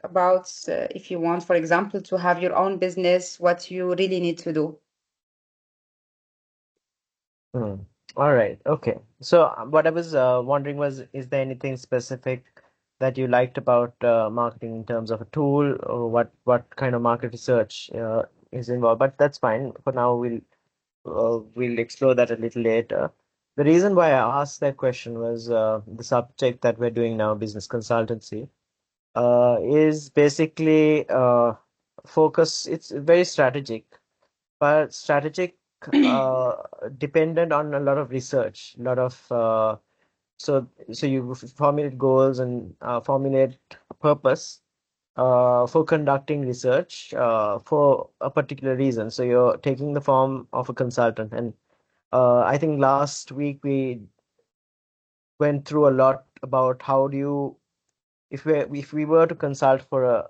about if you want, for example, to have your own business, what you really need to do. Hmm. All right. Okay. So what I was wondering was, is there anything specific that you liked about marketing in terms of a tool, or what kind of market research is involved? But that's fine. For now, we'll explore that a little later. The reason why I asked that question was the subject that we're doing now, business consultancy, is basically focus. It's very strategic, but strategic uh, dependent on a lot of research, a lot of so you formulate goals and formulate a purpose for conducting research for a particular reason. So you're taking the form of a consultant, and I think last week we went through a lot about how do you, if we were to consult for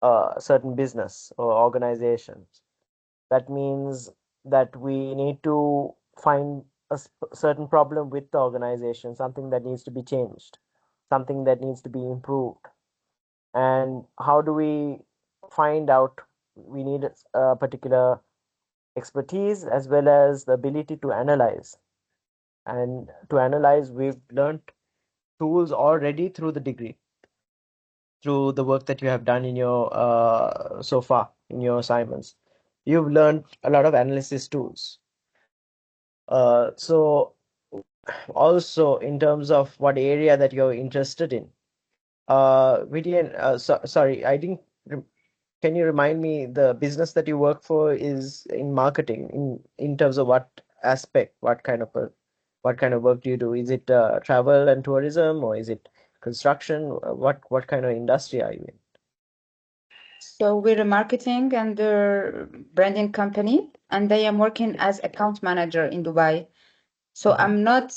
a certain business or organization, that means that we need to find a certain problem with the organization, something that needs to be changed, something that needs to be improved. And how do we find out? We need a particular expertise as well as the ability to analyze. And to analyze, we've learned tools already through the degree, through the work that you have done in your so far in your assignments. You've learned a lot of analysis tools. So also in terms of what area that you're interested in. Vidian, sorry, I didn't. Can you remind me, the business that you work for is in marketing, in terms of what aspect, what kind of work do you do? Is it travel and tourism, or is it construction? What kind of industry are you in? So we're a marketing and branding company, and I am working as account manager in Dubai. So Mhm. I'm not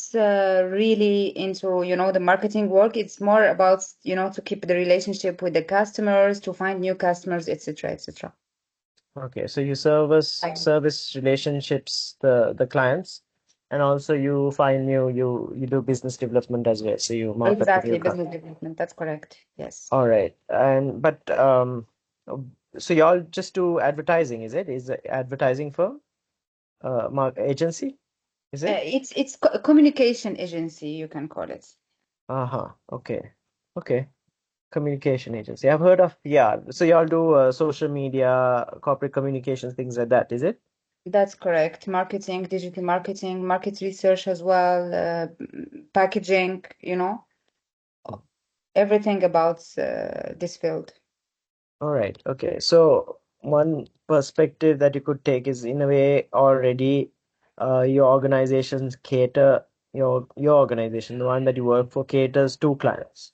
really into, the marketing work. It's more about, to keep the relationship with the customers, to find new customers, etc., etc. Okay, so you service relationships the clients, and also you find you do business development as well. So you market to new Exactly, customers. business development. That's correct. Yes. All right. And but so y'all just do advertising, is it? Is it advertising firm? Mark agency, is it? It's a communication agency, you can call it. Uh-huh. Okay. Okay. Communication agency. I've heard of, yeah. So y'all do social media, corporate communications, things like that, is it? That's correct. Marketing, digital marketing, market research as well, packaging, everything about this field. All right. Okay. So one perspective that you could take is, in a way, already your organizations cater your organization, the one that you work for, caters to clients.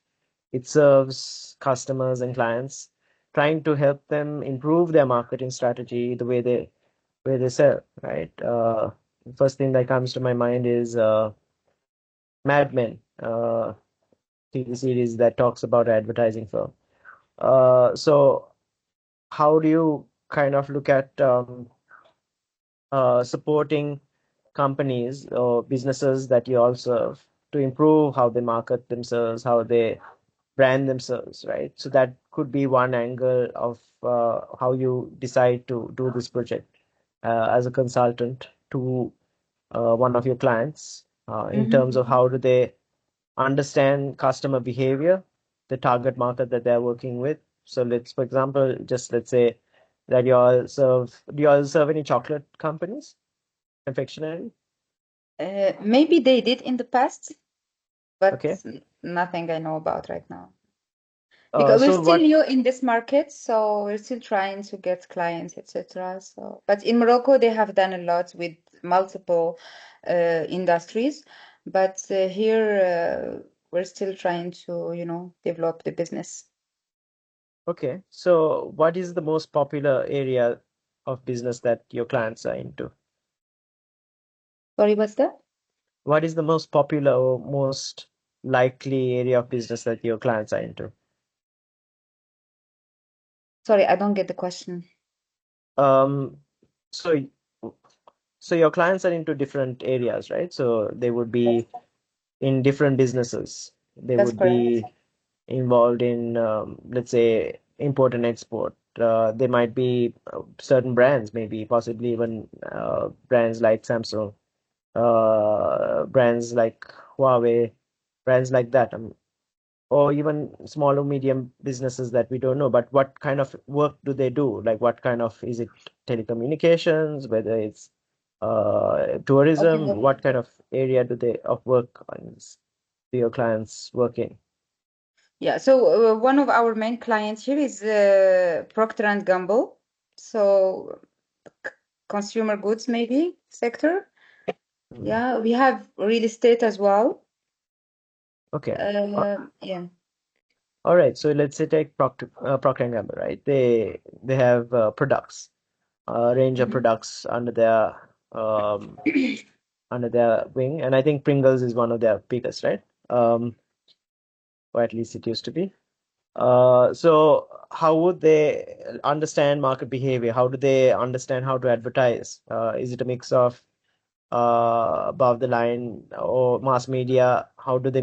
It serves customers and clients, trying to help them improve their marketing strategy, the way they sell, right? First thing that comes to my mind is Mad Men, TV series that talks about advertising firm. So how do you kind of look at supporting companies or businesses that you all serve to improve how they market themselves, how they brand themselves, right? So that could be one angle of how you decide to do this project as a consultant to one of your clients, in terms of Mhm. how do they understand customer behavior, the target market that they're working with. So for example, just let's say that do you all serve any chocolate companies, confectionery? Maybe they did in the past, but Okay. nothing I know about right now. Because we're So still what, new in this market, so we're still trying to get clients, etc. So, but in Morocco, they have done a lot with multiple industries, but here we're still trying to, develop the business. okay. So what is the most popular area of business that your clients are into? Sorry, what's that? What is the most popular or most likely area of business that your clients are into? Sorry, I don't get the question. Um, so so your clients are into different areas, right? So they would That's, be in different businesses. They that's would correct. be involved in, let's say, import and export. There might be certain brands, maybe possibly even brands like Samsung, brands like Huawei, brands like that. Or even small or medium businesses that we don't know. But what kind of work do they do? Like, what kind of, is it telecommunications, whether it's tourism? Okay. What kind of area do they of work do your clients work in? Yeah, so one of our main clients here is Procter and Gamble. So c- consumer goods maybe sector. Mm. Yeah, we have real estate as well. Okay. Yeah. All right. So let's say take Procter and Gamble, right? They have products, a range of Mhm. products um, under their wing, and I think Pringles is one of their biggest, right? Or at least it used to be. So how would they understand market behavior? How do they understand how to advertise? Is it a mix of above the line or mass media? How do they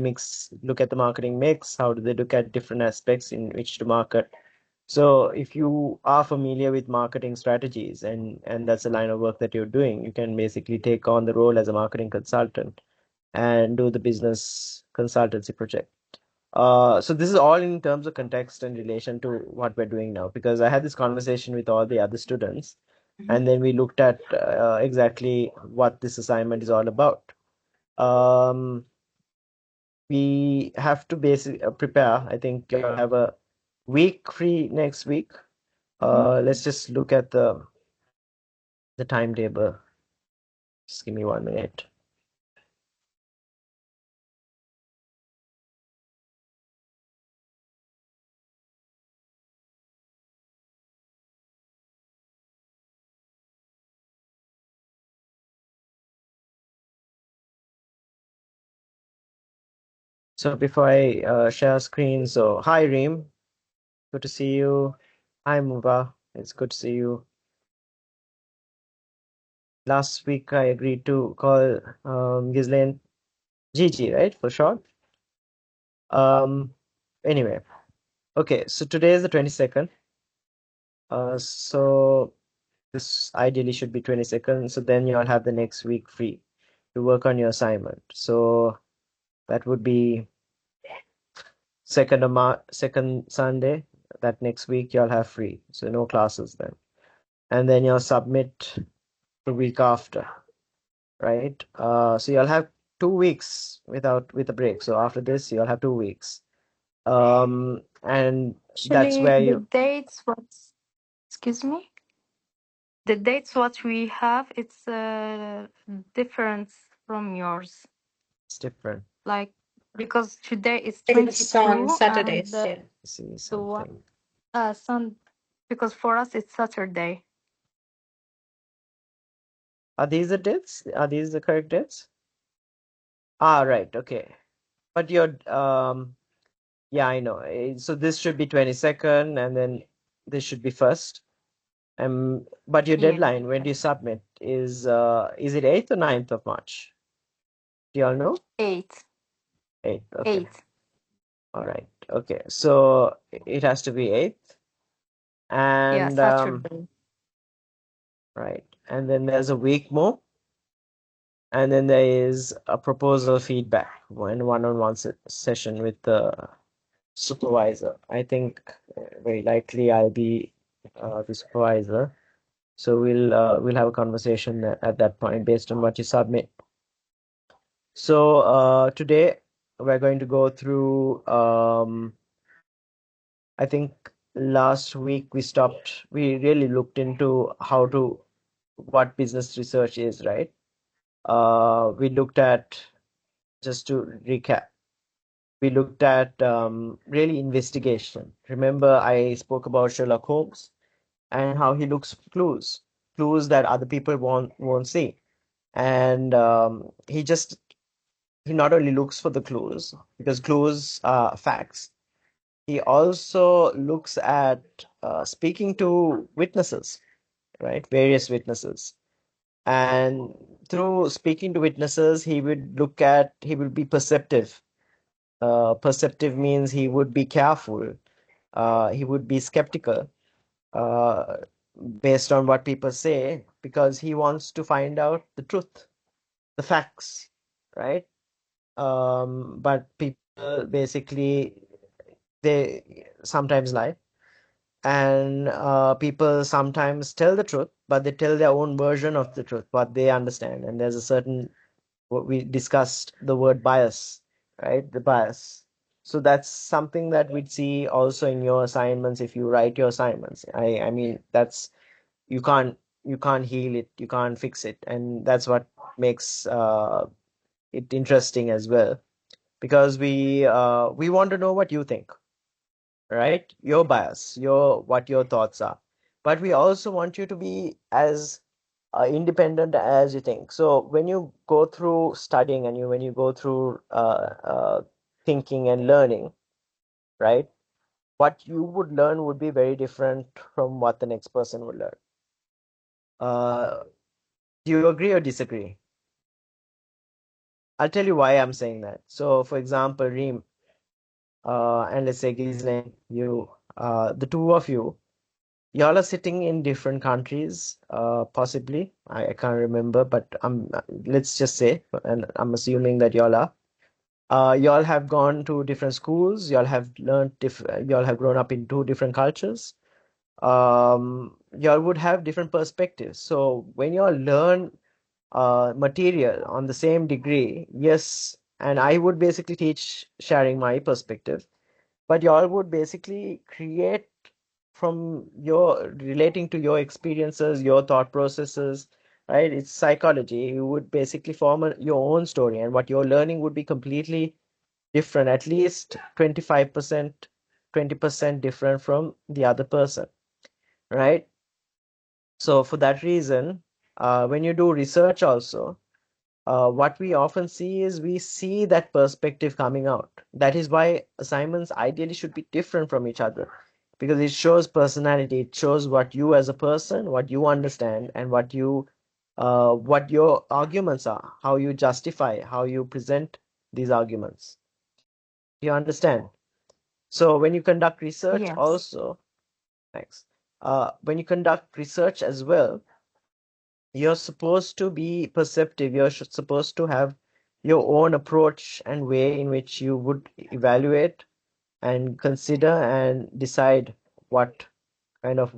look at the marketing mix? How do they look at different aspects in which to market? So if you are familiar with marketing strategies and that's a line of work that you're doing, you can basically take on the role as a marketing consultant and do the business consultancy project. So this is all in terms of context and relation to what we're doing now, because I had this conversation with all the other students, Mhm. and then we looked at exactly what this assignment is all about. Um, we have to basically prepare. I think you'll have a week free next week. Mhm. Let's just look at the timetable. Just give me 1 minute. So before I share screen, so hi Reem, good to see you. Hi Muba, it's good to see you. Last week I agreed to call Ghislaine Gigi, right, for short. Um, anyway, okay, so today is the 22nd. So this ideally should be 22nd. So then you'll have the next week free to work on your assignment. So that would be second Sunday. That next week you'll have free. So no classes then. And then you'll submit the week after, right? So you'll have 2 weeks with a break. So after this, you'll have 2 weeks. And that's Actually, where the you dates what excuse me? The dates what we have it's different from yours. it's different. Like because today is It's on 22 and Saturdays, yeah. See the one something. sun because for us it's Saturday. Are these the dates? Are these the correct dates? Ah, right. Okay. But you're yeah, I know. So this should be 22nd and then this should be first. But your Yeah. deadline when do you submit is it 8th or 9th of March? Do you all know? 8. 8th. Okay. 8. All right. Okay. So it has to be 8th. Yeah, And Saturday. right. And then there's a week more. And then there is a proposal feedback, one-on-one session with the supervisor. I think very likely I'll be the supervisor. So we'll have a conversation at that point based on what you submit. So today we're going to go through. I think last week we really looked into what business research is, right? We looked at, just to recap, we looked at really investigation. Remember, I spoke about Sherlock Holmes and how he looks for clues that other people won't see. And he not only looks for the clues, because clues are facts. He also looks at speaking to witnesses, right? Various witnesses. And through speaking to witnesses, he would be perceptive Perceptive means he would be careful. He would be skeptical uh, based on what people say because he wants to find out the truth, the facts, right? But people basically they sometimes lie, and people sometimes tell the truth, but they tell their own version of the truth, what they understand. And there's a certain what we discussed the word bias, right? The bias. So that's something that we'd see also in your assignments if you write your assignments. I mean that's you can't heal it, you can't fix it, and that's what makes it interesting as well because we want to know what you think, right? Your bias, your what your thoughts are, but we also want you to be as independent as you think. So when you go through studying and when you go through thinking and learning, right? What you would learn would be very different from what the next person would learn. Uh, do you agree or disagree? I'll tell you why I'm saying that. So, for example, Reem, and let's say Ghislaine, you, the two of you, y'all are sitting in different countries, possibly. I can't remember, but let's just say, and I'm assuming that y'all are. Y'all have gone to different schools. Y'all have learned y'all have grown up in two different cultures. Y'all would have different perspectives. So when y'all learn material on the same degree, yes, and I would basically teach sharing my perspective, but y'all would basically create from your relating to your experiences, your thought processes, right? It's psychology. You would basically form your own story, and what you're learning would be completely different, at least 25%, 20% different from the other person, right? So for that reason, when you do research also, what we often see is we see that perspective coming out. That is why assignments ideally should be different from each other because it shows personality, it shows what you as a person, what you understand, and what your arguments are, how you justify, how you present these arguments. You understand? So when you conduct research Yes. also, thanks. When you conduct research as well, you're supposed to be perceptive. You're supposed to have your own approach and way in which you would evaluate and consider and decide what kind of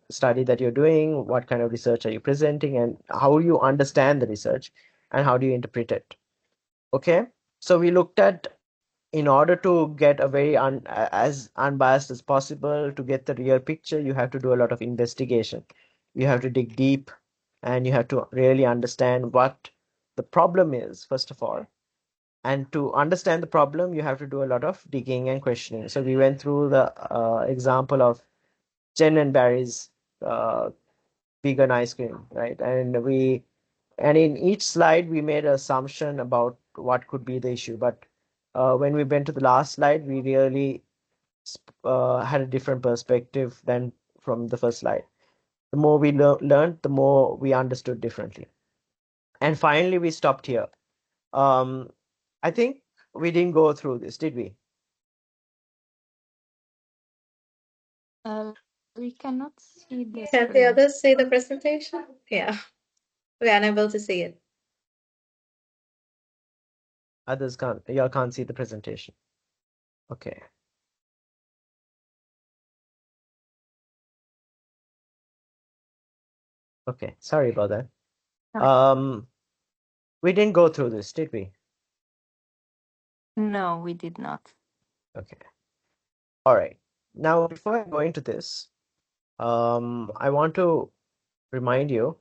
study that you're doing, what kind of research are you presenting, and how you understand the research and how do you interpret it. Okay, so we looked at in order to get a very as unbiased as possible, to get the real picture, you have to do a lot of investigation. You have to dig deep and you have to really understand what the problem is, first of all. And to understand the problem, you have to do a lot of digging and questioning. So we went through the example of Jen and Barry's uh, vegan ice cream, right? And in each slide we made an assumption about what could be the issue. But when we went to the last slide, we really had a different perspective than from the first slide. The more we learned, the more we understood differently. And finally, we stopped here. Um, I think we didn't go through this, did we? We cannot see the Can the screen. others see the presentation? Yeah, we're unable to see it. Others can't. Y'all can't see the presentation. Okay. Okay. Sorry about that. Okay. We didn't go through this, did we? No, we did not. Okay. All right. Now, before I go into this, I want to remind you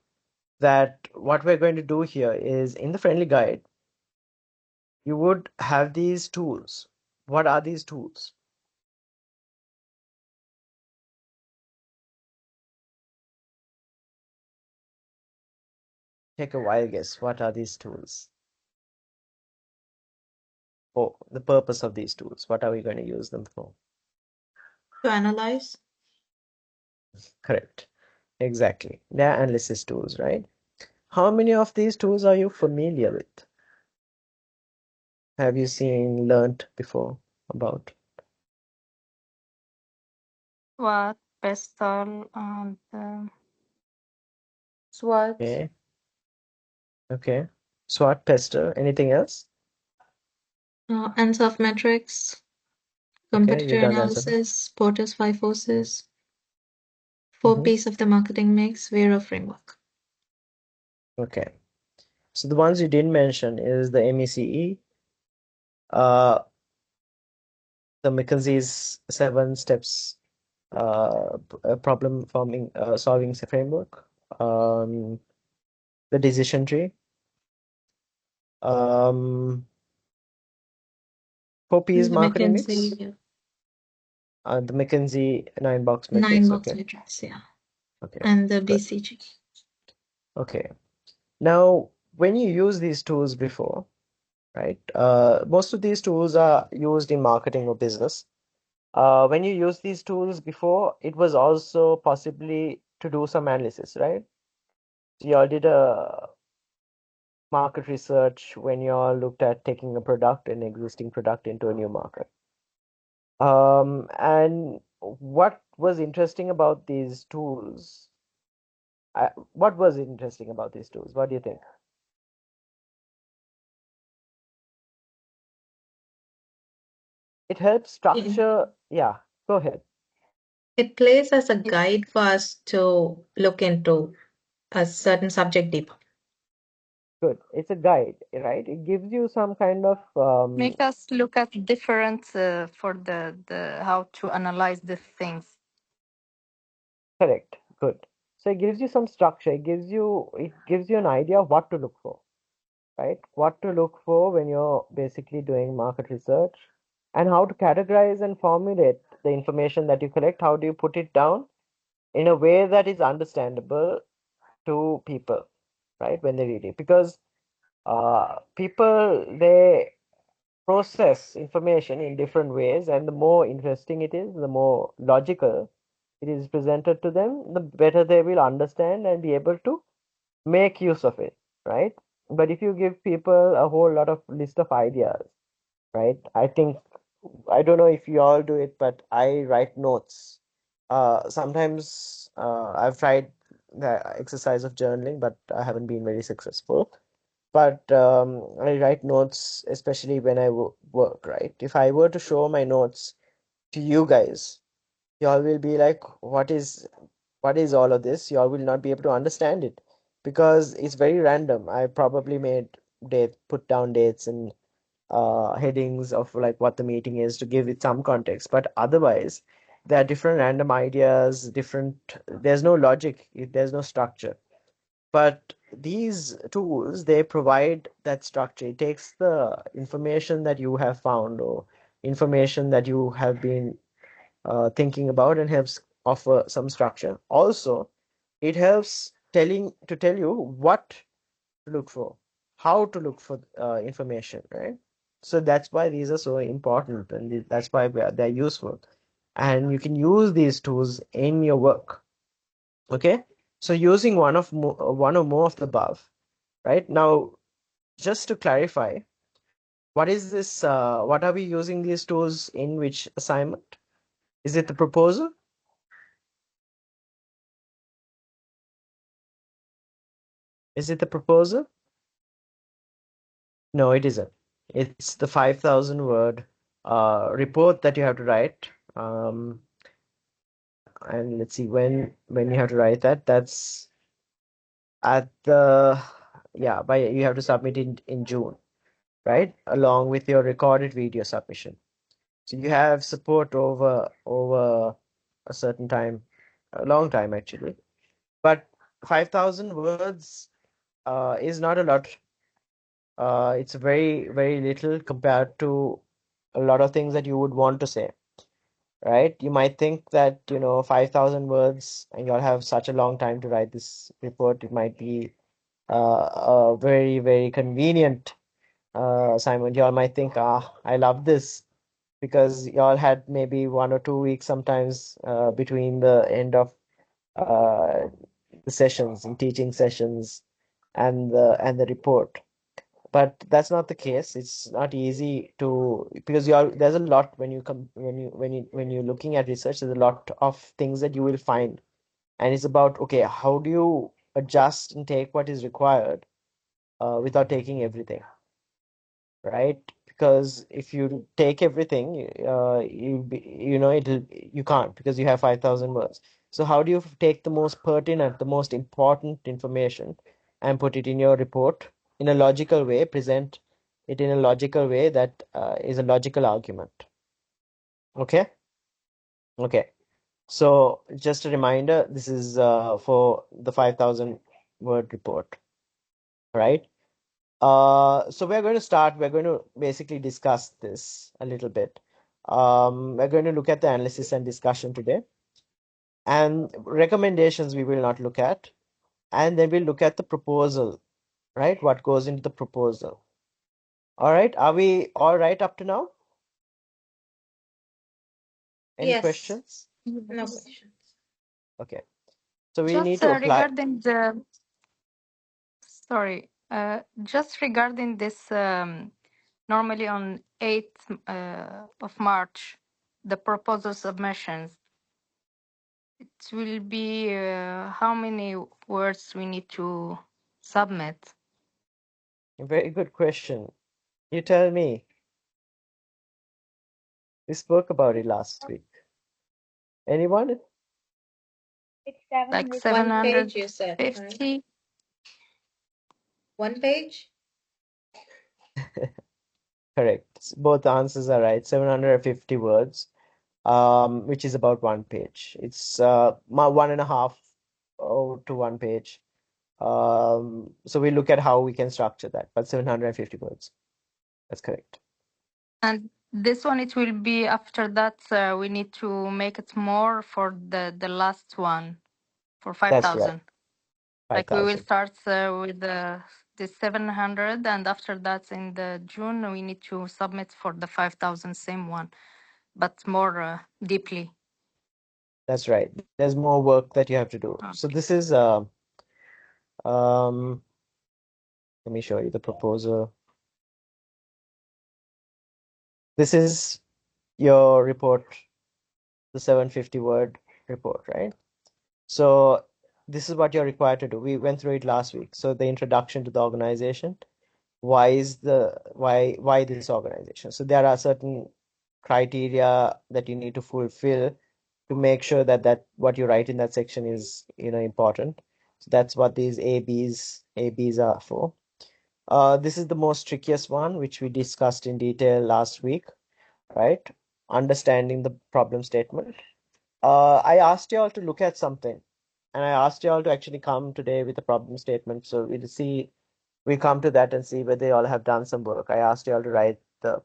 that what we're going to do here is in the friendly guide, you would have these tools. What are these tools? Take a wild guess. What are these tools? Oh, the purpose of these tools. What are we going to use them for? To analyze. Correct. Exactly. They're analysis tools, right? How many of these tools are you familiar with? have you seen, learnt before about? What pestle and SWOT. Okay. Okay. SWOT, PESTER, anything else? Ansoff metrics, Okay, competitor you've done that. analysis, Porter's five forces, Mm-hmm. 4 Ps of the marketing mix, Vero framework. Okay. So the ones you didn't mention is the MECE, uh, the McKinsey's 7 steps problem forming solving framework, the decision tree, um, 4Ps The marketing mix, McKinsey the McKinsey 9-box 9 matrix. box Okay. matrix, yeah. Okay. And the Good. BCG. Okay. Now, when you use these tools before, right? Most of these tools are used in marketing or business. When you use these tools before, it was also possibly to do some analysis, right? So you all did a market research when you all looked at taking a product, an existing product, into a new market. And what was interesting about these tools? What was interesting about these tools? What do you think? It helps Yeah. structure. Yeah, go ahead. It plays as a guide for us to look into a certain subject deeper. Good. It's a guide, right? It gives you some kind of make us look at different for the how to analyze the things. correct. Good. So it gives you some structure. It gives you an idea of what to look for, right? What to look for when you're basically doing market research, and how to categorize and formulate the information that you collect. How do you put it down in a way that is understandable to people, right, when they read it? Because people, they process information in different ways, and the more interesting it is, the more logical it is presented to them, the better they will understand and be able to make use of it, right? But if you give people a whole lot of list of ideas, right? I think, I don't know if you all do it, but I write notes. Sometimes I've tried the exercise of journaling, but I haven't been very successful. But I write notes, especially when I work, right? If I were to show my notes to you guys, y'all will be like, what is all of this? Y'all will not be able to understand it because it's very random. I probably put down dates and headings of like what the meeting is to give it some context. But otherwise, there are different random ideas, there's no logic, there's no structure. But these tools, they provide that structure. It takes the information that you have found or information that you have been thinking about and helps offer some structure. Also, it helps tell you what to look for, how to look for information, right? So that's why these are so important, and that's why they're useful. And you can use these tools in your work. Okay, so using one or more of the above, right? Now, just to clarify, what is this? What are we using these tools in? Which assignment? Is it the proposal? Is it the proposal? No, it isn't. It's the 5,000 word report that you have to write. And let's see when you have to write that. That's at the by you have to submit it in June, right? Along with your recorded video submission. So you have support over a certain time, a long time actually. But 5,000 words is not a lot. It's very, very little compared to a lot of things that you would want to say, right? You might think that, 5,000 words and you'll have such a long time to write this report. It might be a very, very convenient assignment. Y'all might think, I love this because y'all had maybe 1 or 2 weeks sometimes between the end of the sessions and teaching sessions and the report. But that's not the case. It's not easy to, because there's a lot when you're looking at research, there's a lot of things that you will find. And it's about, okay, how do you adjust and take what is required without taking everything, right? Because if you take everything, you can't, because you have 5,000 words. So how do you take the most pertinent, the most important information and put it in your report in a logical way, present it in a logical way that is a logical argument? Okay? Okay. So just a reminder, this is for the 5,000 word report, right? So we're going to start, we're going to basically discuss this a little bit. We're going to look at the analysis and discussion today. And recommendations we will not look at. And then we'll look at the proposal, right? What goes into the proposal. All right. Are we all right up to now? Any Yes, questions? no Yes. questions. Okay. So we need Just to apply. regarding the, sorry, just regarding this, normally on 8th of March, the proposal submissions, it will be how many words we need to submit? Very good question. You tell me. We spoke about it last week. Anyone? Like One page, you said, right? 750? One page? Correct. Both answers are right. 750 words, which is about one page. It's one and a half to one page. So we look at how we can structure that, but 750 words. That's correct. And this one, it will be after that, we need to make it more for the last one, for That's right. 5,000. Like we will 5,000. start with the 700, and after that in the June we need to submit for the 5,000, same one, but more deeply. That's right. There's more work that you have to do. So Okay. this is let me show you the proposal. This is your report, the 750 word report, right? So this is what you're required to do. We went through it last week. So the introduction to the organization. Why this organization? So there are certain criteria that you need to fulfill to make sure that what you write in that section is important. So that's what these ABs are for. This is the most trickiest one, which we discussed in detail last week, right? Understanding the problem statement. I asked you all to look at something, and I asked you all to actually come today with a problem statement. So we come to that and see whether they all have done some work. I asked you all to write the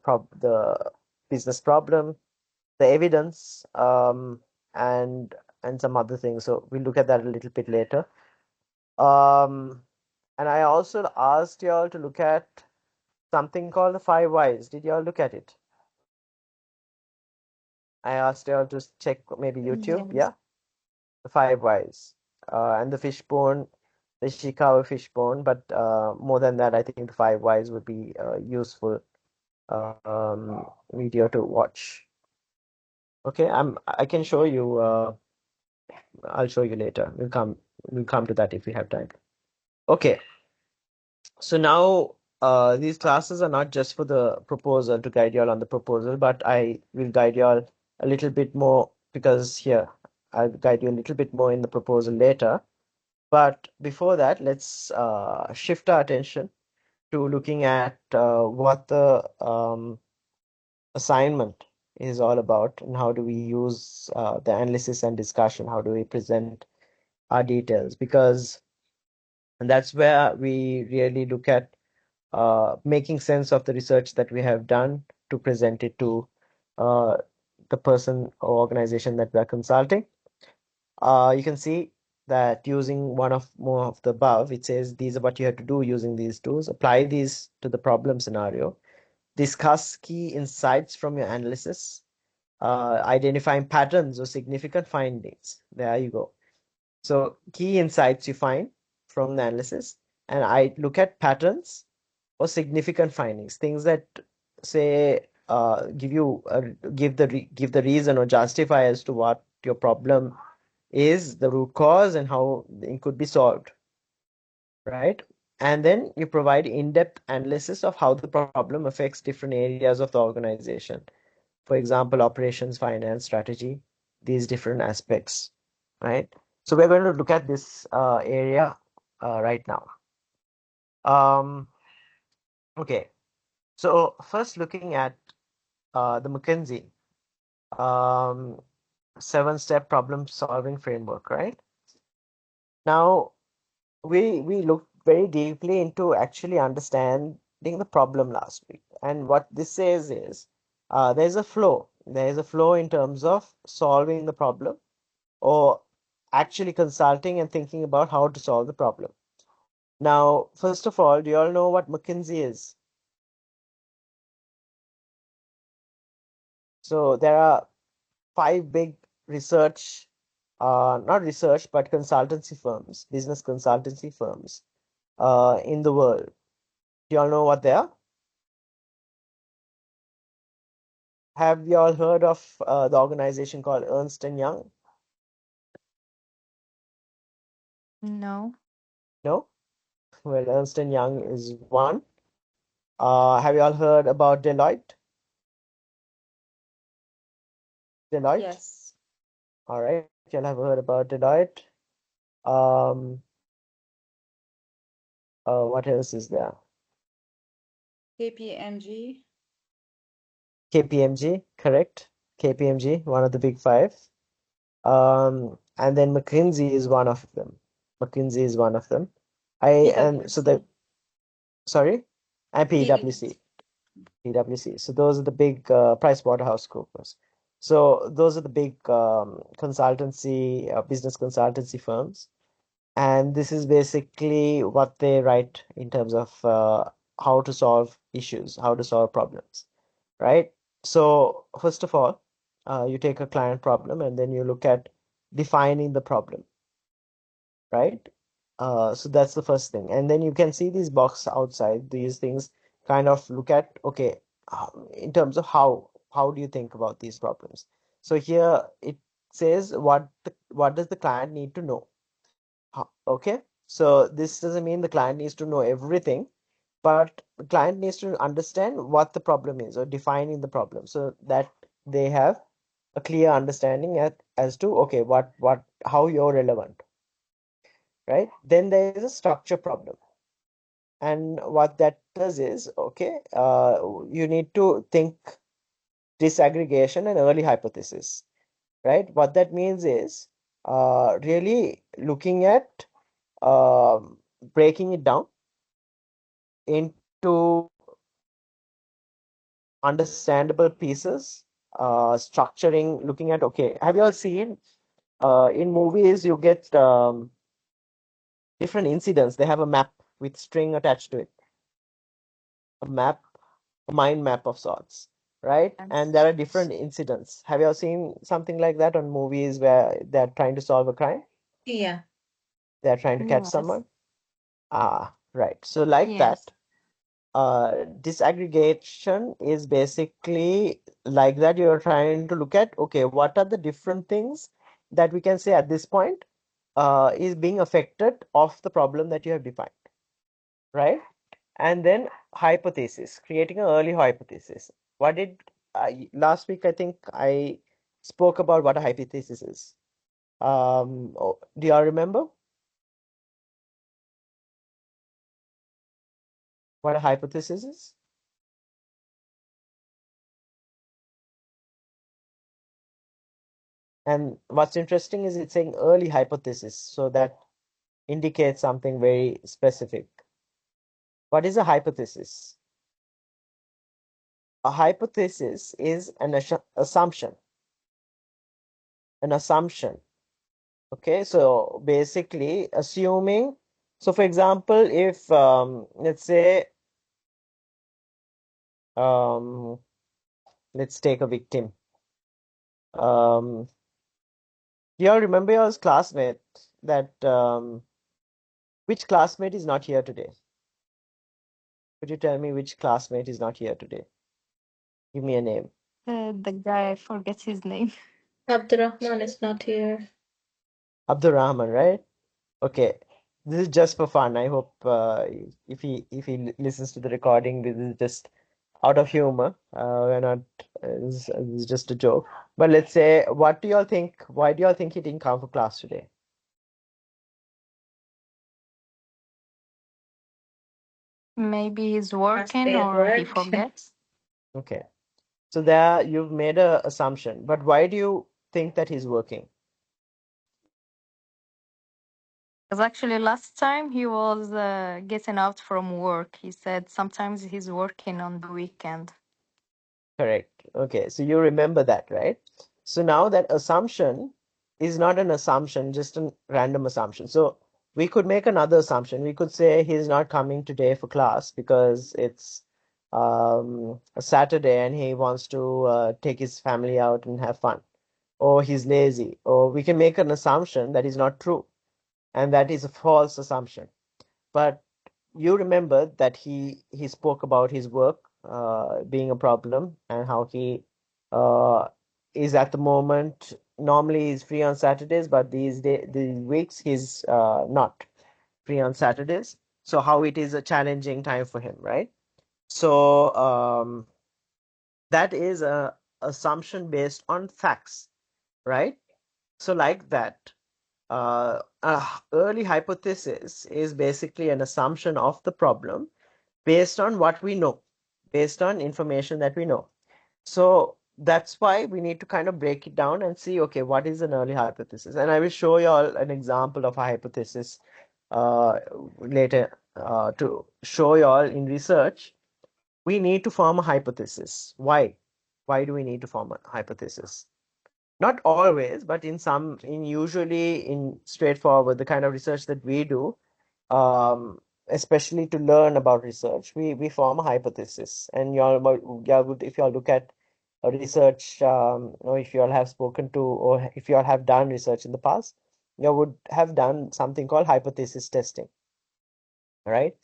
business problem, the evidence, and some other things. So we'll look at that a little bit later. And I also asked you all to look at something called the 5 whys. Did you all look at it? I asked you all to check maybe YouTube. Yeah, the 5 whys, and the fishbone, the Ishikawa fishbone. But more than that, I think the 5 whys would be useful video to watch. Okay, I can show you. I'll show you later. We'll come to that if we have time. Okay, so now these classes are not just for the proposal, to guide you all on the proposal, but I will guide you all a little bit more, because here I'll guide you a little bit more in the proposal later. But before that, let's shift our attention to looking at what the assignment is all about, and how do we use the analysis and discussion, how do we present our details, because and that's where we really look at making sense of the research that we have done to present it to the person or organization that we're consulting. You can see that using one of more of the above, it says these are what you have to do using these tools. Apply these to the problem scenario. Discuss key insights from your analysis. Identifying patterns or significant findings. There you go. So key insights you find from the analysis, and I look at patterns or significant findings, things that say give the reason or justify as to what your problem is, the root cause, and how it could be solved, right? And then you provide in-depth analysis of how the problem affects different areas of the organization. For example, operations, finance, strategy, these different aspects, right? So we're going to look at this area right now. Okay, so first looking at the McKinsey um, 7-step problem solving framework, right? Now, we looked very deeply into actually understanding the problem last week. And what this says is there's a flow. There's a flow in terms of solving the problem or actually consulting and thinking about how to solve the problem. Now, first of all, do you all know what McKinsey is? So there are 5 big research, not research, but consultancy firms, business consultancy firms in the world. Do you all know what they are? Have you all heard of the organization called Ernst and Young? No. No? Well, Ernst and Young is one. Have you all heard about Deloitte? Deloitte? Yes. All right, you'll have heard about Deloitte. Um, what else is there? KPMG. KPMG, correct? KPMG, one of the big 5. And then McKinsey is one of them. McKinsey is one of them. And so PwC. sorry, and PwC. PwC. So those are the big PricewaterhouseCoopers. So those are the big consultancy, business consultancy firms. And this is basically what they write in terms of how to solve issues, how to solve problems, right? So first of all, you take a client problem and then you look at defining the problem, right? So that's the first thing. And then you can see these boxes outside, these things kind of look at, okay, in terms of how do you think about these problems? So here it says what does the client need to know? Okay, so this doesn't mean the client needs to know everything, but the client needs to understand what the problem is or defining the problem so that they have a clear understanding as to okay, how you're relevant, right? Then there is a structure problem. And what that does is, okay, you need to think disaggregation and early hypothesis, right? What that means is really looking at breaking it down into understandable pieces, structuring, looking at, okay, have you all seen in movies you get different incidents? They have a map with string attached to it, a map, a mind map of sorts, right? And there are different incidents. Have you all seen something like that on movies where they're trying to solve a crime? Yeah. They're trying to catch Yes. someone? Ah, right. So like Yes. that, disaggregation is basically like that. You're trying to look at, okay, what are the different things that we can say at this point is being affected of the problem that you have defined, right? And then hypothesis, creating an early hypothesis. What did last week? I think I spoke about what a hypothesis is. Do y'all remember what a hypothesis is? And what's interesting is it's saying early hypothesis, so that indicates something very specific. What is a hypothesis? A hypothesis is an assumption. An assumption. Okay, so basically assuming. So, for example, if let's say um, let's take a victim. Do you all remember your classmate that which classmate is not here today? Could you tell me which classmate is not here today? Give me a name. The guy, I forget his name. Abdurrahman is not here. Abdurrahman, right? Okay. This is just for fun. I hope if he listens to the recording, this is just out of humor. We're not. This is just a joke. But let's say, what do y'all think? Why do y'all think he didn't come for class today? Maybe he's Must be working at or he work. forgets. Okay. So there you've made a assumption. But why do you think that he's working? Because actually, last time he was getting out from work. He said sometimes he's working on the weekend. Correct. Okay, so you remember that, right? So now that assumption is not an assumption, just a random assumption. So we could make another assumption. We could say he's not coming today for class because it's a Saturday and he wants to take his family out and have fun. Or he's lazy. Or we can make an assumption that is not true. And that is a false assumption. But you remember that he spoke about his work being a problem and how he uh, is at the moment normally he's free on Saturdays, but these weeks he's not free on Saturdays. So how it is a challenging time for him, right? So that is a assumption based on facts, right? So like that. Early hypothesis is basically an assumption of the problem based on what we know, based on information that we know. So that's why we need to kind of break it down and see, okay, what is an early hypothesis? And I will show you all an example of a hypothesis later to show you all in research. We need to form a hypothesis. Why? Why do we need to form a hypothesis? Not always, but usually in straightforward, the kind of research that we do, especially to learn about research, we form a hypothesis. And y'all would, if y'all look at a research, or if y'all have spoken to, or if y'all have done research in the past, you would have done something called hypothesis testing, right?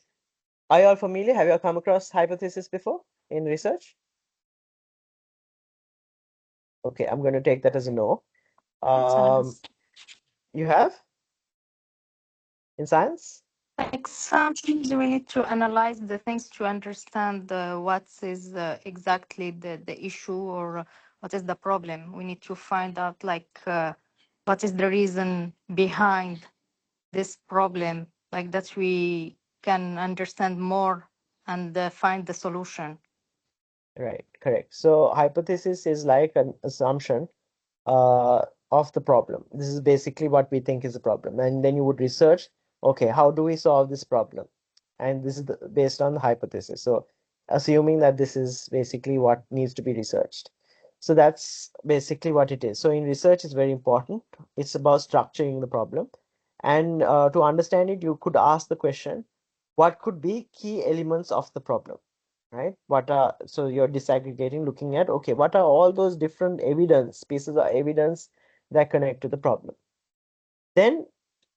Are y'all familiar? Have y'all come across hypothesis before in research? Okay, I'm going to take that as a no. Science. You have in science? Like sometimes we need to analyze the things to understand what is exactly the issue or what is the problem. We need to find out what is the reason behind this problem, like that we can understand more and find the solution. Right, correct. So hypothesis is like an assumption uh, of the problem. This is basically what we think is a problem. And then you would research, okay, how do we solve this problem? And this is based on the hypothesis. So assuming that this is basically what needs to be researched. So that's basically what it is. So in research, it's very important. It's about structuring the problem. And to understand it, you could ask the question, what could be key elements of the problem? Right? So you're disaggregating, looking at, okay, what are all those different pieces of evidence that connect to the problem? Then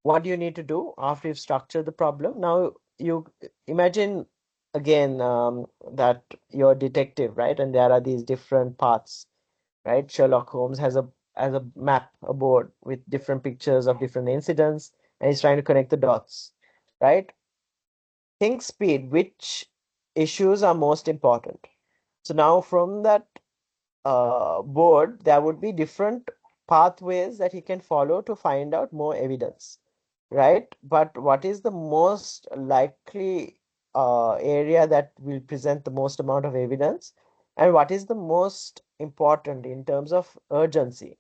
what do you need to do after you've structured the problem? Now you imagine again that you're a detective, right? And there are these different parts, right? Sherlock Holmes has a map, a board with different pictures of different incidents, and he's trying to connect the dots, right? Think speed, which issues are most important? So now from that board, there would be different pathways that he can follow to find out more evidence, right? But what is the most likely area that will present the most amount of evidence? And what is the most important in terms of urgency,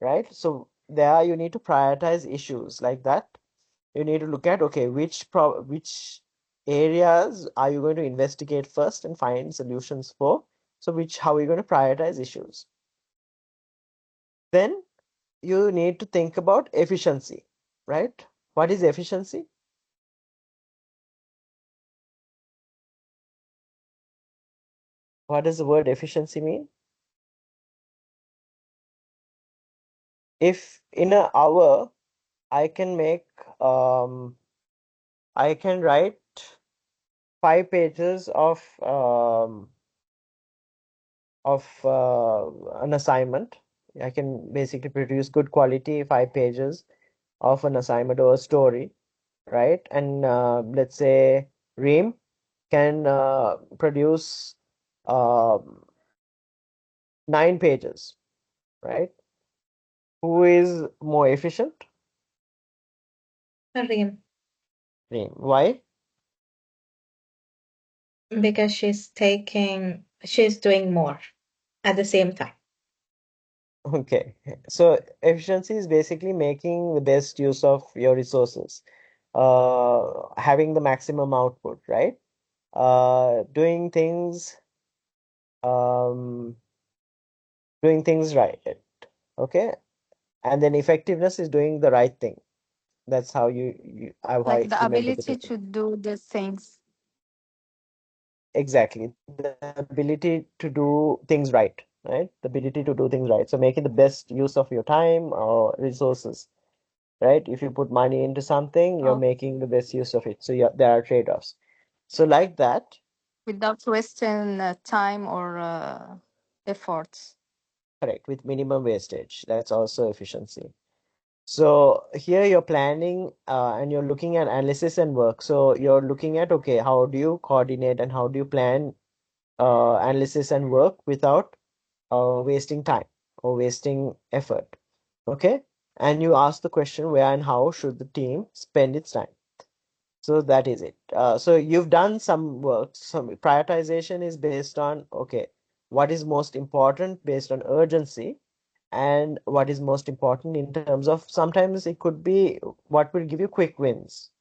right? So there you need to prioritize issues like that. You need to look at, okay, which areas are you going to investigate first and find solutions for? So how are you going to prioritize issues? Then you need to think about efficiency, right? What is efficiency? What does the word efficiency mean? If in an hour I can make I can write 5 pages of an assignment. I can basically produce good quality 5 pages of an assignment or a story, right? And let's say Reem can produce uh, 9 pages, right? Who is more efficient? Reem, Reem. Why? because she's doing more at the same time. Okay. So efficiency is basically making the best use of your resources, having the maximum output, right? Doing things um, doing things right. Okay. And then effectiveness is doing the right thing. That's how how Like I the remember the ability term. to do the things. Exactly. The ability to do things right, right? The ability to do things right. So making the best use of your time or resources, right? If you put money into something, you're Oh, making the best use of it. So there are trade-offs. So like that, without wasting time or efforts. correct, with minimum wastage. That's also efficiency. So here you're planning and you're looking at analysis and work. So you're looking at, okay, how do you coordinate and how do you plan analysis and work without wasting time or wasting effort. Okay. And you ask the question, where and how should the team spend its time? So that is it. So you've done some work. Some prioritization is based on, okay, what is most important based on urgency and what is most important in terms of sometimes it could be what will give you quick wins,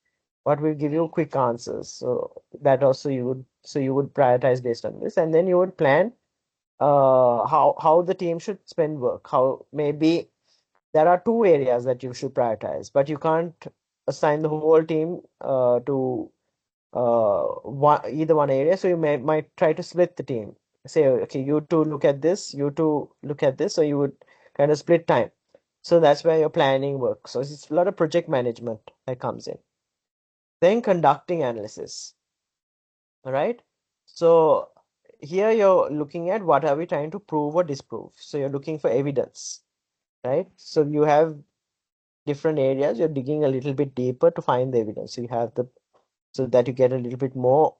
what will give you quick answers. So that also you would prioritize based on this, and then you would plan how the team should spend work. How maybe there are two areas that you should prioritize, but you can't assign the whole team to either one area. So you might try to split the team. Say, okay, you two look at this, you two look at this. So you would kind of split time. So that's where your planning works. So it's a lot of project management that comes in. Then conducting analysis. All right. So here you're looking at what are we trying to prove or disprove. So you're looking for evidence, right? So you have different areas. You're digging a little bit deeper to find the evidence. So you have so that you get a little bit more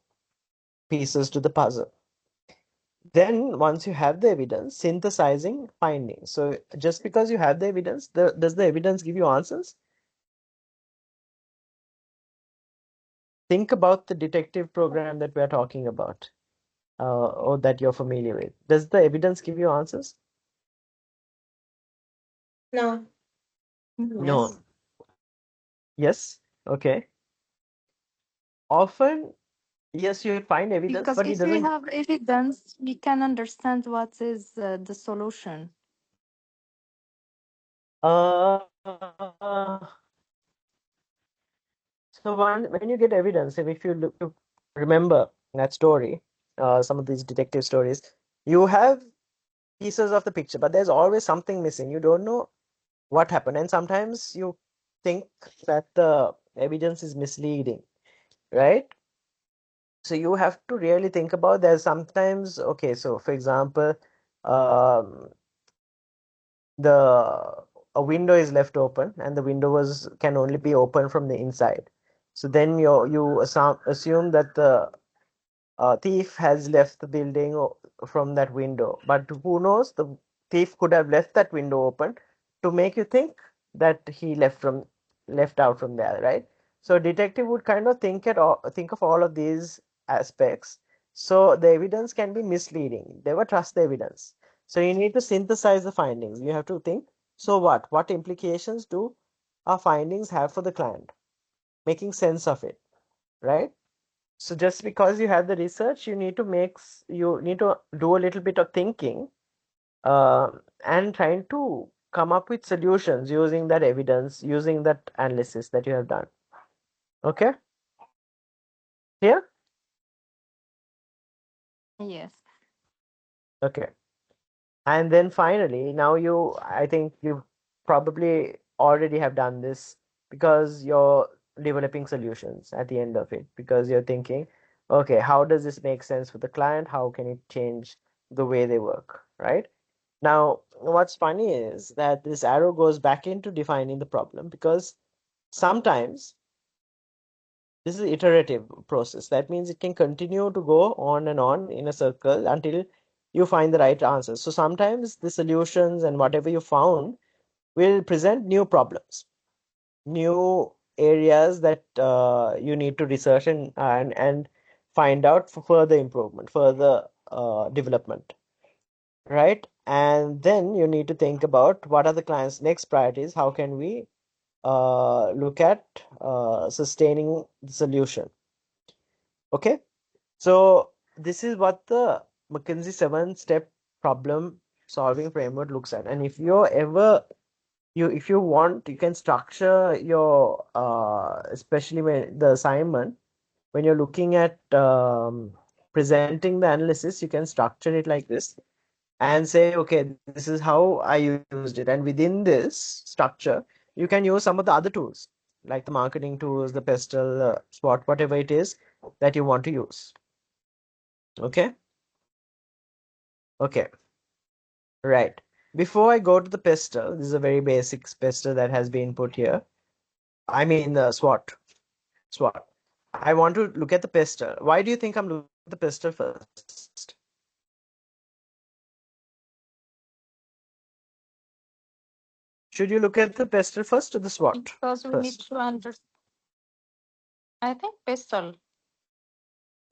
pieces to the puzzle. Then once you have the evidence, synthesizing findings. So just because you have the evidence, does the evidence give you answers? Think about the detective program that we're talking about, or that you're familiar with. Does the evidence give you answers? No. Yes. No. Yes. Okay. Often, yes, you find evidence, Because but it if we doesn't. have evidence, we can understand what is the solution. Uh, so when you get evidence, if you look, you remember that story, some of these detective stories, you have pieces of the picture, but there's always something missing. You don't know what happened, and sometimes you think that the evidence is misleading, right? So you have to really think about there's sometimes, okay, so for example, um, the a window is left open and the window can only be open from the inside. So then you assume that the thief has left the building from that window. But who knows? The thief could have left that window open to make you think that he left out from there, right? So detective would kind of think of all of these aspects. So the evidence can be misleading. Never trust the evidence. So you need to synthesize the findings. You have to think, so what? What implications do our findings have for the client? Making sense of it, right? So just because you have the research, you need to do a little bit of thinking, uh, and trying to come up with solutions using that evidence, using that analysis that you have done. Okay, here, Yes. okay, and then finally, now I think you probably already have done this because you're developing solutions at the end of it because you're thinking, okay, how does this make sense for the client? How can it change the way they work, right? Now, what's funny is that this arrow goes back into defining the problem, because sometimes this is an iterative process. That means it can continue to go on and on in a circle until you find the right answer. So sometimes the solutions and whatever you found will present new problems, new areas that you need to research and find out for further improvement, further development, right? And then you need to think about what are the client's next priorities, how can we look at sustaining the solution. Okay, so this is what the McKinsey 7-step problem solving framework looks at. And if you're ever if you want, you can structure your especially when the assignment, when you're looking at presenting the analysis, you can structure it like this and say, okay, this is how I used it. And within this structure, you can use some of the other tools, like the marketing tools, the pestle, SWOT, whatever it is that you want to use. Okay. Okay. Right. Before I go to the pestle, this is a very basic pestle that has been put here. I mean the SWOT. SWOT. I want to look at the pestle. Why do you think I'm looking at the pestle first? Should you look at the pestle first or the SWOT Because we need first? to understand. I think pistol.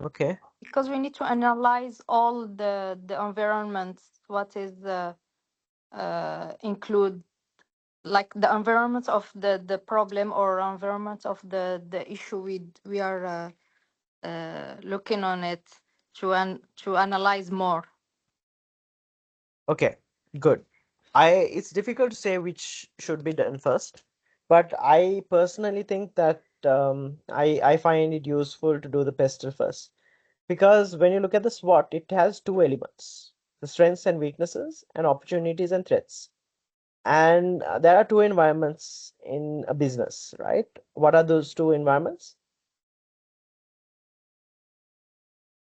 Okay. Because we need to analyze all the environments. What is the include, like the environment of the problem or environment of the issue we are looking on it to analyze more. Okay. Good. It's difficult to say which should be done first, but I personally think that I find it useful to do the pestle first, because when you look at the SWOT, it has two elements: the strengths and weaknesses, and opportunities and threats. And there are two environments in a business, right? What are those two environments?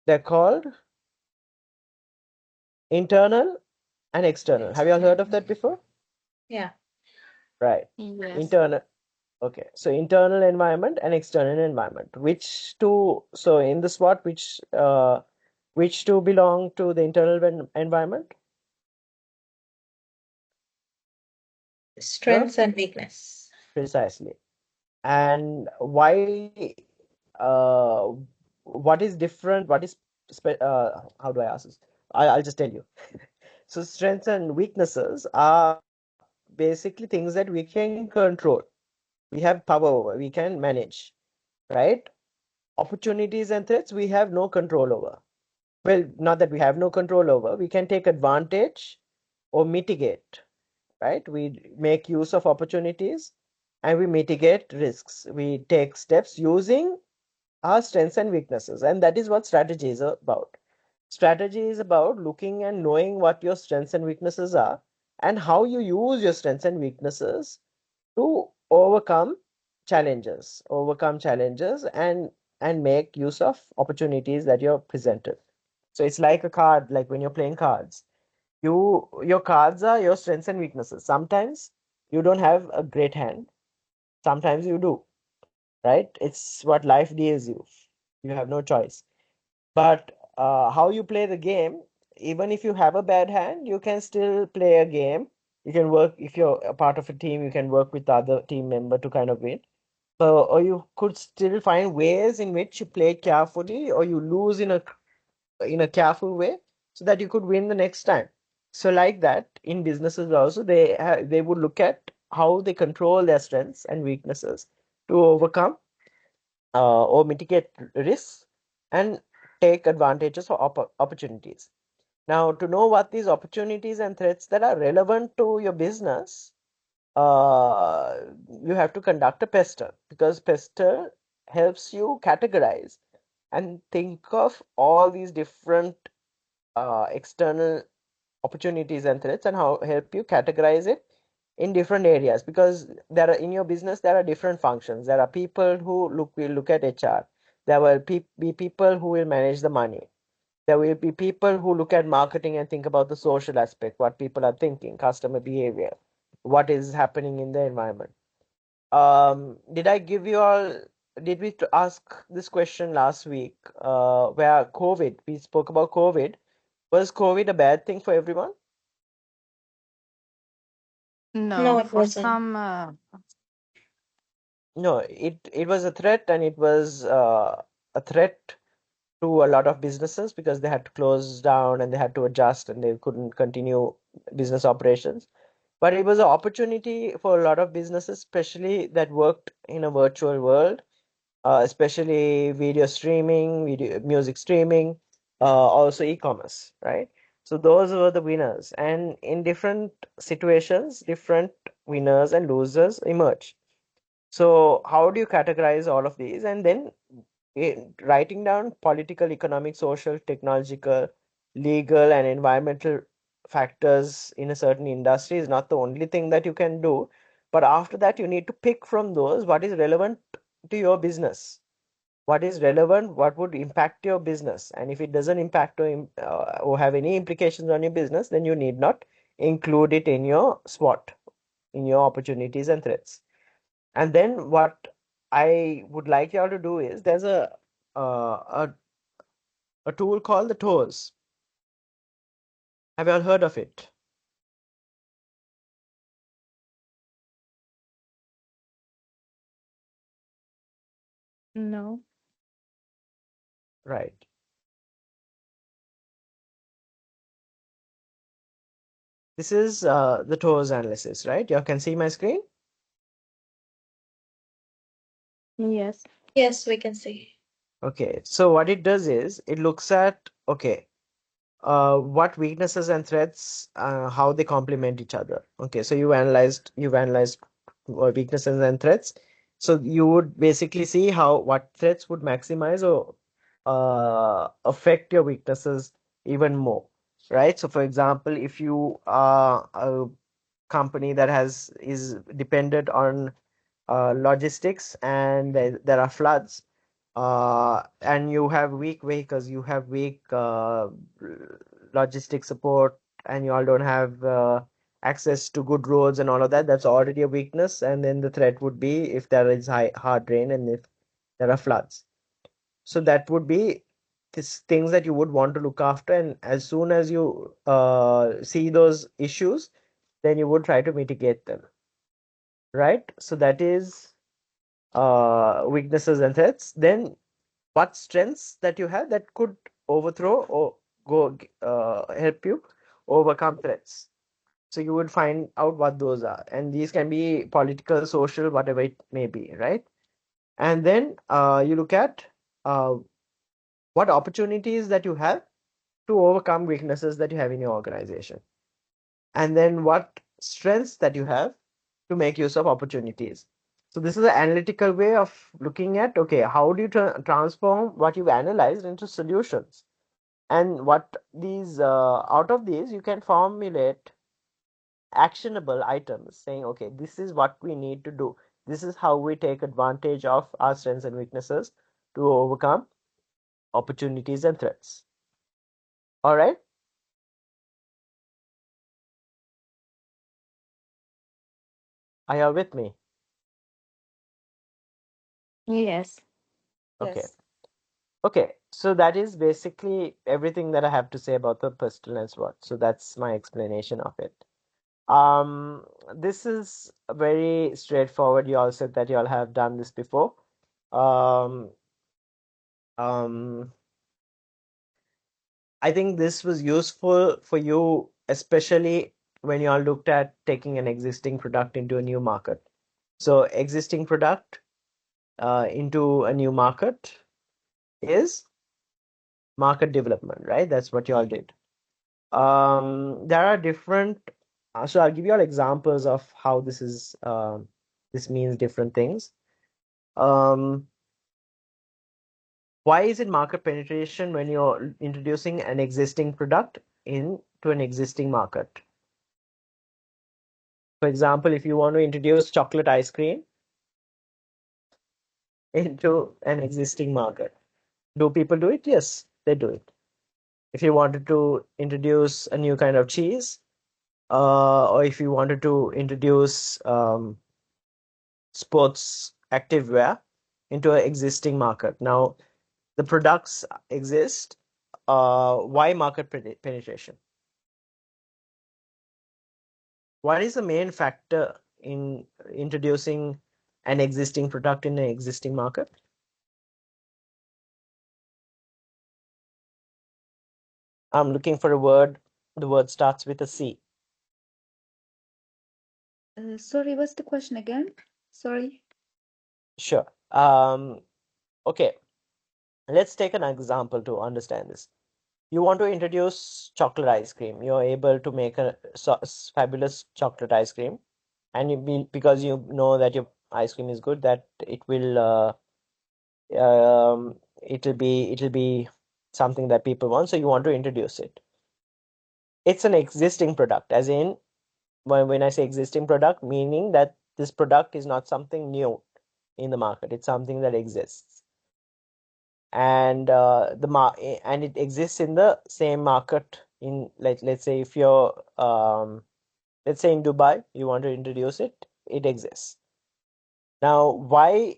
They're called internal and external. Have you all heard of that before? Yeah. Right. Yes. Internal. Okay. So internal environment and external environment. Which two? So in the SWOT, which two belong to the internal environment? Strengths and weakness. Precisely. And why? Uh, what is different? What is how do I ask this? I'll just tell you. So strengths and weaknesses are basically things that we can control. We have power over, we can manage, right? Opportunities and threats we have no control over. Well, not that we have no control over, we can take advantage or mitigate, right? We make use of opportunities and we mitigate risks. We take steps using our strengths and weaknesses, and that is what strategy is about. Strategy is about looking and knowing what your strengths and weaknesses are and how you use your strengths and weaknesses to overcome challenges and make use of opportunities that you're presented. So it's like a card, like when you're playing cards. Your cards are your strengths and weaknesses. Sometimes you don't have a great hand, sometimes you do, right? It's what life deals you. You have no choice. But how you play the game, even if you have a bad hand, you can still play a game. You can work, if you're a part of a team, you can work with the other team member to kind of win. Or you could still find ways in which you play carefully, or you lose in a careful way, so that you could win the next time. So like that, in businesses also, they would look at how they control their strengths and weaknesses to overcome or mitigate risks and take advantages of opportunities. Now, to know what these opportunities and threats that are relevant to your business, uh, you have to conduct a pester, because pester helps you categorize and think of all these different external opportunities and threats, and how help you categorize it in different areas, because there are, in your business there are different functions. There are people who will look at HR, There will be people who will manage the money. There will be people who look at marketing and think about the social aspect, what people are thinking, customer behavior, what is happening in the environment. Did I give you all, did we ask this question last week, where COVID, we spoke about COVID. Was COVID a bad thing for everyone? No, No, it for wasn't. some, No, it was a threat, and it was a threat to a lot of businesses because they had to close down and they had to adjust and they couldn't continue business operations. But it was an opportunity for a lot of businesses, especially that worked in a virtual world, especially video streaming, video music streaming, also e-commerce, right? So those were the winners. And in different situations, different winners and losers emerge. So how do you categorize all of these? And then writing down political, economic, social, technological, legal, and environmental factors in a certain industry is not the only thing that you can do. But after that, you need to pick from those what is relevant to your business. What is relevant, what would impact your business. And if it doesn't impact or have any implications on your business, then you need not include it in your SWOT, in your opportunities and threats. And then what I would like y'all to do is there's a tool called the TOES. Have you all heard of it? no. Right. This is the TOES analysis, right? You all can see my screen? Yes. Yes, we can see. Okay. So what it does is it looks at, okay, what weaknesses and threats, how they complement each other. Okay, so you've analyzed weaknesses and threats. So you would basically see how what threats would maximize or affect your weaknesses even more, right? So for example, if you are a company that is dependent on logistics and there are floods, and you have weak vehicles, you have weak logistic support, and you all don't have access to good roads and all of that, that's already a weakness. And then the threat would be if there is hard rain and if there are floods. So that would be things that you would want to look after. And as soon as you see those issues, then you would try to mitigate them, right? So that is weaknesses and threats. Then what strengths that you have that could overthrow or help you overcome threats. So you would find out what those are, and these can be political, social, whatever it may be, right? And then you look at uh, what opportunities that you have to overcome weaknesses that you have in your organization, and then what strengths that you have to make use of opportunities. So this is an analytical way of looking at, okay, how do you transform what you've analyzed into solutions? And what these out of these you can formulate actionable items saying, okay, this is what we need to do. This is how we take advantage of our strengths and weaknesses to overcome opportunities and threats. All right. Are you with me? Yes. Okay. Yes. Okay. So that is basically everything that I have to say about the pestilence SWOT. So that's my explanation of it. This is very straightforward. You all said that you all have done this before. Um, um, I think this was useful for you, especially when you all looked at taking an existing product into a new market. So existing product into a new market is market development, right? That's what you all did. There are different, so I'll give you all examples of how this means different things. Why is it market penetration when you're introducing an existing product into an existing market? For example, if you want to introduce chocolate ice cream into an existing market, Do people do it? Yes, they do it. If you wanted to introduce a new kind of cheese, or if you wanted to introduce sports activewear into an existing market. Now, the products exist. Why market penetration? What is the main factor in introducing an existing product in an existing market? I'm looking for a word. The word starts with a C. Sorry, what's the question again? Sorry. Sure. Okay. Let's take an example to understand this. You want to introduce chocolate ice cream. You're able to make a fabulous chocolate ice cream, and because you know that your ice cream is good, that it'll be something that people want. So you want to introduce it. It's an existing product, as in when I say existing product, meaning that this product is not something new in the market. It's something that exists, and and it exists in the same market. In let's say if you're let's say in Dubai, you want to introduce it, it exists. Now, why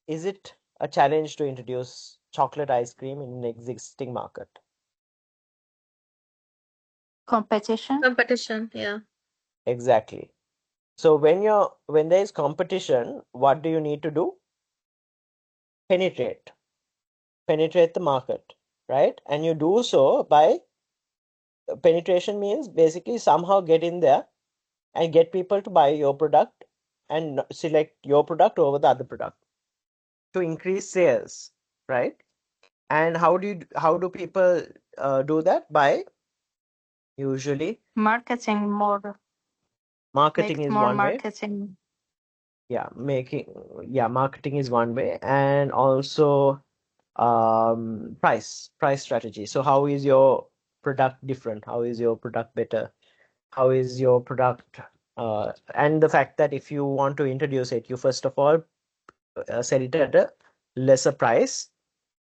is it a challenge to introduce chocolate ice cream in an existing market? Competition. Competition, yeah. Exactly. So when there is competition, what do you need to do? Penetrate the market, right? And you do so by penetration means basically somehow get in there and get people to buy your product and select your product over the other product to increase sales, right? And how do people do that? By usually Marketing more. marketing Make is more one way. marketing. Yeah, marketing is one way, and also price strategy. So how is your product different? How is your product better? How is your product and the fact that if you want to introduce it, you first of all sell it at a lesser price,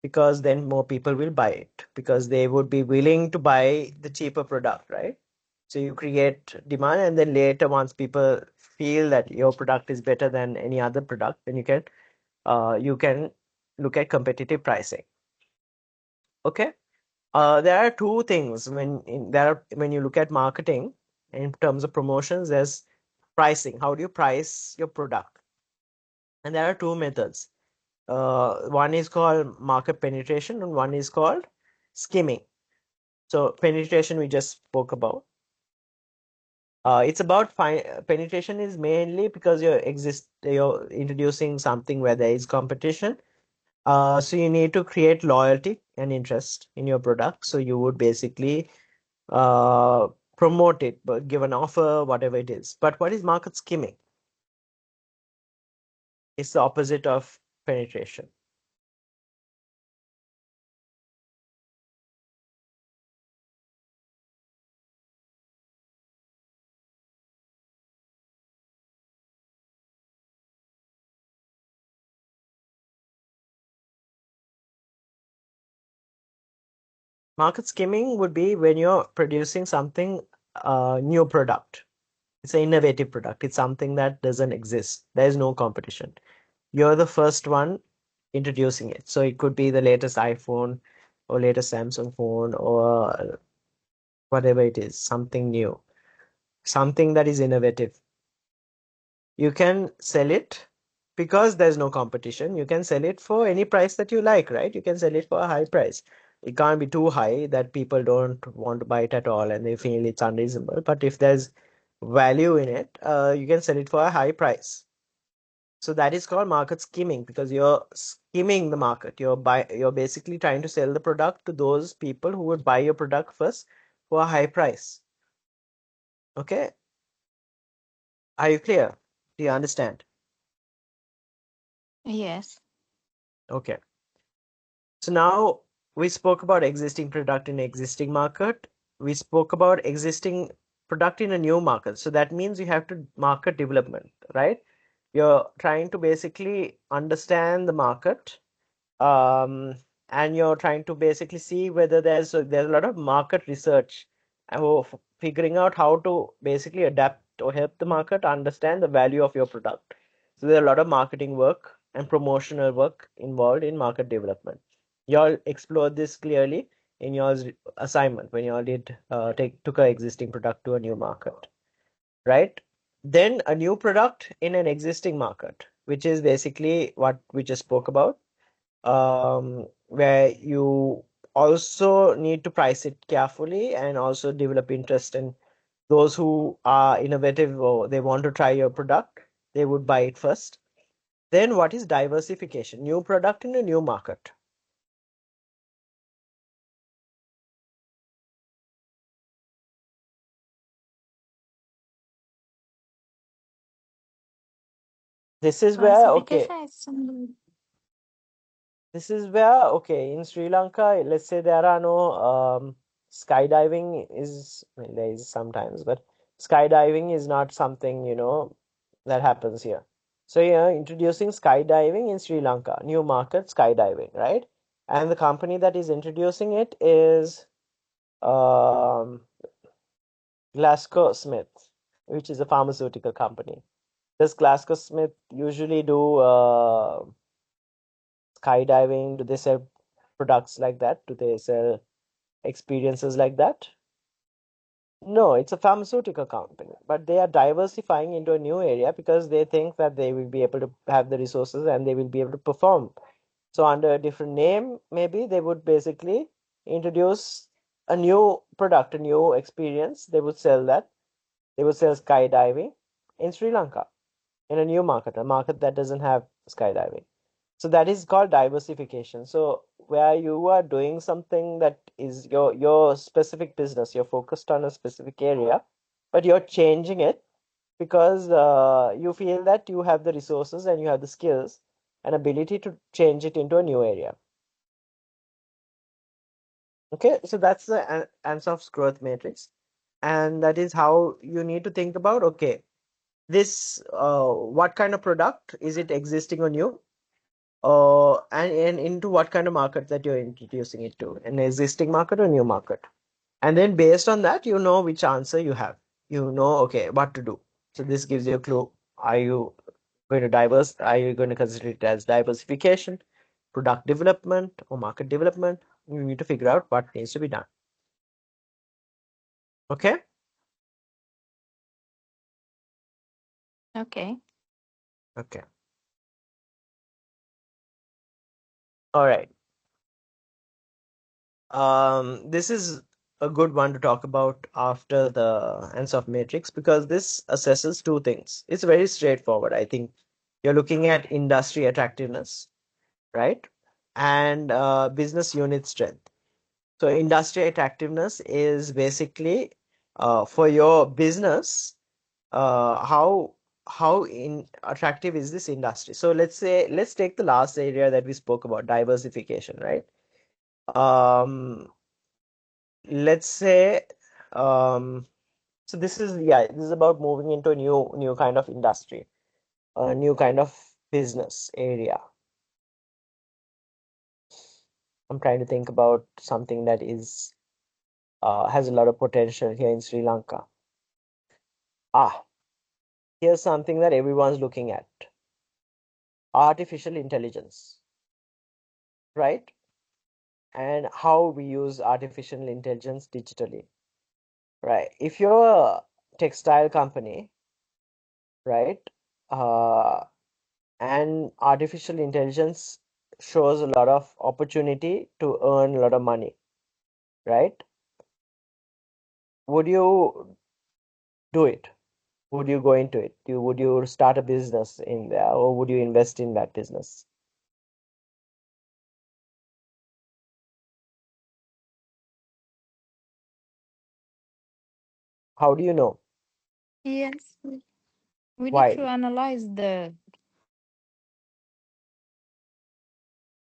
because then more people will buy it because they would be willing to buy the cheaper product, right? So you create demand, and then later, once people feel that your product is better than any other product, then you can look at competitive pricing. Okay. There are two things when you look at marketing in terms of promotions. There's pricing. How do you price your product? And there are two methods. One is called market penetration, and one is called skimming. So penetration we just spoke about. It's about penetration is mainly because you're introducing something where there is competition. So you need to create loyalty and interest in your product. So you would basically uh, promote it, but give an offer, whatever it is. But what is market skimming? It's the opposite of penetration. Market skimming would be when you're producing something, new product. It's an innovative product. It's something that doesn't exist. There is no competition. You're the first one introducing it. So it could be the latest iPhone or latest Samsung phone or whatever it is, something new, something that is innovative. You can sell it because there's no competition. You can sell it for any price that you like, right? You can sell it for a high price. It can't be too high that people don't want to buy it at all and they feel it's unreasonable. But if there's value in it, you can sell it for a high price. So that is called market skimming because you're skimming the market. You're basically trying to sell the product to those people who would buy your product first for a high price. Okay? Are you clear? Do you understand? Yes. Okay. So now we spoke about existing product in existing market. We spoke about existing product in a new market. So that means you have to market development, right? You're trying to basically understand the market. Um, and you're trying to basically see whether there's a lot of market research and figuring out how to basically adapt or help the market understand the value of your product. So there are a lot of marketing work and promotional work involved in market development. Y'all explored this clearly in your assignment when y'all did took an existing product to a new market, right? Then a new product in an existing market, which is basically what we just spoke about, where you also need to price it carefully and also develop interest in those who are innovative or they want to try your product, they would buy it first. Then what is diversification? New product in a new market. This is where, okay, Classification is okay, in Sri Lanka, let's say there are no skydiving is, I mean, there is sometimes, but skydiving is not something, that happens here. So you're introducing skydiving in Sri Lanka, new market skydiving, right? And the company that is introducing it is um, GlaxoSmith, which is a pharmaceutical company. Does GlaxoSmith usually do skydiving? Do they sell products like that? Do they sell experiences like that? No, it's a pharmaceutical company, but they are diversifying into a new area because they think that they will be able to have the resources and they will be able to perform. So under a different name, maybe they would basically introduce a new product, a new experience. They would sell that. They would sell skydiving in Sri Lanka in a new market, a market that doesn't have skydiving. So that is called diversification. So where you are doing something that is your specific business, you're focused on a specific area, but you're changing it because you feel that you have the resources and you have the skills and ability to change it into a new area. Okay, so that's the Ansof's growth matrix, and that is how you need to think about, okay, this what kind of product is it existing or new, and into what kind of market that you're introducing it to, an existing market or new market. And then based on that, you know which answer you have. You know, okay, what to do. So this gives you a clue. Are you are you going to consider it as diversification, product development, or market development? You need to figure out what needs to be done. Okay? okay. Okay. All right. This is a good one to talk about after the Ansoff matrix because this assesses two things. It's very straightforward. I think you're looking at industry attractiveness, right? And business unit strength. So industry attractiveness is basically for your business, how in attractive is this industry? So let's take the last area that we spoke about, diversification, right? Um, let's say so this is about moving into a new kind of industry, a new kind of business area. I'm trying to think about something that is has a lot of potential here in Sri Lanka. Here's something that everyone's looking at: artificial intelligence, right? And how we use artificial intelligence digitally, right? If you're a textile company, right, and artificial intelligence shows a lot of opportunity to earn a lot of money, right? Would you do it? Would you go into it? Would you start a business in there, or would you invest in that business? How do you know? Yes. We need to Why? analyze the.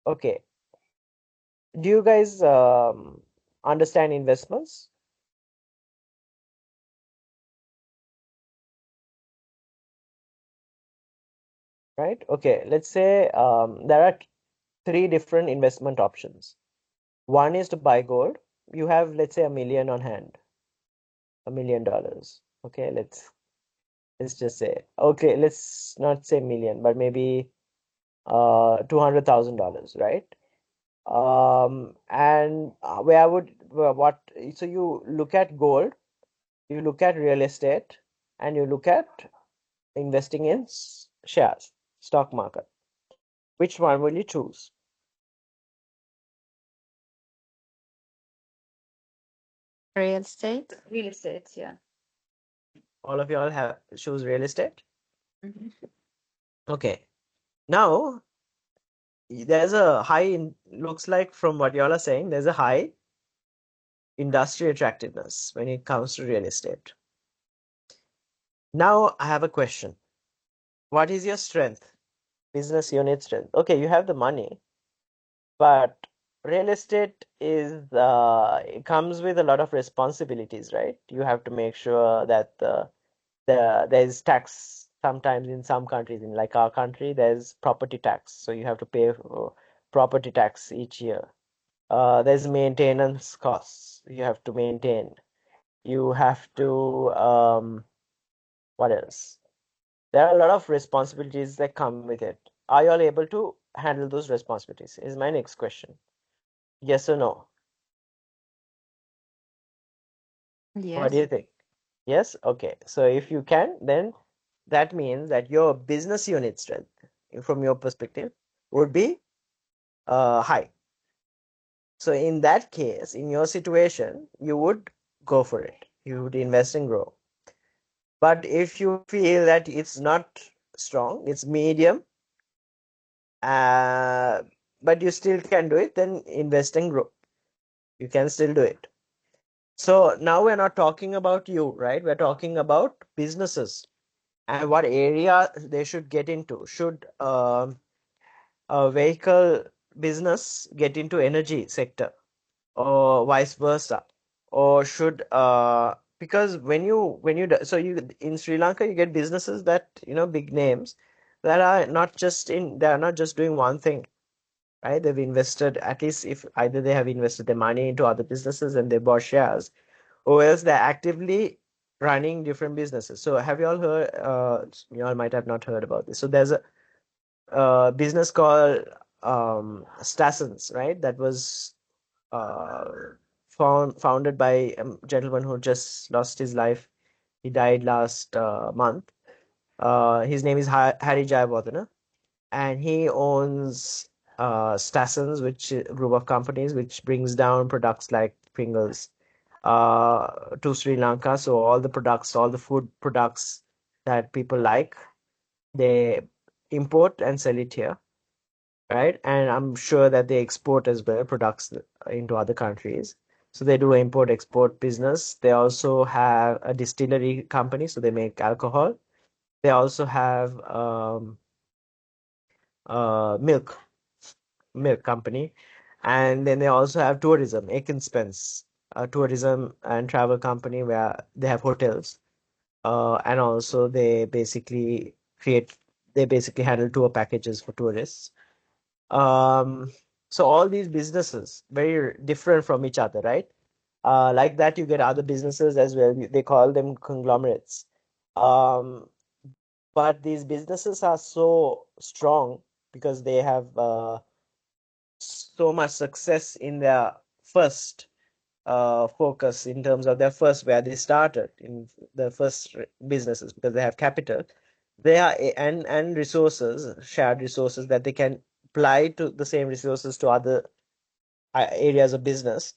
Okay. Do you guys understand investments? Right? Okay. Let's say there are three different investment options. One is to buy gold. You have, let's say, $1 million on hand, $1 million. Okay, let's just say, okay, let's not say million, but maybe $200,000, right? And where would what? So you look at gold, you look at real estate, and you look at investing in shares, stock market. Which one will you choose? Real estate. Real estate, yeah. All of y'all have choose real estate. Mhm. Okay. Now there's a high. Looks like from what y'all are saying, there's a high industry attractiveness when it comes to real estate. Now I have a question. What is your strength? Business unit strength. Okay, you have the money, but real estate is it comes with a lot of responsibilities, right? You have to make sure that there's tax sometimes in some countries, in like our country, there's property tax, so you have to pay for property tax each year. There's maintenance costs you have to maintain. You have to what else? There are a lot of responsibilities that come with it. Are you all able to handle those responsibilities? Is my next question. Yes or no? What do Yes. you think? Yes? Okay. So if you can, then that means that your business unit strength, from your perspective, would be high. So in that case, in your situation, you would go for it. You would invest and grow. But if you feel that it's not strong, it's medium, uh, but you still can do it, then invest and grow. You can still do it. So now we're not talking about you, right? We're talking about businesses and what area they should get into. Should a vehicle business get into energy sector, or vice versa? Or should because so you in Sri Lanka you get businesses that, big names that are not just doing one thing, right? They've invested, at least if either they have invested their money into other businesses and they bought shares, or else they're actively running different businesses. So have you all heard, you all might have not heard about this. So there's a business called Stassens, right? That was uh, founded by a gentleman who just lost his life. He died last month. His name is Harry Jayawardena, and he owns Stassens, which is a group of companies which brings down products like Pringles to Sri Lanka. So all the products, all the food products that people like, they import and sell it here, right? And I'm sure that they export as well products into other countries. So they do import export business. They also have a distillery company, so they make alcohol. They also have milk company, and then they also have tourism, Aiken Spence, a tourism and travel company where they have hotels, and also they basically handle tour packages for tourists. Um, so all these businesses very different from each other, right? Like that, you get other businesses as well. They call them conglomerates. Um, but these businesses are so strong because they have so much success in their first focus, in terms of their first where they started in the first businesses, because they have capital, they are and resources, shared resources that they can apply to the same resources to other areas of business.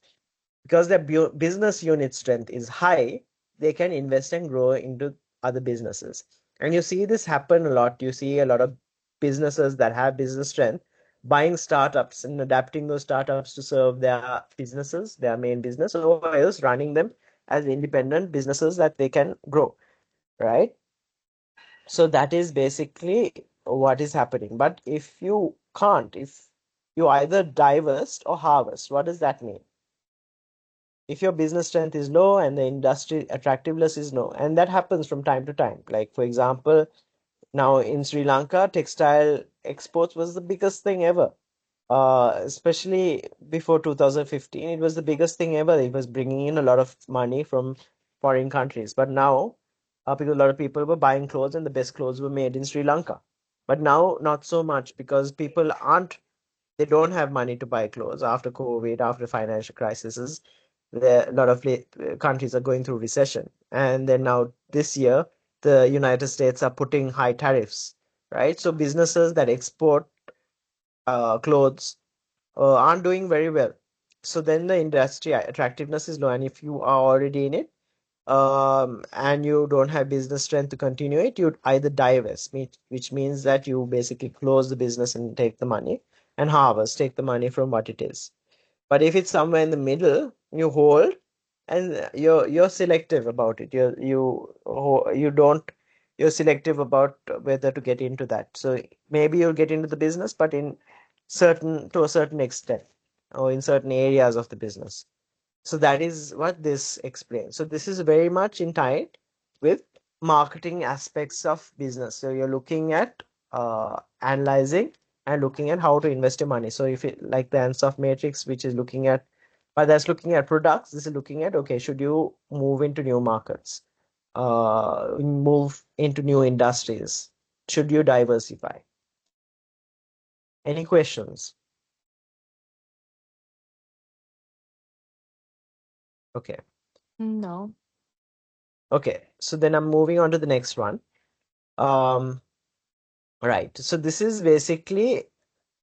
Because their business unit strength is high, they can invest and grow into other businesses. And you see this happen a lot. You see a lot of businesses that have business strength buying startups and adapting those startups to serve their businesses, their main business, or else running them as independent businesses that they can grow, right? So that is basically what is happening. But if you can't, if you either divest or harvest, what does that mean? If your business strength is low and the industry attractiveness is low, and that happens from time to time. Like, for example, now in Sri Lanka, textile exports was the biggest thing ever. especially before 2015, it was the biggest thing ever. It was bringing in a lot of money from foreign countries. But now, because a lot of people were buying clothes and the best clothes were made in Sri Lanka. But now, not so much because people they don't have money to buy clothes after COVID, after financial crises. A lot of countries are going through recession. And then now this year, the United States are putting high tariffs, right? So businesses that export clothes aren't doing very well. So then the industry attractiveness is low. And if you are already in it, and you don't have business strength to continue it, you'd either divest, which means that you basically close the business and take the money, and harvest, take the money from what it is. But if it's somewhere in the middle, you hold, and you're selective about it. You don't you're selective about whether to get into that. So maybe you'll get into the business, but in certain to a certain extent, or in certain areas of the business. So that is what this explains. So this is very much in tied with marketing aspects of business. So you're looking at analyzing and looking at how to invest your money. So if it like the Ansoff matrix, which is looking at, but that's looking at products. This is looking at, okay, should you move into new markets, move into new industries? Should you diversify? Any questions? Okay. No. Okay. So then I'm moving on to the next one. Right. So this is basically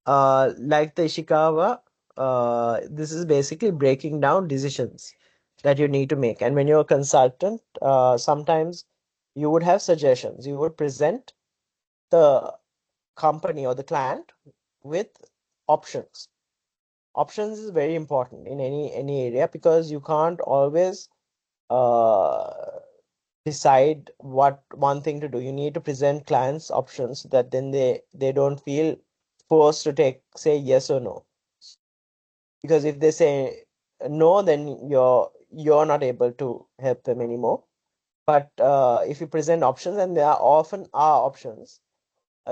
like the Ishikawa, this is basically breaking down decisions that you need to make. And when you're a consultant, sometimes you would have suggestions. You would present the company or the client with options. Options is very important in any area, because you can't always uh, decide what one thing to do. You need to present clients options so that then they don't feel forced to say yes or no. Because if they say no, then you're not able to help them anymore. But if you present options, and there are often are options,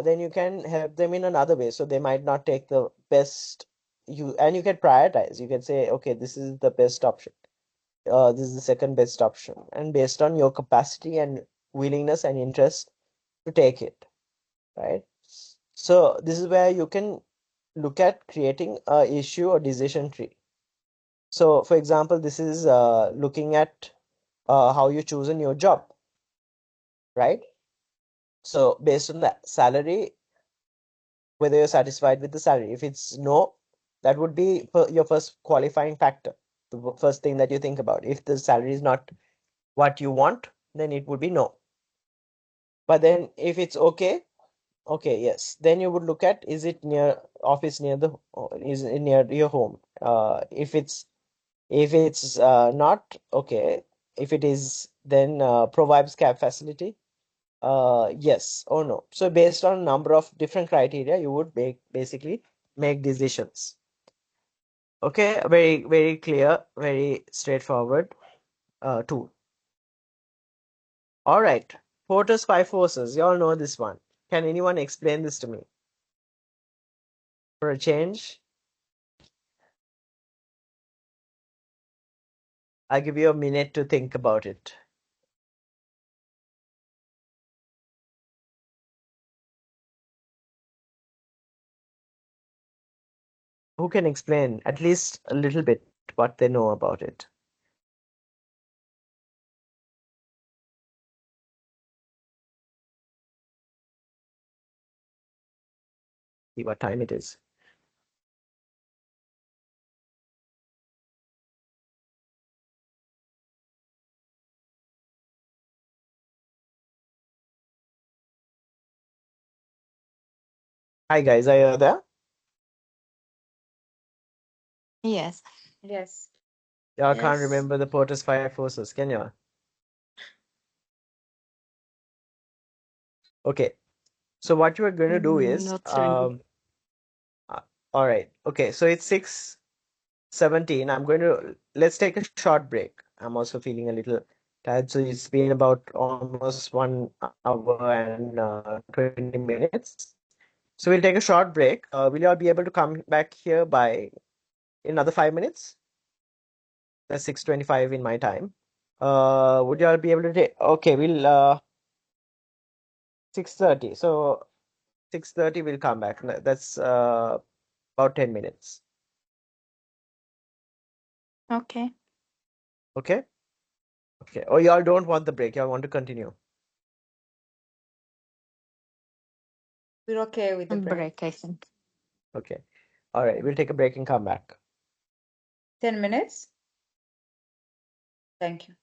then you can help them in another way. So they might not take the best, and you can prioritize. You can say, okay, this is the best option. This is the second best option, and based on your capacity and willingness and interest to take it, right? So this is where you can look at creating a issue or decision tree. So for example, this is looking at how you choose a new job, right? So based on the salary, whether you're satisfied with the salary. If it's no, that would be your first qualifying factor, the first thing that you think about. If the salary is not what you want, then it would be no. But then if it's okay, yes, then you would look at, is it near office, near the is it near your home? If it's not okay, if it is, then provides cab facility. Yes or no. So based on a number of different criteria, you would basically make decisions. Okay, very, very clear, very straightforward tool. All right, Porter's five forces. You all know this one. Can anyone explain this to me? For a change, I'll give you a minute to think about it. Who can explain at least a little bit what they know about it? See what time it is. Hi guys, are you there? Yes. Yes. Y'all can't Yes. remember the Porter's five forces, can you? Okay, so what you are going to do is, Not really. all right, okay, so it's 6:17. Let's take a short break. I'm also feeling a little tired, so it's been about almost 1 hour and 20 minutes. So we'll take a short break. Will you all be able to come back here by in another 5 minutes? That's 6:25 in my time. Would you all be able to take? Okay, we'll 6:30. So 6:30 we'll come back. That's about 10 minutes. Okay. Okay? Okay. Oh, y'all don't want the break. Y'all want to continue. We're okay with the break. Break, I think. Okay. All right. We'll take a break and come back. 10 minutes. Thank you.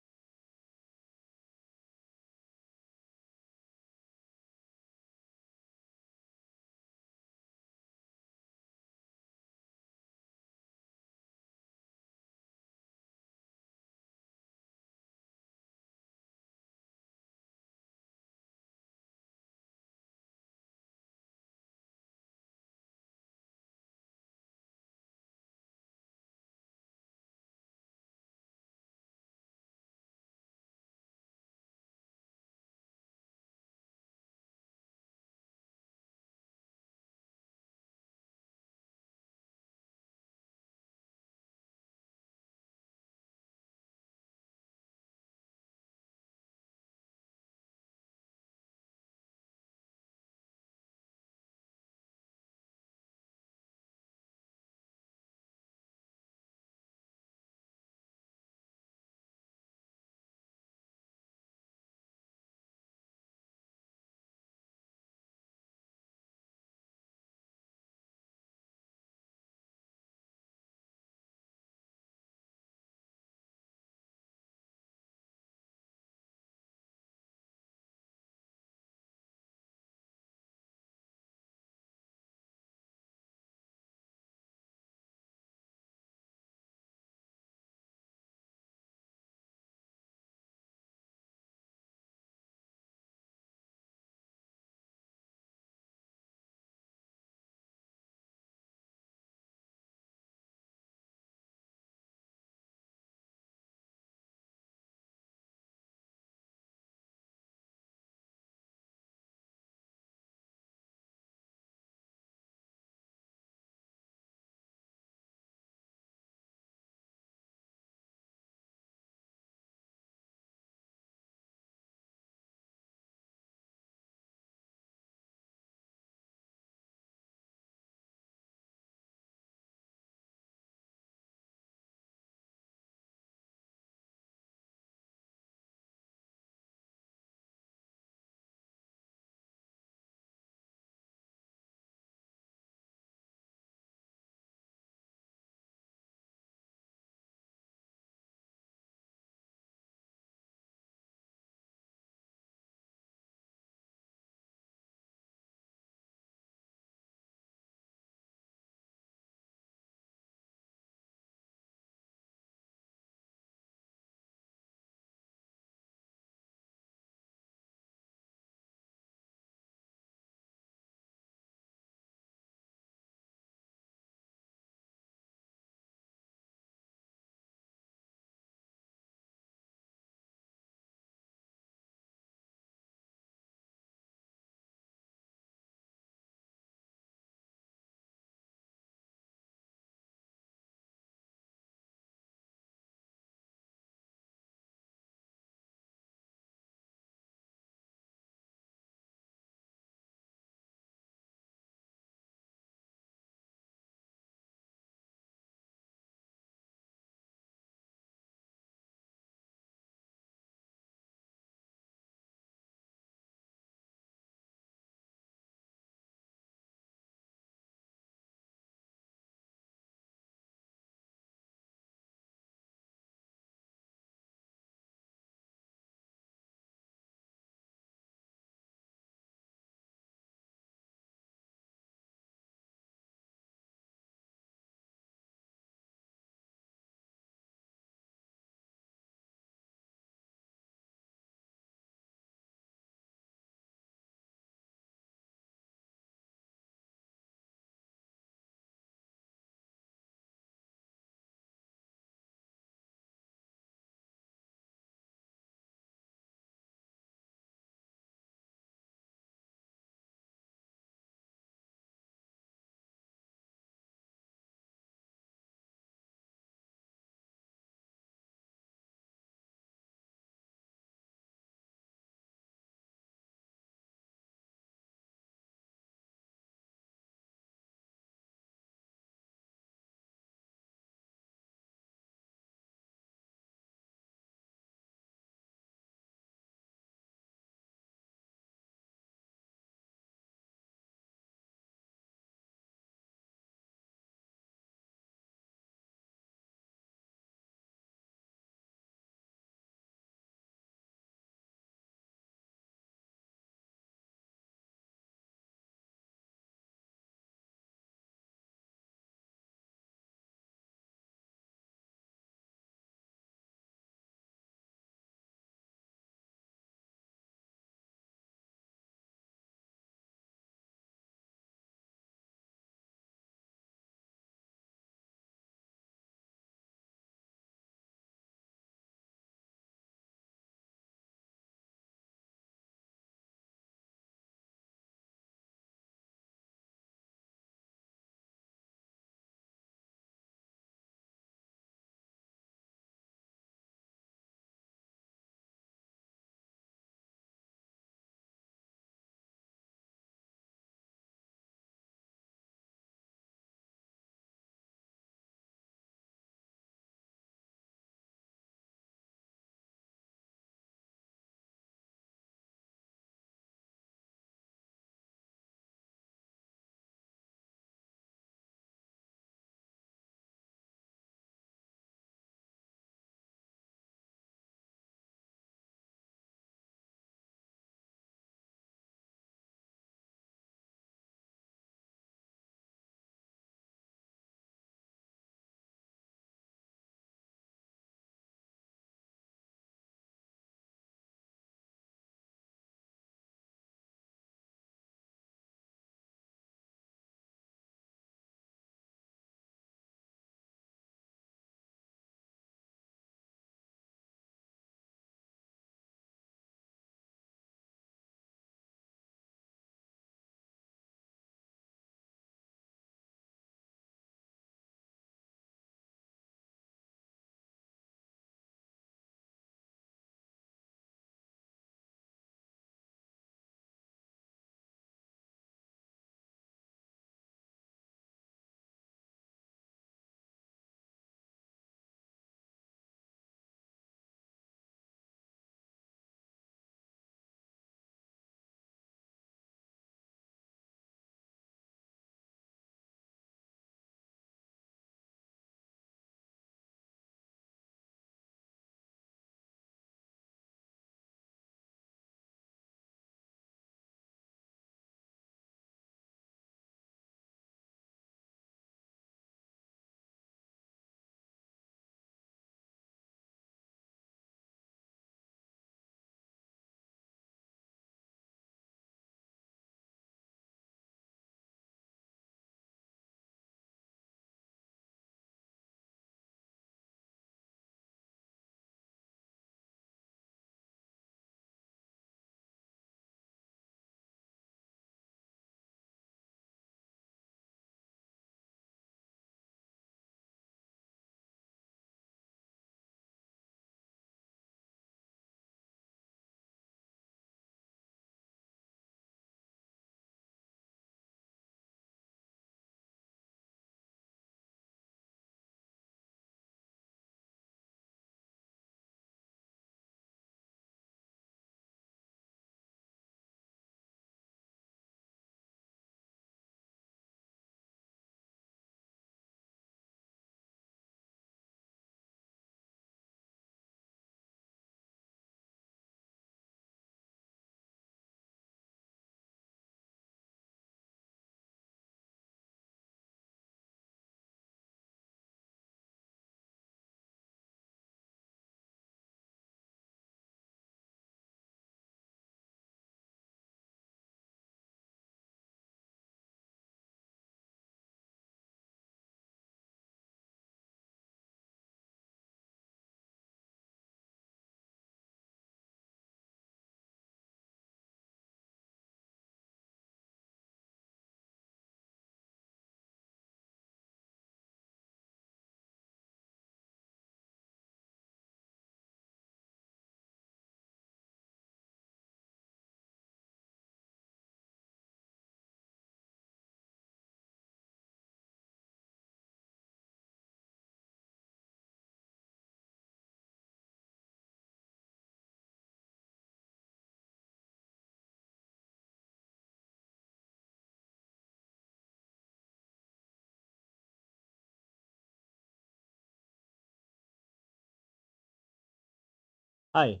Hi.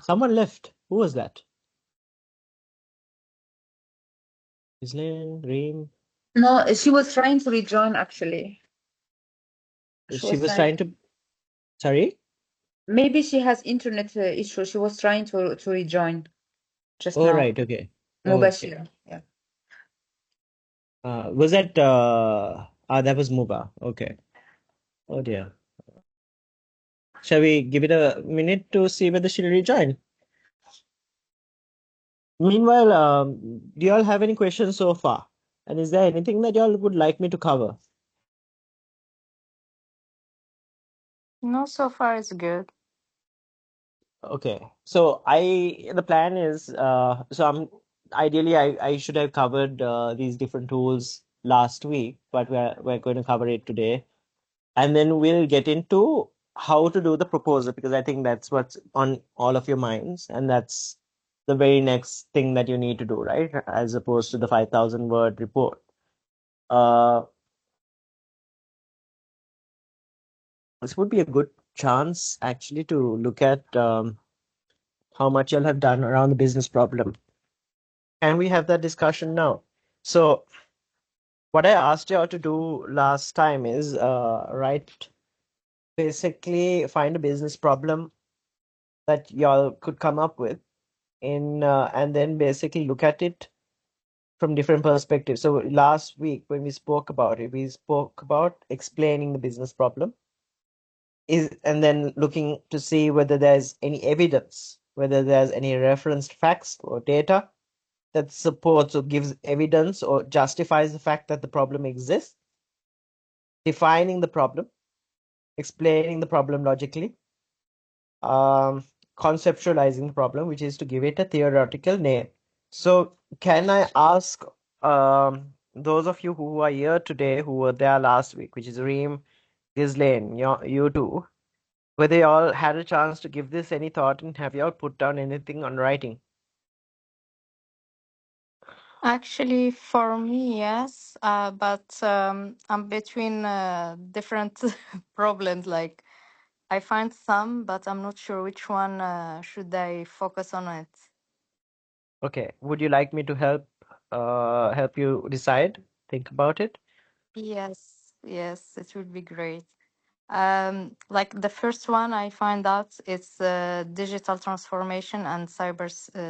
Someone left. Who was that? Islin, Reem. No, she was trying to rejoin actually. She She was was trying. trying to. Sorry? Maybe she has internet issue. She was trying to rejoin just Oh, now. right. Okay. Okay. Mubashir. Yeah. Was that that was Muba. Okay. Oh dear. Shall we give it a minute to see whether she'll rejoin? Meanwhile, do y'all have any questions so far? And is there anything that y'all would like me to cover? No, so far it's good. Okay. So the plan is so I'm ideally I should have covered these different tools last week, but we're going to cover it today. And then we'll get into how to do the proposal because I think that's what's on all of your minds, and that's the very next thing that you need to do, right? As opposed to the 5,000 word report. This would be a good chance actually to look at how much y'all have done around the business problem. And we have that discussion now. So what I asked y'all to do last time is basically find a business problem that y'all could come up with in and then basically look at it from different perspectives. So last week when we spoke about it, we spoke about explaining the business problem and then looking to see whether there's any evidence, whether there's any referenced facts or data that supports or gives evidence or justifies the fact that the problem exists, defining the problem, explaining the problem logically, um, conceptualizing the problem, which is to give it a theoretical name. So, can I ask those of you who are here today, who were there last week, which is Reem, Ghislaine, you two, whether you all had a chance to give this any thought and have you all put down anything on writing? Actually, for me, yes, but I'm between different problems. Like I find some, but I'm not sure which one should I focus on it. Okay. Would you like me to help you decide? Think about it? Yes, yes, it would be great. Like the first one, I find out it's digital transformation and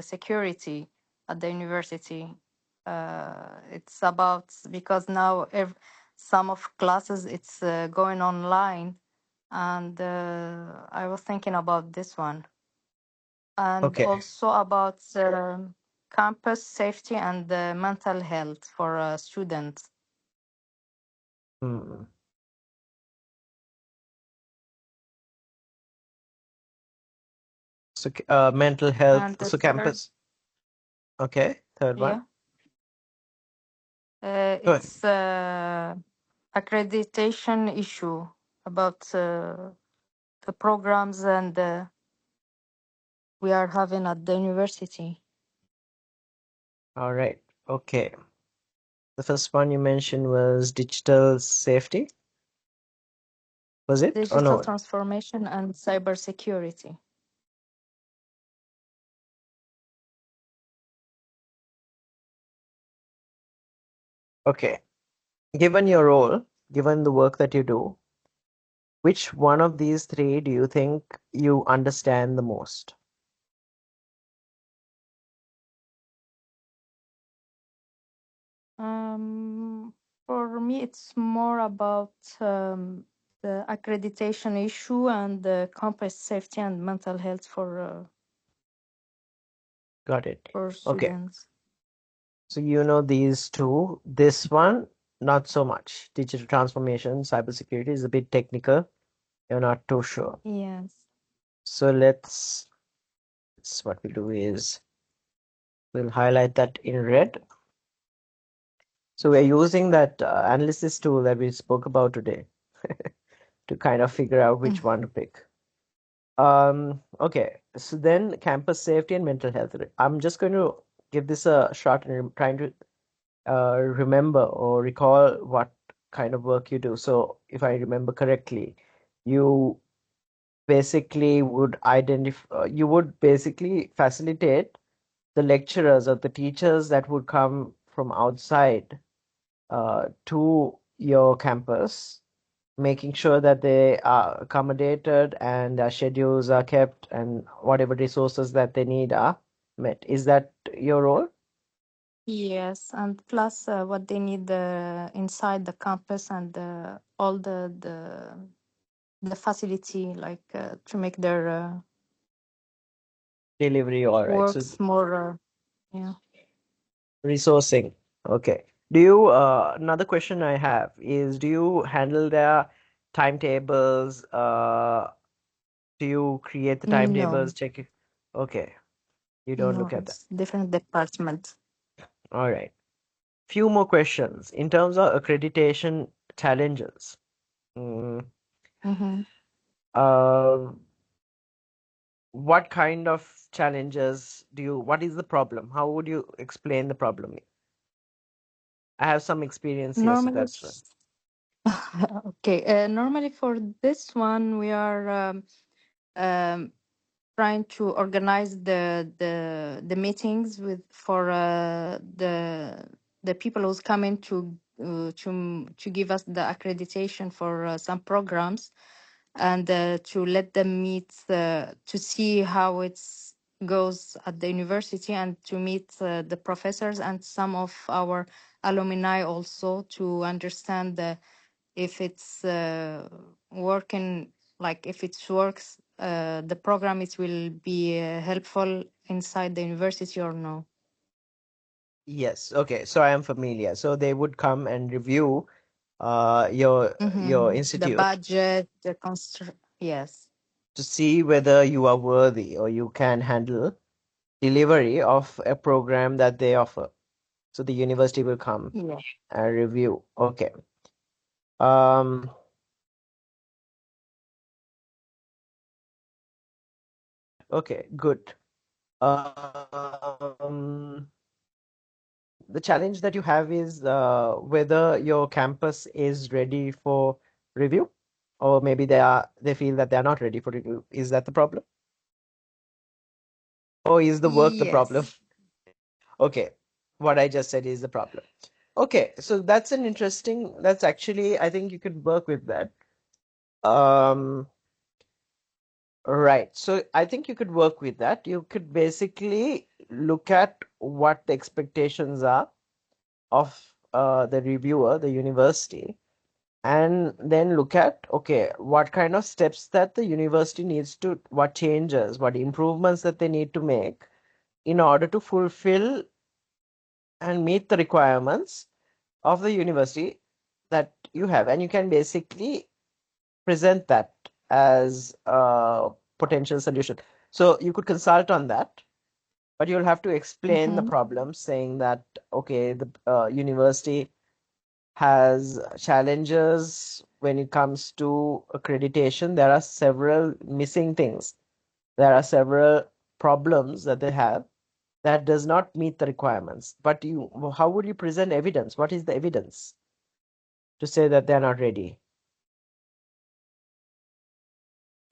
security at the university. It's about because now some of classes it's going online, and I was thinking about this one, and Okay. also about campus safety and mental health for students. Hmm. So, mental health. And the So, third, campus. Okay. Third one. yeah, Go ahead. it's accreditation issue about the programs and we are having at the university. All right. Okay. The first one you mentioned was digital safety. Was it? Oh Digital no. transformation and cybersecurity. Okay. Given your role, given the work that you do, which one of these three do you think you understand the most? For me, it's more about the accreditation issue and the campus safety and mental health Got it. for Okay. students. So you know these two. This one, not so much. Digital transformation, cybersecurity is a bit technical. You're not too sure. Yes. So what we'll do is we'll highlight that in red. So we're using that analysis tool that we spoke about today to kind of figure out which one to pick. Okay. So then campus safety and mental health. I'm just going to give this a shot and I'm trying to remember or recall what kind of work you do. So if I remember correctly, you basically would identify, you would basically facilitate the lecturers or the teachers that would come from outside to your campus, making sure that they are accommodated and their schedules are kept and whatever resources that they need are met. Is that your role? Yes, and plus what they need inside the campus and all the facility like to make their Delivery, all right. So works more yeah. resourcing. Okay. Do you, another question I have is, do you handle their timetables? Do you create the timetables, No, check it? Okay. You don't no, look at that. it's different department. All right. Few more questions. In terms of accreditation challenges, mm, Mm-hmm. uh, what kind of challenges do you, what is the problem? How would you explain the problem? I have some experience here, so Normally, that's right. okay. Normally for this one, we are um, trying to organize the meetings with for the people who's coming to give us the accreditation for some programs and to let them meet to see how it's goes at the university and to meet the professors and some of our alumni also to understand if it's working like if it works the program it will be helpful inside the university or no. Yes. Okay. So I am familiar. So they would come and review your The institute budget, yes. to see whether you are worthy or you can handle delivery of a program that they offer. So the university will come Yeah. and review. Okay. Um, okay, good. Um, the challenge that you have is whether your campus is ready for review, or maybe they feel that they are not ready for review. Is that the problem? Or is the work the problem? Yes. Okay, what I just said is the problem. Okay, so that's an interesting, that's actually, I think you could work with that. Um, right. So I think you could work with that. You could basically look at what the expectations are of the reviewer, the university, and then look at, okay, what kind of steps that the university needs to, what changes, what improvements that they need to make in order to fulfill and meet the requirements of the university that you have. And you can basically present that as a potential solution. So you could consult on that, but you'll have to explain the Mm-hmm. problem, saying that, okay, the university has challenges when it comes to accreditation. There are several missing things. There are several problems that they have that does not meet the requirements. But you, how would you present evidence? What is the evidence to say that they're not ready?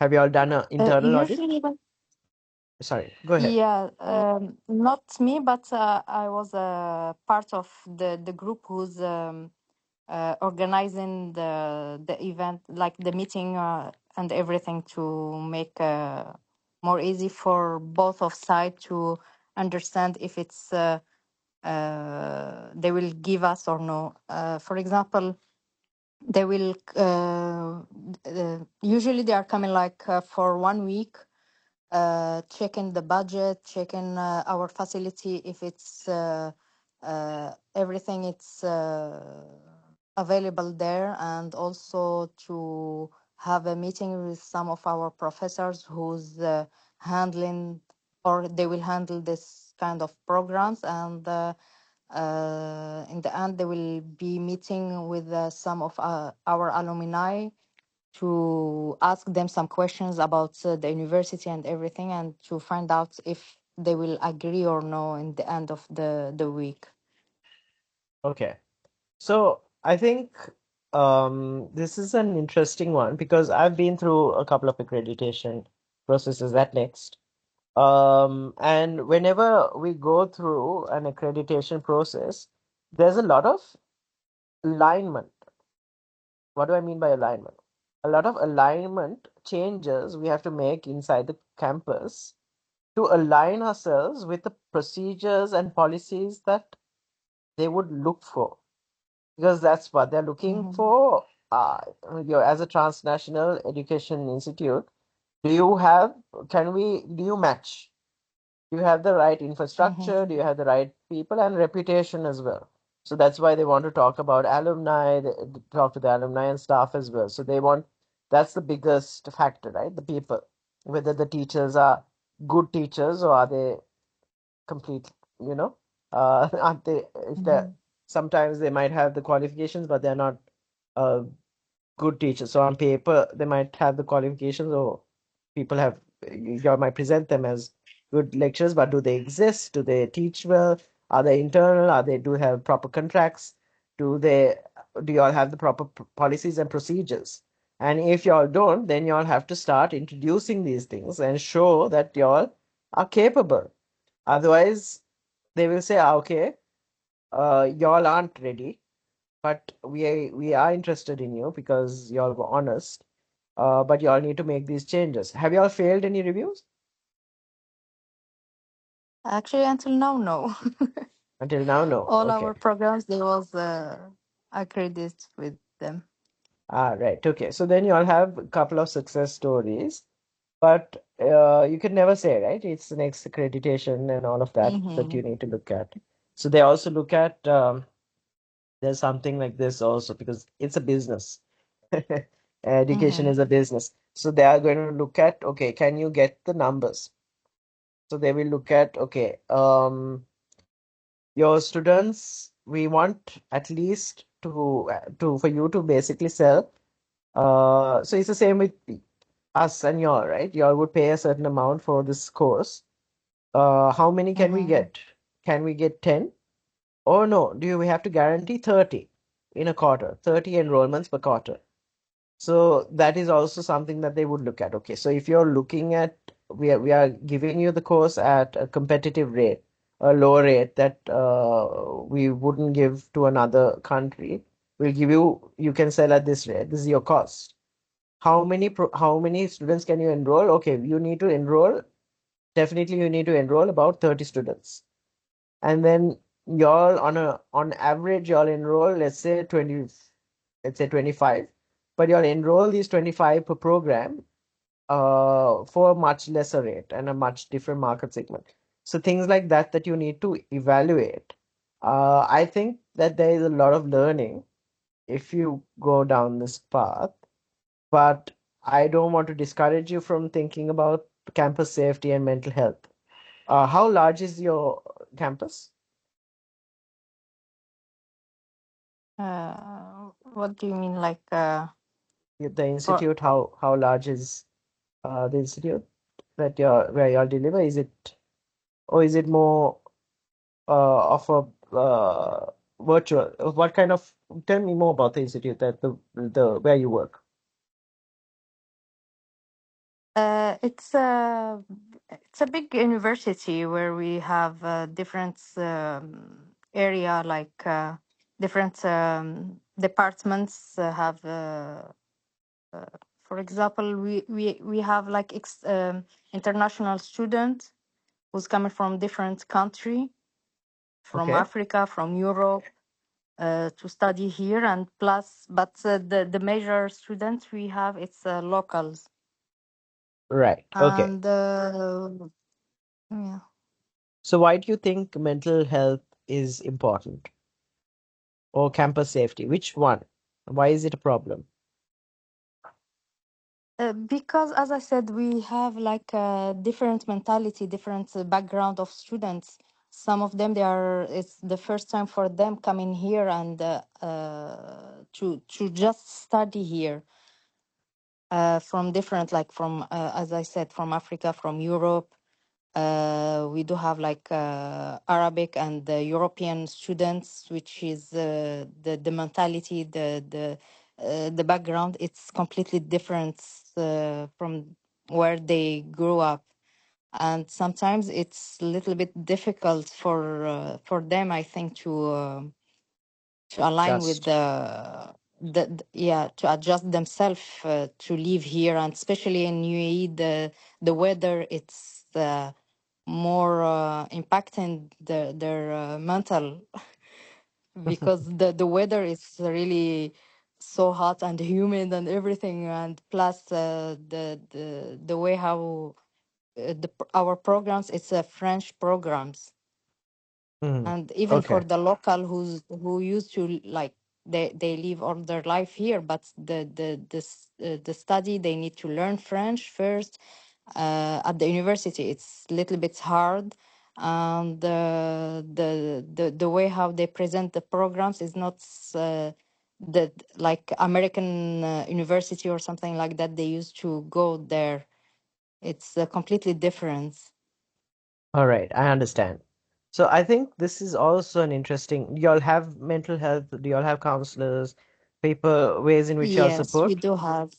Have you all done an internal audit? Usually Sorry, go ahead. yeah, not me, but I was a part of the group who's organizing the event, like the meeting and everything, to make more easy for both of sides to understand if it's they will give us or no. For example, they will usually they are coming like for 1 week checking the budget, checking our facility if it's everything it's available there, and also to have a meeting with some of our professors who's handling or they will handle this kind of programs, and in the end they will be meeting with some of our alumni to ask them some questions about the university and everything, and to find out if they will agree or no in the end of the week. Okay. So I think This is an interesting one because I've been through a couple of accreditation processes at Next. And whenever we go through an accreditation process, there's a lot of alignment. What do I mean by alignment? A lot of alignment changes we have to make inside the campus to align ourselves with the procedures and policies that they would look for, because that's what they're looking Mm-hmm. for. Uh, as a transnational education institute, do you have, do you match? Do you have the right infrastructure? Mm-hmm. Do you have the right people and reputation as well? So that's why they want to talk about alumni, they talk to the alumni and staff as well. So they want, that's the biggest factor, right? The people, whether the teachers are good teachers or are they complete, aren't they, if they're, Mm-hmm. sometimes they might have the qualifications, but they're not uh, good teachers. So on paper, they might have the qualifications, or people have, you might present them as good lecturers, but do they exist? Do they teach well? Are they internal? Are they, do have proper contracts? Do they, do you all have the proper policies and procedures? And if y'all don't, then y'all have to start introducing these things and show that y'all are capable. Otherwise, they will say, okay, y'all aren't ready, but we are interested in you because y'all were honest. But y'all need to make these changes. Have y'all failed any reviews Actually, until now, no. until now? No. All Okay. our programs, they was accredited with them. Ah, right. Okay. So then y'all have a couple of success stories, but you can never say, right? It's the next accreditation and all of that that Mm-hmm. you need to look at. So they also look at there's something like this also because it's a business. Education Mm-hmm. is a business. So they are going to look at, okay, can you get the numbers? So they will look at, okay, your students, we want at least to for you to basically sell. So it's the same with us and y'all, right? Y'all would pay a certain amount for this course. How many can we Mm-hmm. get? Can we get 10? Oh no, do we have to guarantee 30 in a quarter, 30 enrollments per quarter? So that is also something that they would look at. Okay, so if you're looking at, we are giving you the course at a competitive rate, a lower rate that we wouldn't give to another country. We'll give you, you can sell at this rate. This is your cost. How many students can you enroll? Okay, you need to enroll, definitely you need to enroll about 30 students. And then y'all on average y'all enroll, let's say 20, let's say 25, but you'll enroll these 25 per program for a much lesser rate and a much different market segment. So things like that that you need to evaluate. I think that there is a lot of learning if you go down this path, but I don't want to discourage you from thinking about campus safety and mental health. How large is your campus? What do you mean, like The for? institute, how large is the institute that where y'all deliver? Is it, or is it more of a virtual? What kind of? Tell me more about the institute that the where you work. It's a big university where we have different area, like different departments have. For example, we have like international student who's coming from different country, from Okay, Africa, from Europe, to study here, and plus, but the major students we have, it's locals, right. Okay. and yeah. So why do you think mental health is important, or campus safety? Which one? Why is it a problem? Because, as I said, we have like a different mentality, different background of students. Some of them, it's the first time for them coming here and to just study here. From different, like from, as I said, from Africa, from Europe. We do have like Arabic and European students, which is the mentality, the background, it's completely different from where they grew up, and sometimes it's a little bit difficult for them, I think, to align with Just. yeah, to adjust themselves to live here, and especially in UAE, the weather, it's more impacting their mental, because the weather is really so hot and humid and everything, and plus the way how our programs, it's French programs, Mhm. and even for Okay. the local who used to, like, they live all their life here, but the study, they need to learn French first. At the university, it's a little bit hard, and the way how they present the programs is not the like American university or something like that they used to go there. It's completely different. All right, I understand. So I think this is also an interesting. Do y'all have mental health? Do y'all have counselors, people, ways in which y'all Yes, we support? do have.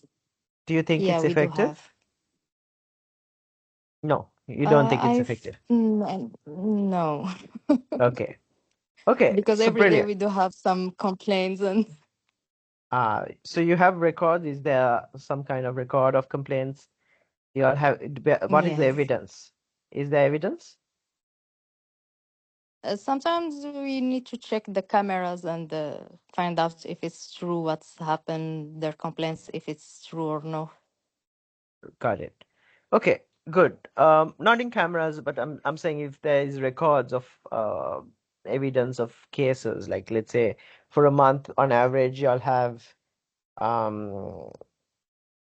Do you think Yeah, it's we do effective? have. No, you don't think it's I've effective. no, Okay. Okay, because so every day brilliant. we do have some complaints, and So you have records. Is there some kind of record of complaints? You all have, what is the yes, evidence? Is there evidence? sometimes we need to check the cameras and find out if it's true what's happened, their complaints, if it's true or no. Got it. Okay, good. Not in cameras, but I'm saying if there is records of evidence of cases, like let's say for a month on average, you'll have um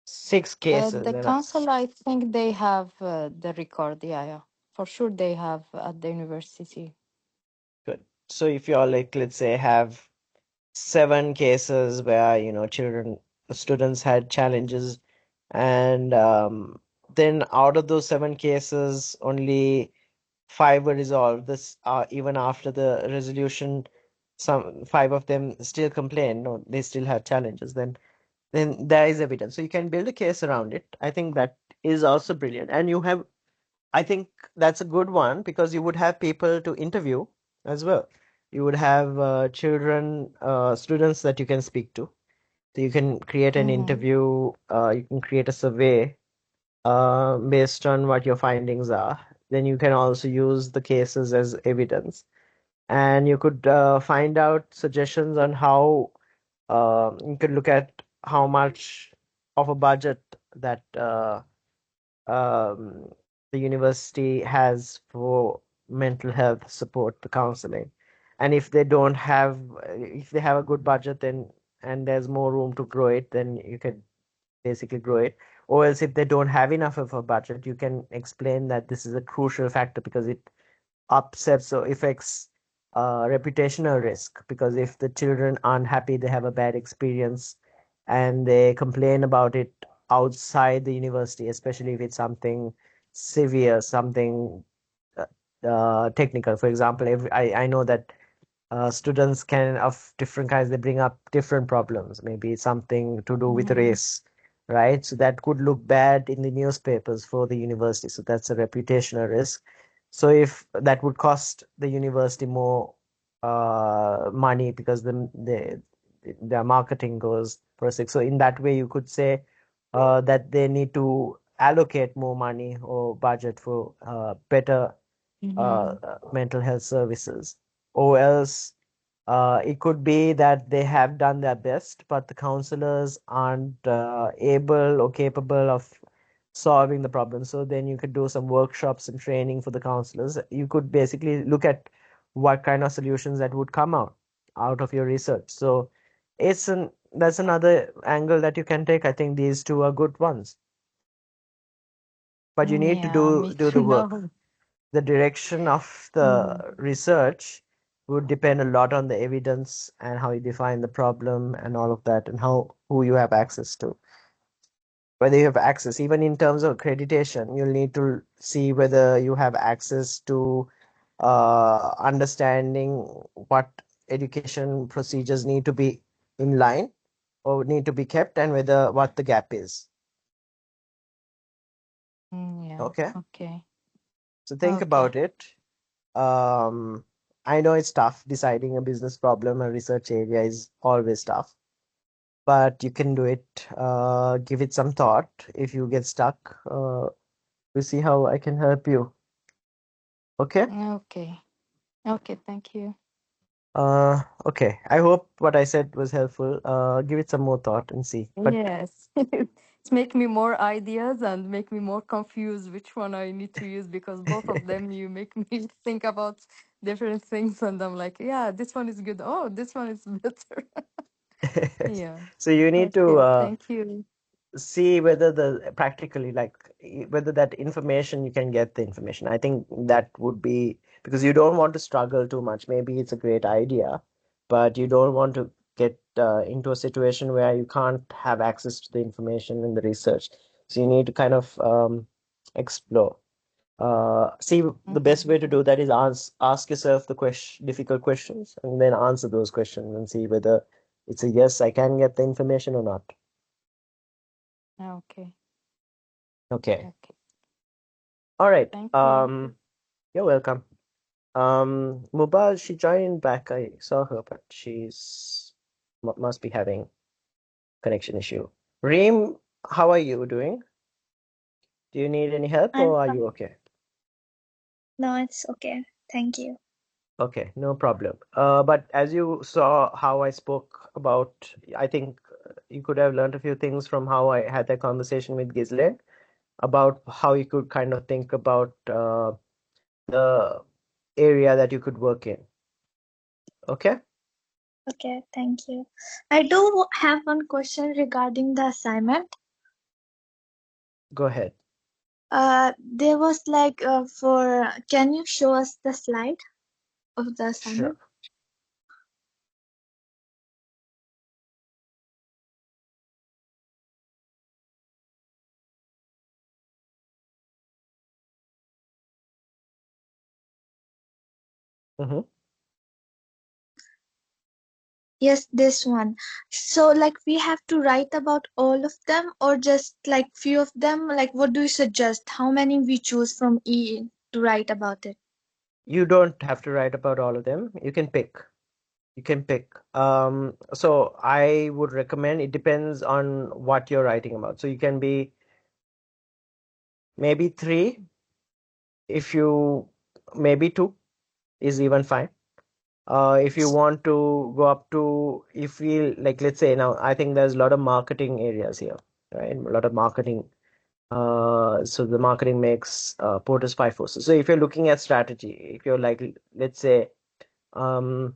6 cases, The and council, I think they have the record. Yeah, yeah, for sure they have at the university. good. So if you're like, let's say, have 7 cases where students had challenges, and then out of those 7 cases, only 5 were resolved. This even after the resolution, some 5 of them still complain. No, they still have challenges. Then there is evidence. So you can build a case around it. I think that is also brilliant. And you have, I think that's a good one because you would have people to interview as well. You would have children, students that you can speak to. So you can create an Mm-hmm. interview. You can create a survey based on what your findings are. Then you can also use the cases as evidence, and you could find out suggestions on how you could look at how much of a budget that um, the university has for mental health support, the counseling. And if they don't have, if they have a good budget, then and there's more room to grow it, then you can basically grow it. Or else, if they don't have enough of a budget, you can explain that this is a crucial factor because it upsets or affects reputational risk. Because if the children aren't happy, they have a bad experience, and they complain about it outside the university, especially if it's something severe, something technical. For example, I know that students can of different kinds, they bring up different problems, maybe something to do with Mm-hmm. race, right? So that could look bad in the newspapers for the university, so that's a reputational risk. So if that would cost the university more money because their marketing goes per se. So in that way you could say that they need to allocate more money or budget for better Mm-hmm. mental health services. Or else it could be that they have done their best, but the counselors aren't able or capable of solving the problem. So then you could do some workshops and training for the counselors. You could basically look at what kind of solutions that would come out of your research. So that's another angle that you can take. I think these two are good ones, but you need to Yeah, me do too. the work. No. The direction of Mm. the research would depend a lot on the evidence and how you define the problem and all of that, and how who you have access to. Whether you have access, even in terms of accreditation, you'll need to see whether you have access to understanding what education procedures need to be in line, or need to be kept, and whether what the gap is. Yeah. Okay. Okay. So think Okay. about it. I know it's tough. Deciding a business problem, a research area is always tough, but you can do it. Give it some thought. If you get stuck, we'll see how I can help you. Okay? Okay. Okay. Thank you. Okay. I hope what I said was helpful. Give it some more thought and see. But Yes. It's make me more ideas and make me more confused which one I need to use, because both of them you make me think about different things, and I'm like, yeah, this one is good. Oh, this one is better. Yeah. so you need to Okay. Thank you. see whether the practically like whether that information you can get the information. I think that would be because you don't want to struggle too much. Maybe it's a great idea, but you don't want to get into a situation where you can't have access to the information and the research. So you need to kind of explore. See, the best way to do that is ask yourself the difficult questions and then answer those questions and see whether it's a yes, I can get the information or not. Okay. Okay. Okay. All right. Thank you. You're welcome. Mubal, she joined back. I saw her, but she's must be having connection issue. Reem, how are you doing? Do you need any help I'm or are fine. you okay? No, it's okay. Thank you. Okay, no problem. But as you saw how I spoke about, I think you could have learned a few things from how I had that conversation with Ghislaine about how you could kind of think about the area that you could work in. Okay, Okay, thank you. I do have one question regarding the assignment. go ahead. There was like can you show us the slide of the Sure. assignment? Mm-hmm. Yes, this one. So like we have to write about all of them or just like few of them? Like what do you suggest? How many we choose from E to write about it? You don't have to write about all of them. You can pick. You can pick. So I would recommend it depends on what you're writing about. So you can be maybe three, if you maybe two is even fine. If you want to go up to, if we like, let's say now, I think there's a lot of marketing areas here, right? A lot of marketing. So the marketing makes Porter's five forces. So if you're looking at strategy, if you're like, let's say, um,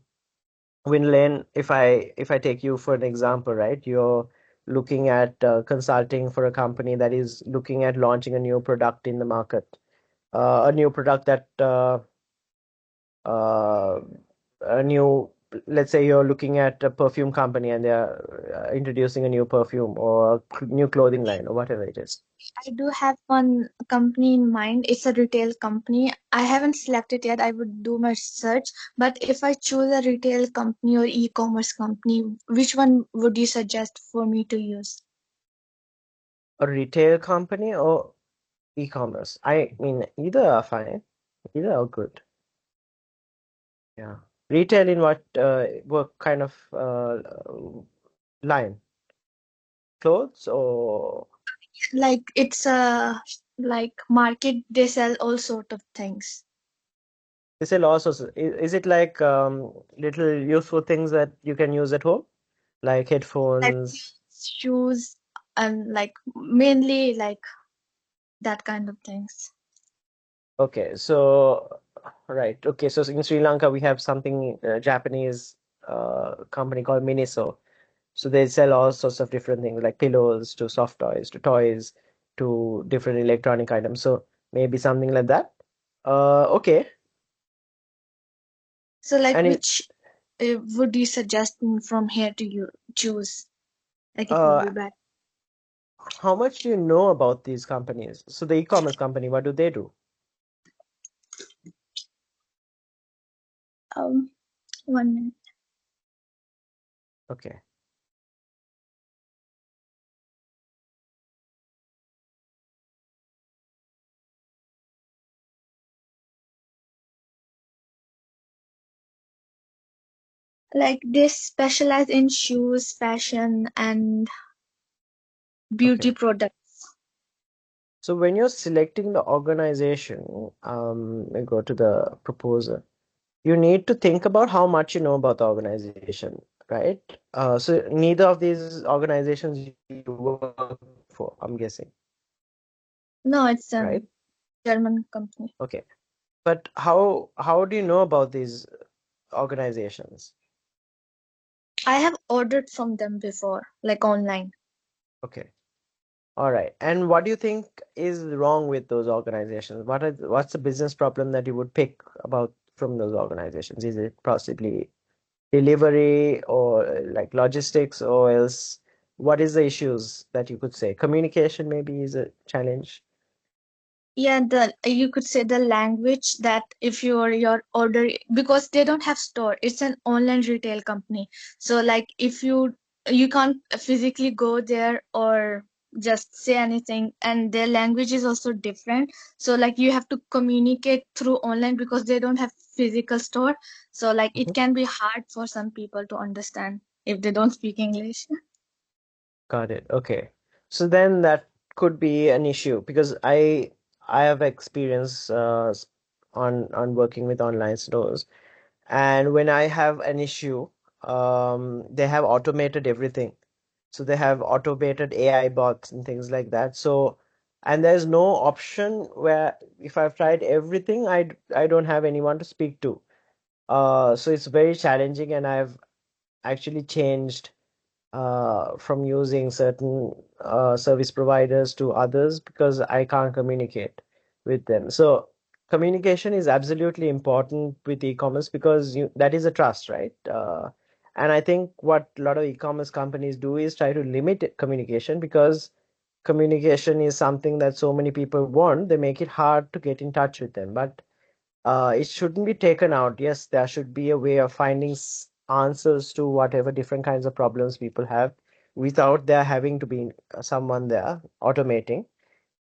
Winlane, if I take you for an example, right? You're looking at consulting for a company that is looking at launching a new product in the market, a new product that uh, a new, let's say you're looking at a perfume company and they're introducing a new perfume or a new clothing line or whatever it is. I do have one company in mind. It's a retail company. I haven't selected yet. I would do my search. But if I choose a retail company or e-commerce company, which one would you suggest for me to use? A retail company or e-commerce? I mean, either are fine. Either are good. Yeah. Retail in what kind of line? Clothes or Like it's a like market. They sell all sort of things, is it also is it like little useful things that you can use at home, like like headphones? shoes, and like mainly like that kind of things. Okay, so right. Okay, so in Sri Lanka we have something Japanese company called Miniso. So they sell all sorts of different things like pillows to soft toys to different electronic items. So maybe something like that. Okay. So like And it, which would you suggest me from here to you choose? Like it would uh be better. how much do you know about these companies? So the e-commerce company, what do they do? Um, 1 minute. Okay. Like they specialize in shoes, fashion, and beauty Okay. products. So when you're selecting the organization, we go to the proposer. You need to think about how much you know about the organization, right? So neither of these organizations you work for, I'm guessing, No, it's a right? German company. Okay. But how do you know about these organizations? I have ordered from them before, like online. Okay. All right. And what do you think is wrong with those organizations? What's the business problem that you would pick about from those organizations? Is it possibly delivery or like logistics, or else what is the issues that you could say? Communication maybe is a challenge. Yeah, the you could say the language that if your order, because they don't have store, it's an online retail company. So like if you can't physically go there or just say anything, and their language is also different. So like you have to communicate through online because they don't have physical store. So like it Mhm. can be hard for some people to understand if they don't speak English. Got it. Okay. So then that could be an issue because I have experience on working with online stores. And when I have an issue, they have automated everything. So they have automated AI bots and things like that. So, and there's no option where if I've tried everything, I don't have anyone to speak to. So it's very challenging, and I've actually changed from using certain service providers to others because I can't communicate with them. So communication is absolutely important with e-commerce because that is a trust, right? And I think what a lot of e-commerce companies do is try to limit communication because communication is something that so many people want. They make it hard to get in touch with them, but it shouldn't be taken out. Yes, there should be a way of finding answers to whatever different kinds of problems people have without there having to be someone there automating.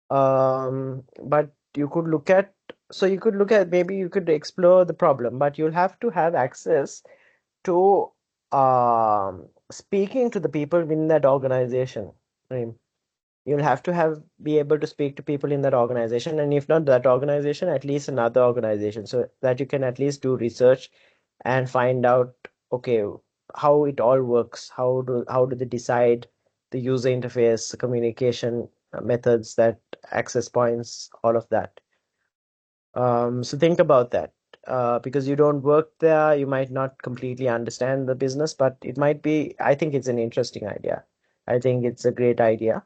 But you could look at, so you could look at, maybe you could explore the problem, but you'll have to have access to speaking to the people in that organization. Right? You'll have to be able to speak to people in that organization, and if not that organization, at least another organization, so that you can at least do research and find out, okay, how it all works, how do they decide the user interface, the communication methods, that access points, all of that. So think about that. Because you don't work there, you might not completely understand the business, but I think it's an interesting idea. I think it's a great idea.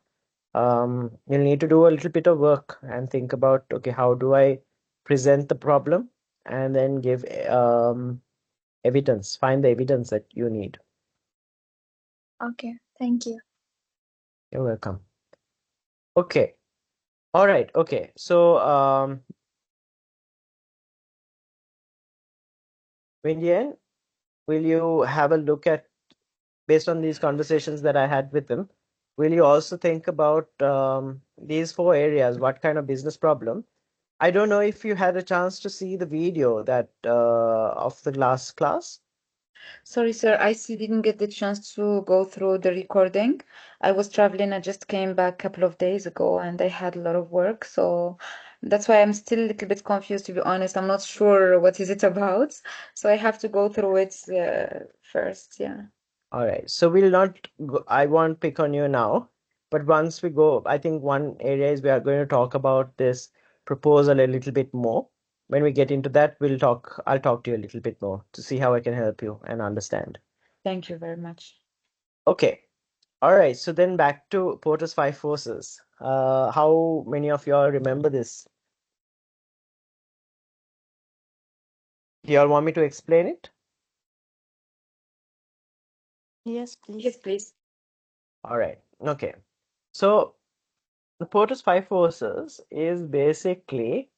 You'll need to do a little bit of work and think about, okay, how do I present the problem, and then give evidence, find the evidence that you need. Okay, thank you. You're welcome. Okay. All right. Okay. So, Windian, will you have a look at, based on these conversations that I had with them, will you also think about these 4 areas? What kind of business problem? I don't know if you had a chance to see the video that of the last class. Sorry, sir, I still didn't get the chance to go through the recording. I was traveling. I just came back a couple of days ago and I had a lot of work. So that's why I'm still a little bit confused, to be honest. I'm not sure what is it about. So I have to go through it first. Yeah. All right. So we'll not go, I won't pick on you now, but once we go, I think one area is we are going to talk about this proposal a little bit more. When we get into that, I'll talk to you a little bit more to see how I can help you and understand. Thank you very much. Okay. All right. So then back to Porter's five forces. How many of y'all remember this? Do y'all want me to explain it? Yes, Yes, please. please. All right. Okay. So the Porter's five forces is basically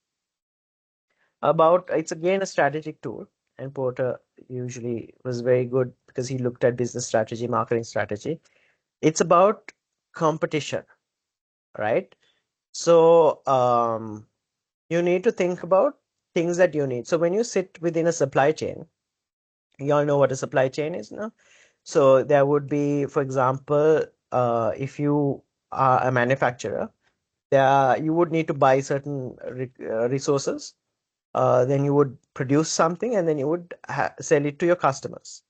it's again a strategic tool, and Porter usually was very good because he looked at business strategy, marketing strategy. It's about competition, right? So you need to think about things that you need. So when you sit within a supply chain, You all know what a supply chain is now. So there would be, for example, if you are a manufacturer, you would need to buy certain resources. Then you would produce something, and then you would sell it to your customers.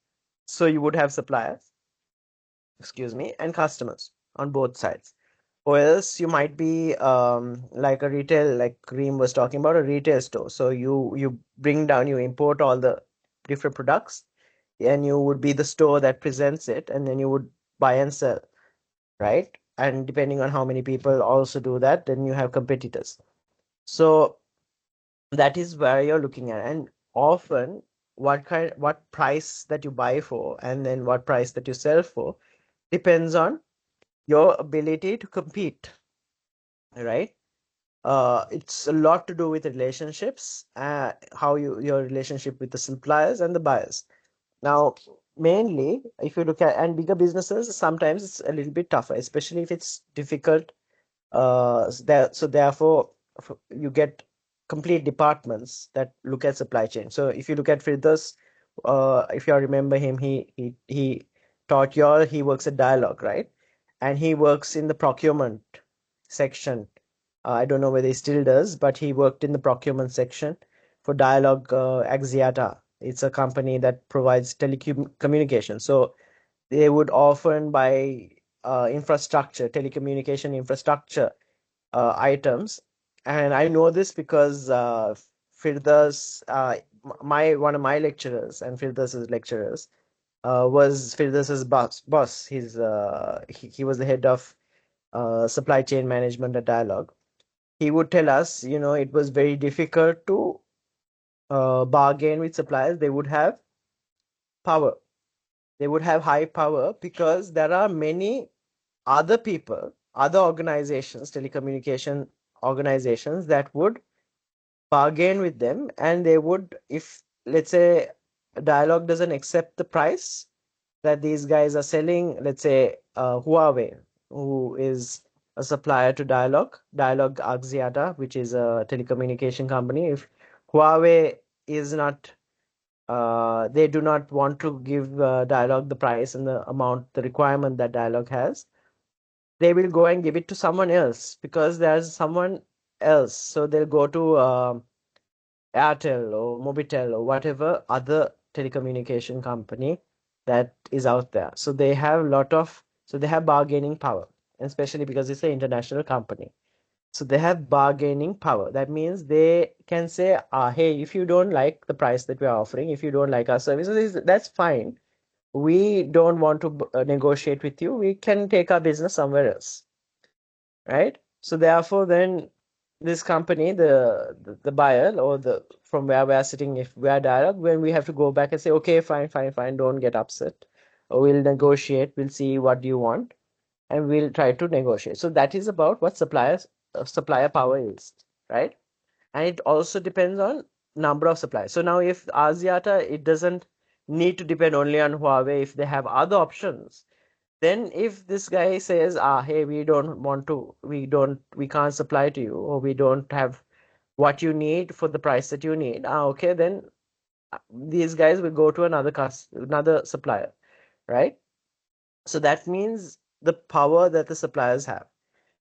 So you would have suppliers, excuse me, and customers on both sides. Or else you might be like a retail, like Reem was talking about, a retail store. So you bring down, you import all the different products, and you would be the store that presents it, and then you would buy and sell, right? And depending on how many people also do that, then you have competitors. So that is where you're looking at. And often what price that you buy for and then what price that you sell for depends on your ability to compete, right? It's a lot to do with relationships, how your relationship with the suppliers and the buyers. Now, mainly, if you look at and bigger businesses, sometimes it's a little bit tougher, especially if it's difficult. So therefore, you get complete departments that look at supply chain. So if you look at Firdaus, if you all remember him, he taught you all. He works at Dialogue, right? And he works in the procurement section. I don't know whether he still does, but he worked in the procurement section for Dialogue Axiata. It's a company that provides telecommunications. So they would often buy infrastructure, telecommunication infrastructure items. And I know this because Firdaus, my one of my lecturers and Firdaus's lecturers was Firdaus's boss. He was the head of supply chain management at Dialogue. He would tell us, it was very difficult to bargain with suppliers. They would have power. They would have high power because there are many other people, other organizations, telecommunication organizations that would bargain with them, and they would, if let's say Dialogue doesn't accept the price that these guys are selling, let's say Huawei, who is a supplier to Dialogue Axiata, which is a telecommunication company. If Huawei is not, they do not want to give Dialogue the price and the amount, the requirement that Dialogue has, they will go and give it to someone else because there's someone else. So they'll go to Airtel or Mobitel or whatever other telecommunication company that is out there. So they have so they have bargaining power, especially because it's an international company. So they have bargaining power. That means they can say, hey, if you don't like the price that we're offering, if you don't like our services, that's fine. We don't want to negotiate with you. We can take our business somewhere else, right? So therefore, then this company, the buyer or the from where we are sitting, if we are Dialogue, when we have to go back and say, okay, fine, fine, fine, don't get upset. We'll negotiate. We'll see what you want, and we'll try to negotiate. So that is about what supplier power is, right? And it also depends on number of suppliers. So now, if Axiata, it doesn't need to depend only on Huawei. If they have other options, then if this guy says, hey, we can't supply to you, or we don't have what you need for the price that you need, okay, then these guys will go to another supplier, right? So that means the power that the suppliers have.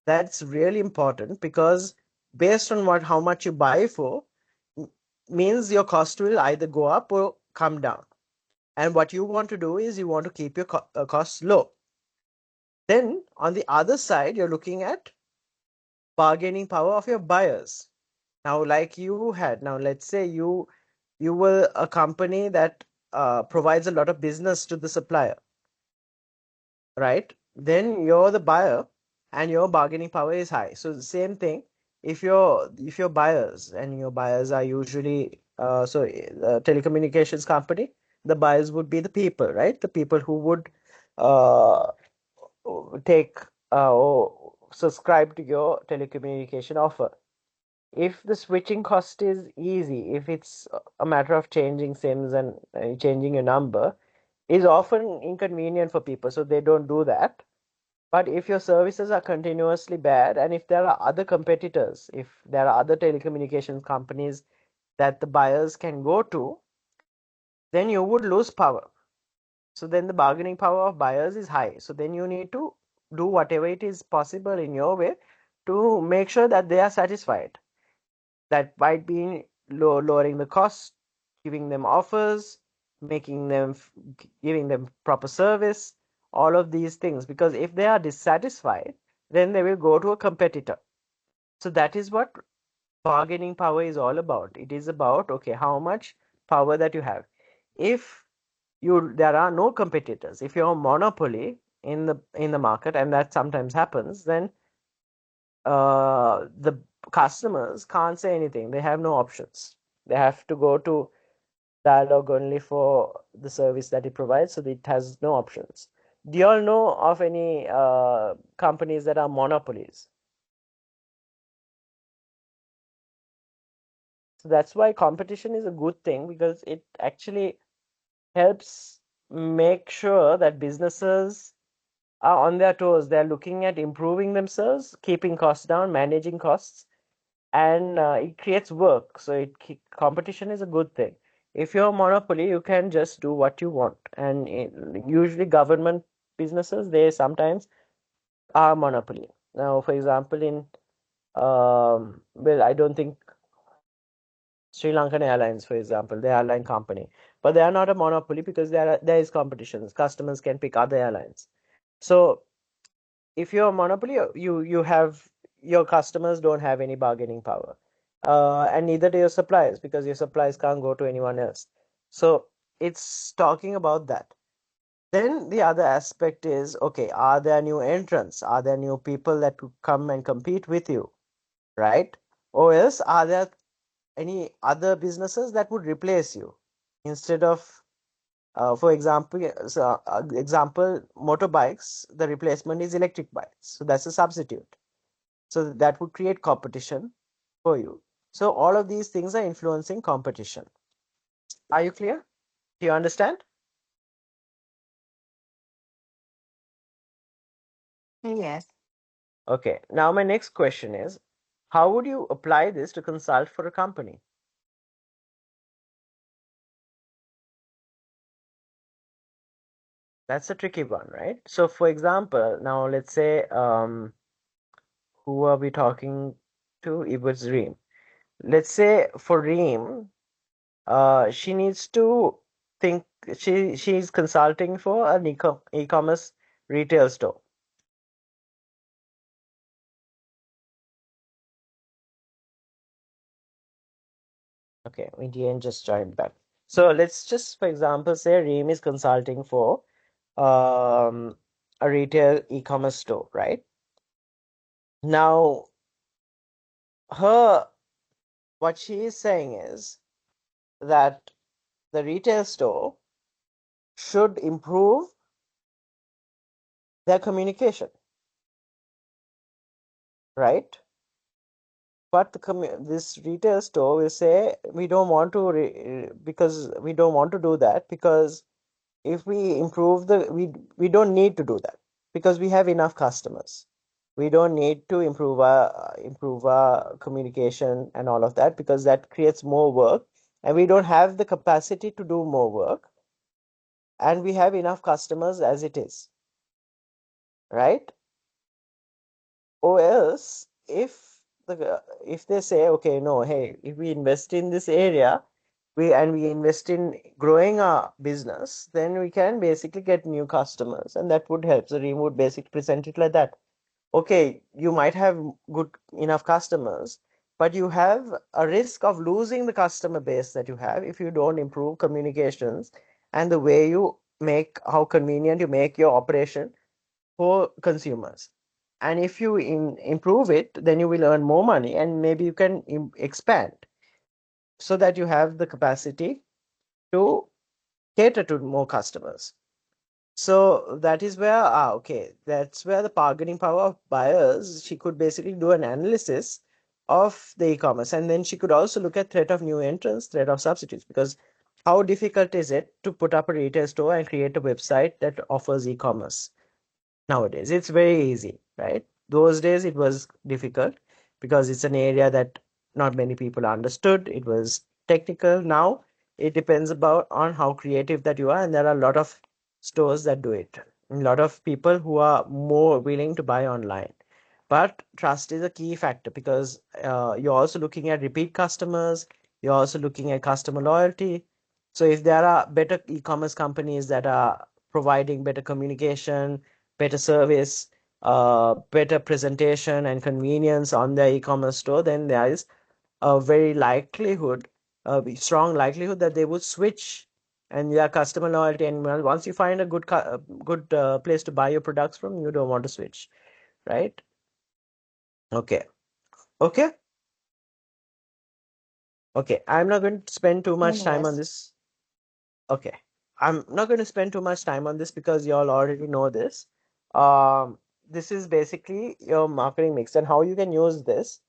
That's really important because based on how much you buy for, means your cost will either go up or come down. And what you want to do is you want to keep your costs low. Then on the other side, you're looking at bargaining power of your buyers. Now, like you had, now let's say you were a company that provides a lot of business to the supplier, right? Then you're the buyer and your bargaining power is high. So the same thing, if your buyers, and your buyers are usually the telecommunications company, the buyers would be the people, right? The people who would uh, take or subscribe to your telecommunication offer. If the switching cost is easy, if it's a matter of changing SIMs and changing your number, is often inconvenient for people, so they don't do that. But if your services are continuously bad, and if there are other competitors, if there are other telecommunications companies that the buyers can go to, then you would lose power. So then the bargaining power of buyers is high. So then you need to do whatever it is possible in your way to make sure that they are satisfied. That might be lowering the cost, giving them offers, making them giving them proper service, all of these things. Because if they are dissatisfied, then they will go to a competitor. So that is what bargaining power is all about. It is about, okay, how much power that you have. If there are no competitors, if you're a monopoly in the market, and that sometimes happens, then the customers can't say anything. They have no options. They have to go to Dialogue only for the service that it provides, so it has no options. Do you all know of any companies that are monopolies? So that's why competition is a good thing, because it actually helps make sure that businesses are on their toes. They're looking at improving themselves, keeping costs down, managing costs, and it creates work. So competition is a good thing. If you're a monopoly, you can just do what you want. And usually government businesses, they sometimes are monopoly. Now, for example, well, I don't think Sri Lankan Airlines, for example, the airline company, but they are not a monopoly because there is competition. Customers can pick other airlines. So if you're a monopoly, you have your customers don't have any bargaining power, and neither do your suppliers, because your suppliers can't go to anyone else. So it's talking about that. Then the other aspect is, okay, are there new entrants? Are there new people that could come and compete with you, right? Or else, are there any other businesses that would replace you instead of, for example, motorbikes, the replacement is electric bikes. So that's a substitute. So that would create competition for you. So all of these things are influencing competition. Are you clear? Do you understand? Yes. Okay. Now my next question is, how would you apply this to consult for a company? That's a tricky one, right? So for example, now let's say, who are we talking to? It was Reem. Let's say for Reem, she needs to think, she's consulting for an e-commerce retail store. Okay, Indian just joined back. So let's just, for example, say Reem is consulting for a retail e-commerce store, right? Now, what she is saying is that the retail store should improve their communication, right? But this retail store will say, we don't want to because we don't want to do that, because if we improve we don't need to do that because we have enough customers. We don't need to improve our communication and all of that, because that creates more work, and we don't have the capacity to do more work, and we have enough customers as it is, right? Or else, if they say, okay, no, hey, if we invest in this area, we invest in growing our business, then we can basically get new customers, and that would help. So Reem would basically present it like that. Okay, you might have good enough customers, but you have a risk of losing the customer base that you have if you don't improve communications and the way you make, how convenient you make your operation for consumers. And if you improve it, then you will earn more money, and maybe you can expand so that you have the capacity to cater to more customers. So that is where, okay, that's where the bargaining power of buyers, she could basically do an analysis of the e-commerce, and then she could also look at threat of new entrants, threat of substitutes, because how difficult is it to put up a retail store and create a website that offers e-commerce? Nowadays, it's very easy, right? Those days it was difficult because it's an area that not many people understood. It was technical. Now It depends about on how creative that you are, and there are a lot of stores that do it. A lot of people who are more willing to buy online. But trust is a key factor because you're also looking at repeat customers, you're also looking at customer loyalty. So if there are better e-commerce companies that are providing better communication, better service, better presentation and convenience on their e-commerce store, then there is a very likelihood, strong likelihood that they would switch and their customer loyalty. And once you find a good place to buy your products from, you don't want to switch, right? Okay. Okay. Okay. I'm not going to spend too much time on Yes. this. Okay. I'm not going to spend too much time on this because you all already know this. This is basically your marketing mix, and how you can use this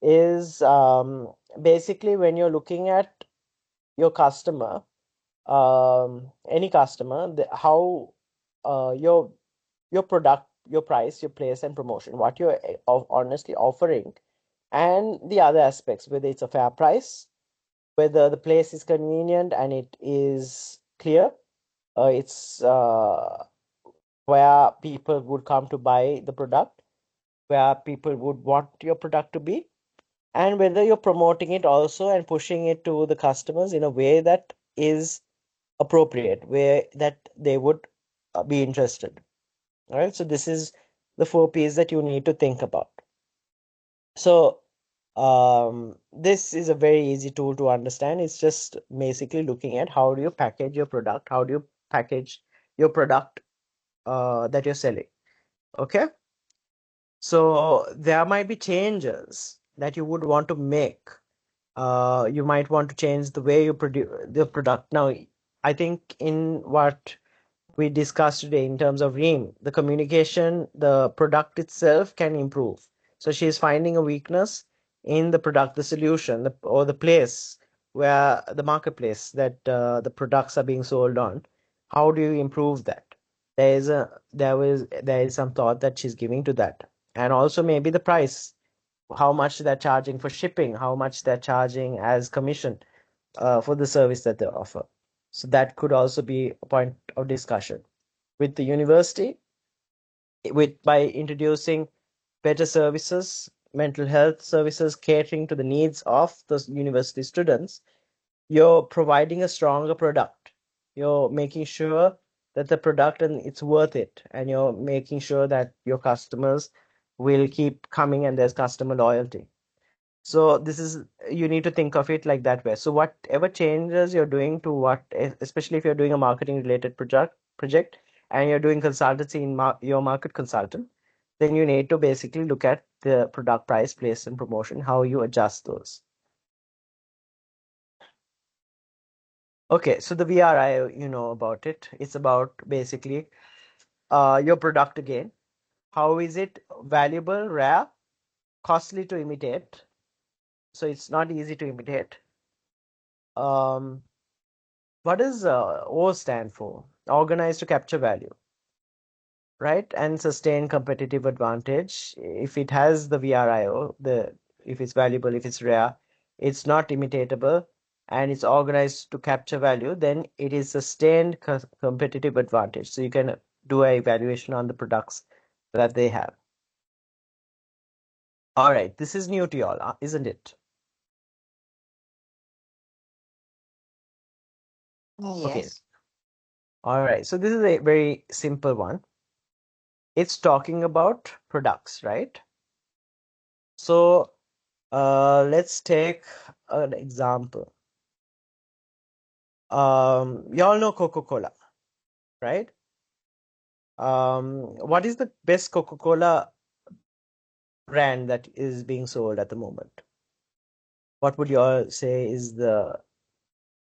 is basically when you're looking at your customer, any customer, how your product, your price, your place, and promotion, what you're honestly offering, and the other aspects, whether it's a fair price, whether the place is convenient and it is clear, it's where people would come to buy the product, where people would want your product to be, and whether you're promoting it also and pushing it to the customers in a way that is appropriate, where that they would be interested. All right, so this is the 4 P's that you need to think about. So this is a very easy tool to understand. It's just basically looking at how do you package your product, how do you package your product that you're selling. Okay, so there might be changes that you would want to make. You might want to change the way you produce the product. Now, I think in what we discussed today in terms of Reem, the communication, the product itself can improve. So she's finding a weakness in the product, the solution, or the place where the marketplace that the products are being sold on. How do you improve that? There is some thought that she's giving to that, and also maybe the price, how much they're charging for shipping, how much they're charging as commission for the service that they offer. So that could also be a point of discussion with the university, with by introducing better services, mental health services catering to the needs of the university students. You're providing a stronger product. You're making sure that the product and it's worth it, and you're making sure that your customers will keep coming and there's customer loyalty. So this is, you need to think of it like that way. So whatever changes you're doing to what, especially if you're doing a marketing related project and you're doing consultancy in your market consultant, then you need to basically look at the product price, place, and promotion, how you adjust those. Okay, so the VRI, you know about it. It's about basically your product again. How is it valuable, rare, costly to imitate? So it's not easy to imitate. What does O stand for? Organize to capture value, right? And sustain competitive advantage. If it has the VRIO, if it's valuable, if it's rare, it's not imitatable, and it's organized to capture value, then it is sustained competitive advantage. So you can do a evaluation on the products that they have. All right, this is new to y'all, isn't it? Okay. Yes. All right. So this is a very simple one. It's talking about products, right? So let's take an example. Y'all know Coca-Cola, right? What is the best Coca-Cola brand that is being sold at the moment? What would y'all say is the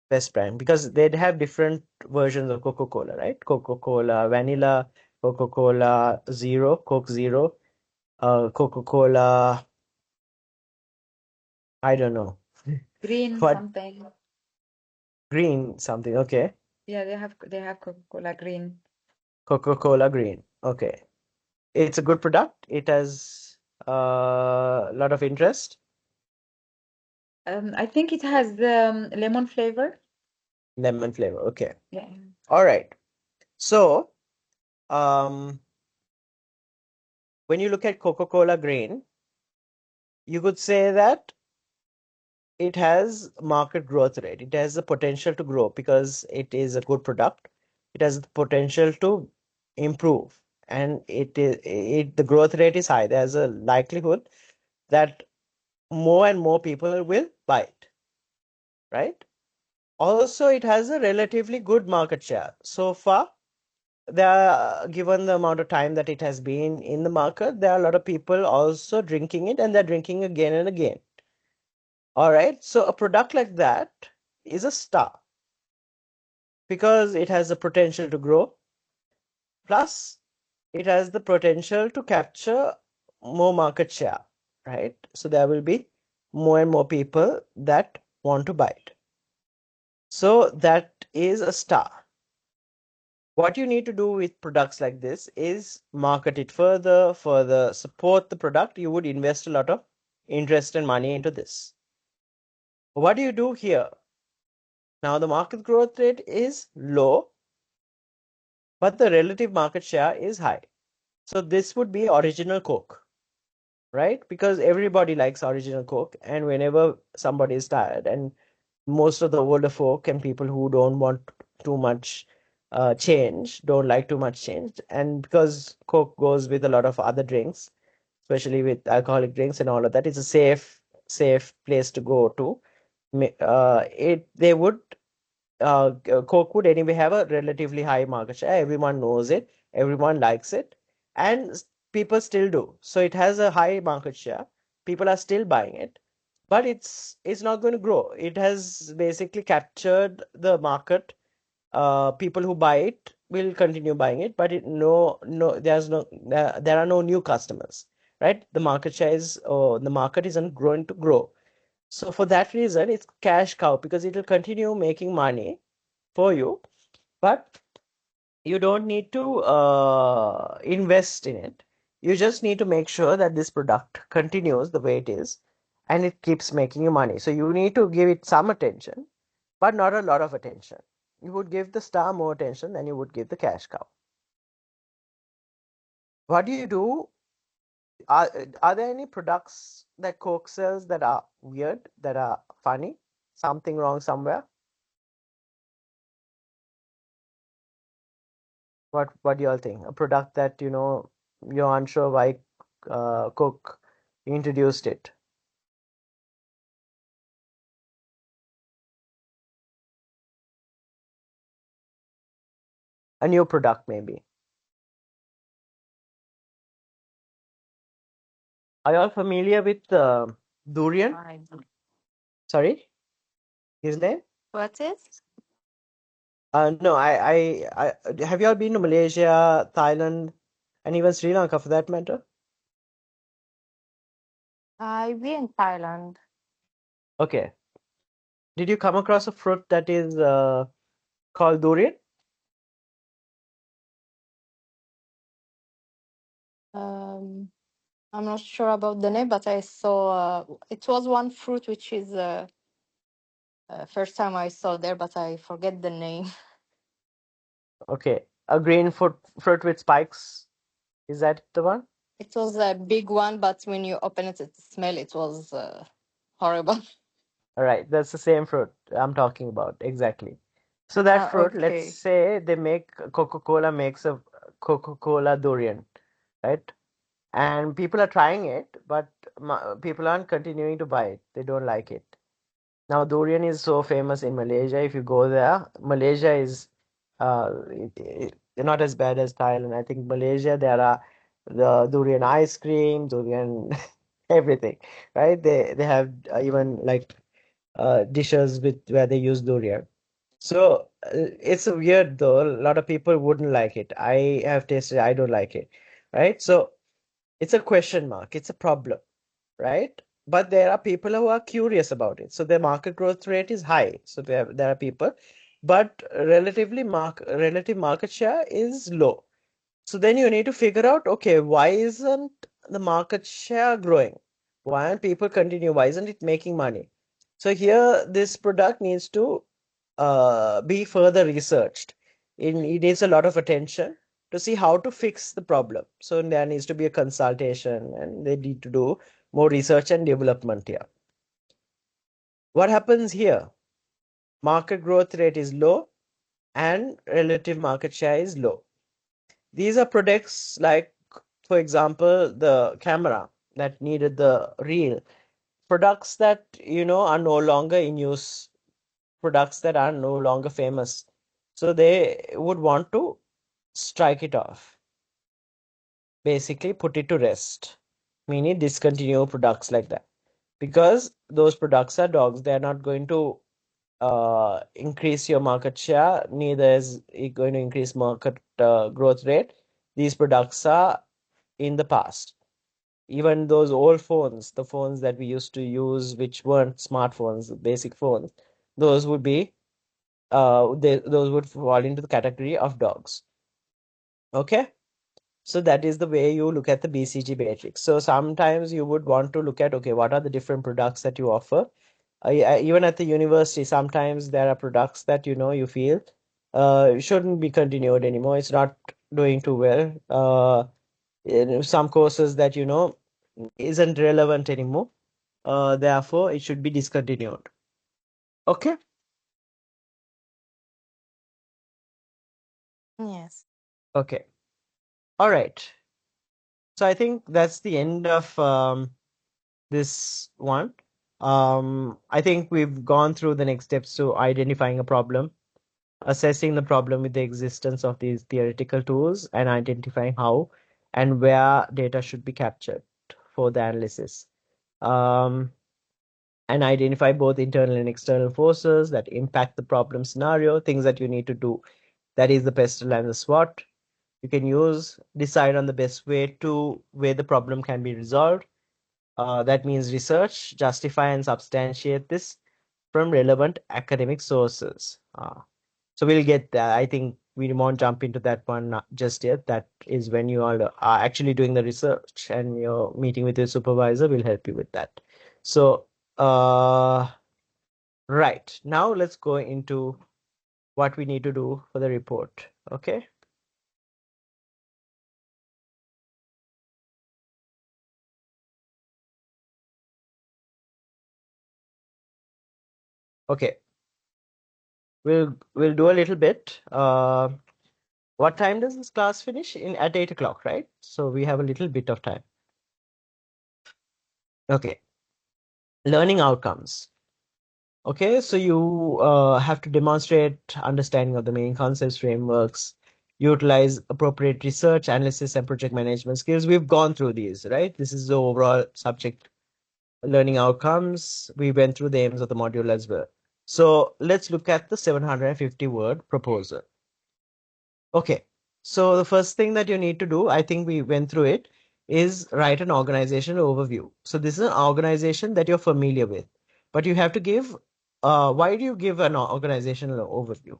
best brand? Because they'd have different versions of Coca-Cola, right? Coca-Cola Vanilla, Coca-Cola Zero, Coke Zero, Coca-Cola, I don't know. Green What, something. green something, okay. Yeah, they have Coca-Cola Green. Coca-Cola Green, okay. It's a good product. It has a lot of interest. I think it has the lemon flavor. Lemon flavor. Okay. Yeah. All right. So, when you look at Coca-Cola grain, you could say that it has market growth rate. It has the potential to grow because it is a good product. It has the potential to improve, and the growth rate is high. There's a likelihood that more and more people will buy it, right? Also, it has a relatively good market share. So far, given the amount of time that it has been in the market, there are a lot of people also drinking it, and they're drinking again and again. All right, so a product like that is a star because it has the potential to grow, plus it has the potential to capture more market share, right? So there will be more and more people that want to buy it. So that is a star. What you need to do with products like this is market it further support the product. You would invest a lot of interest and money into this. What do you do here? Now the market growth rate is low, but the relative market share is high. So this would be original Coke, right? Because everybody likes original Coke, and whenever somebody is tired, and most of the older folk and people who don't want too much change, don't like too much change, and because Coke goes with a lot of other drinks, especially with alcoholic drinks and all of that, it's a safe place to go to. They would Coke would anyway have a relatively high market share. Everyone knows it, everyone likes it, and people still do. So it has a high market share. People are still buying it, but it's not going to grow. It has basically captured the market. People who buy it will continue buying it, but there are no new customers, right? The market share is the market isn't growing to grow. So for that reason, it's cash cow because it will continue making money for you, but you don't need to invest in it. You just need to make sure that this product continues the way it is and it keeps making you money. So you need to give it some attention, but not a lot of attention. You would give the star more attention than you would give the cash cow. What do you do? Are there any products that Coke sells that are weird, that are funny? Something wrong somewhere? What do y'all think? A product that you're unsure why Coke introduced it. A new product maybe. Are y'all familiar with durian? I don't- Sorry, his name? What is? No, have y'all been to Malaysia, Thailand, and even Sri Lanka for that matter? I be in Thailand. Okay. Did you come across a fruit that is called durian? Um, I'm not sure about the name, but I saw it was one fruit which is first time I saw there, but I forget the name. Okay. A green fruit with spikes. Is that the one? It was a big one, but when you open it, it smell. It was horrible. All right, that's the same fruit I'm talking about. Exactly. So that fruit, let's Okay. say Coca-Cola makes a Coca-Cola durian, right? And people are trying it, but people aren't continuing to buy it. They don't like it. Now, durian is so famous in Malaysia. If you go there, Malaysia is not as bad as Thailand. I think Malaysia, there are the durian ice cream, durian everything, right? They have even like dishes with where they use durian. So it's weird though. A lot of people wouldn't like it. I have tasted it. I don't like it, right? So it's a question mark. It's a problem, right? But there are people who are curious about it. So their market growth rate is high. So there are people, but relative market share is low. So then you need to figure out, okay, why isn't the market share growing? Why aren't people continue? Why isn't it making money? So here, this product needs to be further researched. It needs a lot of attention to see how to fix the problem. So there needs to be a consultation and they need to do more research and development here. What happens here? Market growth rate is low and relative market share is low. These are products like, for example, the camera that needed the reel. Products that, are no longer in use, products that are no longer famous. So they would want to strike it off, basically put it to rest, meaning discontinue products like that. Because those products are dogs, they're not going to increase your market share, neither is it going to increase market growth rate. These products are in the past. Even those old phones, the phones that we used to use, which weren't smartphones, basic phones, those would be those would fall into the category of dogs. Okay, so that is the way you look at the BCG matrix. So sometimes you would want to look at, okay, what are the different products that you offer? Even at the university, sometimes there are products that you feel shouldn't be continued anymore. It's not doing too well. Some courses that isn't relevant anymore. Therefore, it should be discontinued. Okay. Yes. Okay. All right. So I think that's the end of this one. I think we've gone through the next steps to identifying a problem, assessing the problem with the existence of these theoretical tools, and identifying how and where data should be captured for the analysis. And identify both internal and external forces that impact the problem scenario, things that you need to do. That is the pestle and the SWOT. You can decide on the best way where the problem can be resolved. That means research, justify, and substantiate this from relevant academic sources. So we'll get that. I think we won't jump into that one just yet. That is when you all are actually doing the research and your meeting with your supervisor will help you with that. So, right. Now let's go into what we need to do for the report. Okay. Okay. We'll do a little bit. What time does this class finish? At 8 o'clock, right? So we have a little bit of time. Okay. Learning outcomes. Okay, so you have to demonstrate understanding of the main concepts, frameworks, utilize appropriate research, analysis, and project management skills. We've gone through these, right? This is the overall subject learning outcomes. We went through the aims of the module as well. So let's look at the 750 word proposal. Okay, so the first thing that you need to do, I think we went through it, is write an organizational overview. So this is an organization that you're familiar with, but you have to give, why do you give an organizational overview?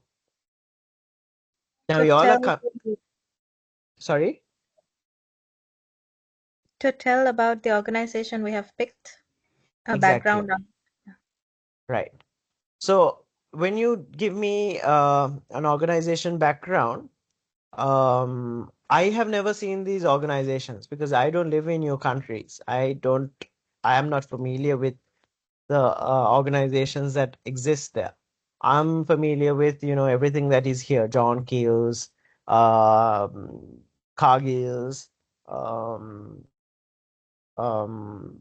Now To you all are, tell sorry? to tell about the organization we have picked, a Exactly, background on. right. So when you give me an organization background, I have never seen these organizations because I don't live in your countries. I am not familiar with the organizations that exist there. I'm familiar with, everything that is here, John Keel's, Cargill's, um, um,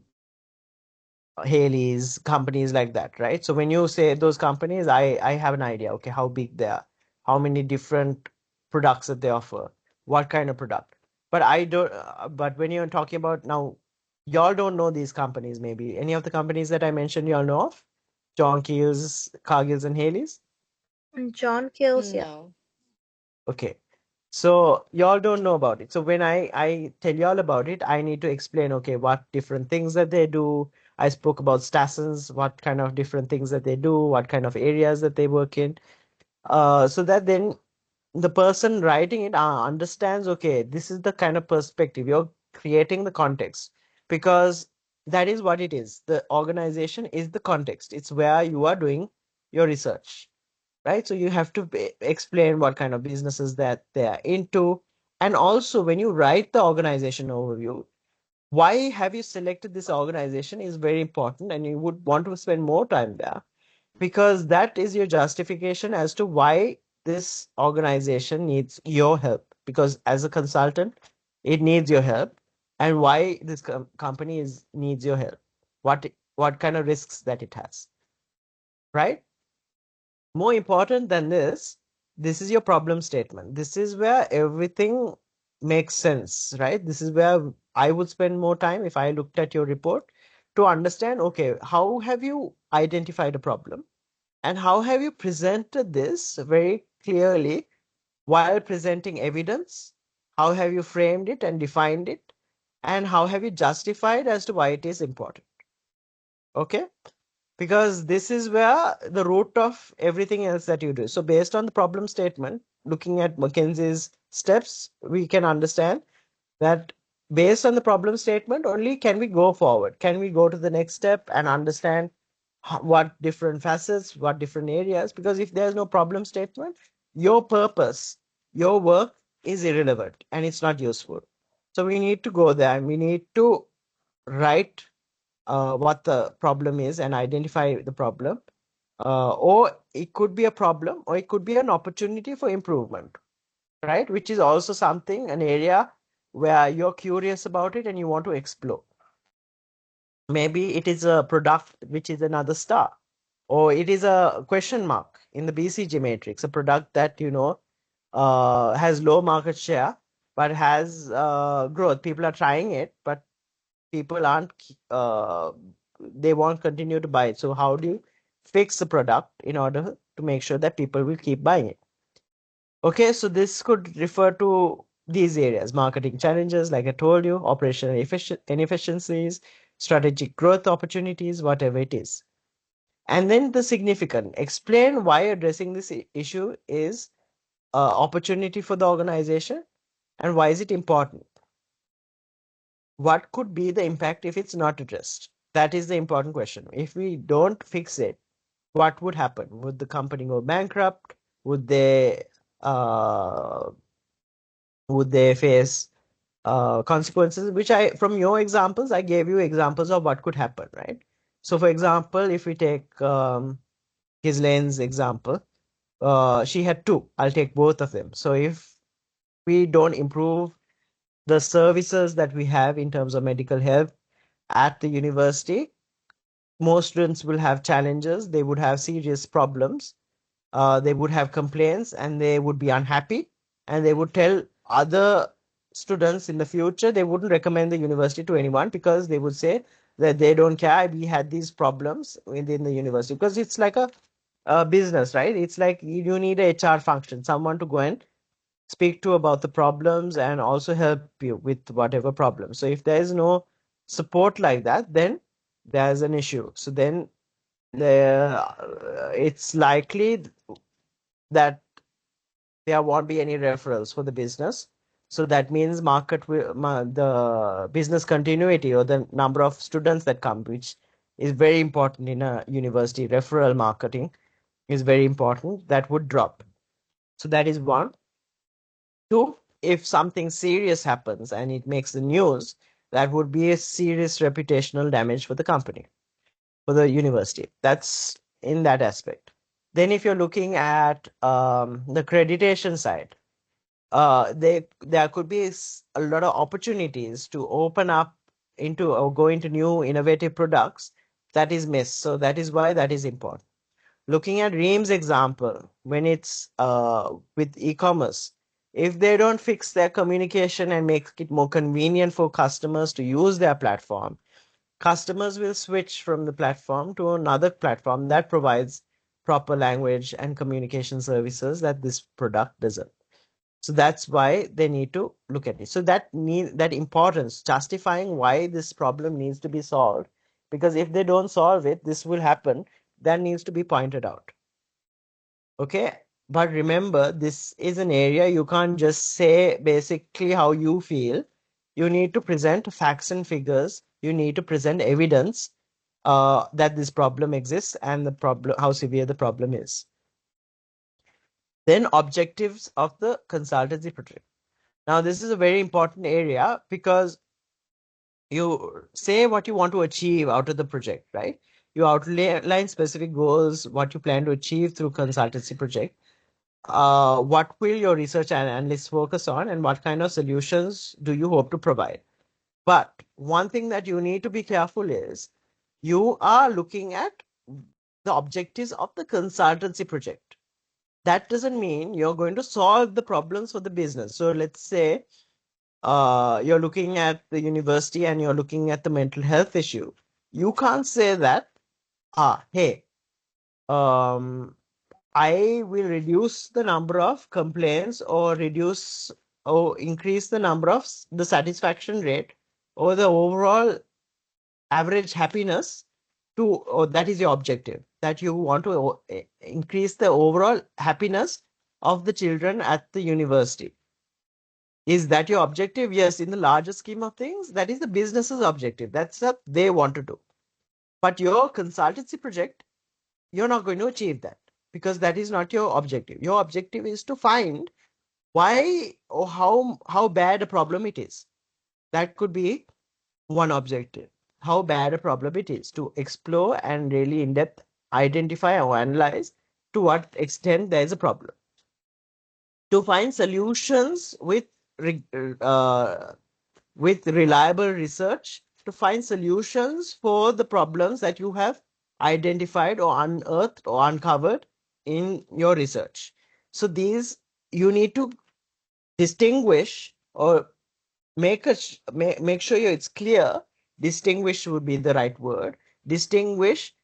Haley's, companies like that, right? So when you say those companies, I have an idea, okay, how big they are, how many different products that they offer, what kind of product. But I don't, but when you're talking about now, y'all don't know these companies, maybe. Any of the companies that I mentioned, y'all know of? John Keel's, Cargill's, and Haley's? John Kills, yeah. No. Okay. So y'all don't know about it. So when I tell y'all about it, I need to explain, okay, what different things that they do. I spoke about Stassens, what kind of different things that they do, what kind of areas that they work in. So that then the person writing it understands, okay, this is the kind of perspective. You're creating the context because that is what it is. The organization is the context. It's where you are doing your research. right? So you have to explain what kind of businesses that they are into. And also, when you write the organization overview, why have you selected this organization is very important, and you would want to spend more time there because that is your justification as to why this organization needs your help. Because as a consultant, it needs your help, and why this company needs your help. What kind of risks that it has, right? More important than this is your problem statement. This is where everything makes sense, right? This is where I would spend more time if I looked at your report to understand, okay, how have you identified a problem and how have you presented this very clearly while presenting evidence? How have you framed it and defined it? And how have you justified as to why it is important? Okay, because this is where the root of everything else that you do. So based on the problem statement, looking at McKinsey's steps, we can understand that based on the problem statement only can we go forward. Can we go to the next step and understand what different facets, what different areas? Because if there's no problem statement, your purpose, your work is irrelevant and it's not useful. So we need to go there and we need to write what the problem is and identify the problem. Or it could be a problem or it could be an opportunity for improvement, right? Which is also something, an area where you're curious about it and you want to explore. Maybe it is a product which is another star, or it is a question mark in the BCG matrix, a product that, has low market share but has growth. People are trying it, but people aren't they won't continue to buy it. So how do you fix the product in order to make sure that people will keep buying it? Okay, so this could refer to these areas: marketing challenges, like I told you, operational inefficiencies, strategic growth opportunities, whatever it is. And then the significant, explain why addressing this issue is opportunity for the organization and why is it important. What could be the impact if it's not addressed? That is the important question. If we don't fix it, what would happen? Would the company go bankrupt? Would they uh, face consequences? Which from your examples, I gave you examples of what could happen, right? So, for example, if we take Ghislaine's example, she had two. I'll take both of them. So, if we don't improve the services that we have in terms of medical health at the university, most students will have challenges. They would have serious problems. They would have complaints and they would be unhappy, and they would tell other students in the future. They wouldn't recommend the university to anyone because they would say that they don't care. We had these problems within the university because it's like a business, right? It's like you need a HR function, someone to go and speak to about the problems and also help you with whatever problem. So if there is no support like that, then there's an issue. So then it's likely that there won't be any referrals for the business. So that means the business continuity or the number of students that come, which is very important in a university. Referral marketing is very important. That would drop. So that is one. Two, if something serious happens and it makes the news, that would be a serious reputational damage for the company, for the university. That's in that aspect. Then if you're looking at the accreditation side, there could be a lot of opportunities to open up into or go into new innovative products that is missed. So that is why that is important. Looking at Ream's example, when it's with e-commerce, if they don't fix their communication and make it more convenient for customers to use their platform, customers will switch from the platform to another platform that provides proper language and communication services that this product doesn't. So that's why they need to look at it. So that importance, justifying why this problem needs to be solved, because if they don't solve it, this will happen. That needs to be pointed out. Okay, but remember, this is an area you can't just say basically how you feel. You need to present facts and figures. You need to present evidence that this problem exists and the problem, how severe the problem is. Then objectives of the consultancy project. Now, this is a very important area because you say what you want to achieve out of the project, right? You outline specific goals, what you plan to achieve through consultancy project. What will your research and analysts focus on, and what kind of solutions do you hope to provide? But one thing that you need to be careful is you are looking at the objectives of the consultancy project. That doesn't mean you're going to solve the problems for the business. So let's say you're looking at the university and you're looking at the mental health issue. You can't say that, hey, I will reduce the number of complaints or reduce or increase the number of the satisfaction rate or the overall average happiness to, or that is your objective, that you want to increase the overall happiness of the children at the university. Is that your objective? Yes, in the larger scheme of things, that is the business's objective. That's what they want to do. But your consultancy project, you're not going to achieve that because that is not your objective. Your objective is to find why or how bad a problem it is. That could be one objective. How bad a problem it is, to explore and really in depth identify or analyze to what extent there is a problem. To find solutions with reliable research, to find solutions for the problems that you have identified or unearthed or uncovered in your research. So these you need to distinguish or make sure it's clear. Distinguish would be the right word. Distinguish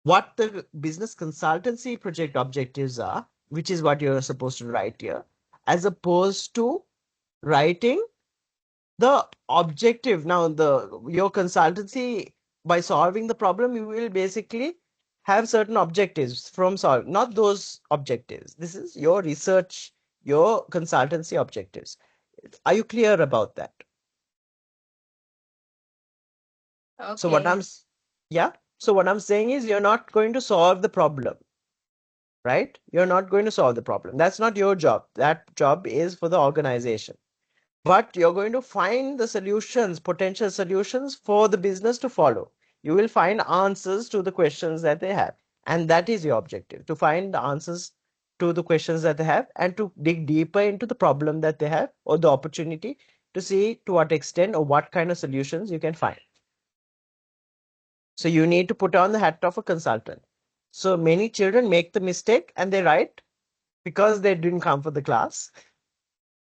what the business consultancy project objectives are, which is what you're supposed to write here, as opposed to writing the objective. Now, your consultancy, by solving the problem, you will basically have certain objectives from solving, not those objectives. This is your research, your consultancy objectives. Are you clear about that? So what Okay. yeah. So what I'm saying is you're not going to solve the problem, right? You're not going to solve the problem. That's not your job. That job is for the organization. But you're going to find the solutions, potential solutions for the business to follow. You will find answers to the questions that they have. And that is your objective, to find the answers to the questions that they have and to dig deeper into the problem that they have or the opportunity to see to what extent or what kind of solutions you can find. So you need to put on the hat of a consultant. So many children make the mistake and they write because they didn't come for the class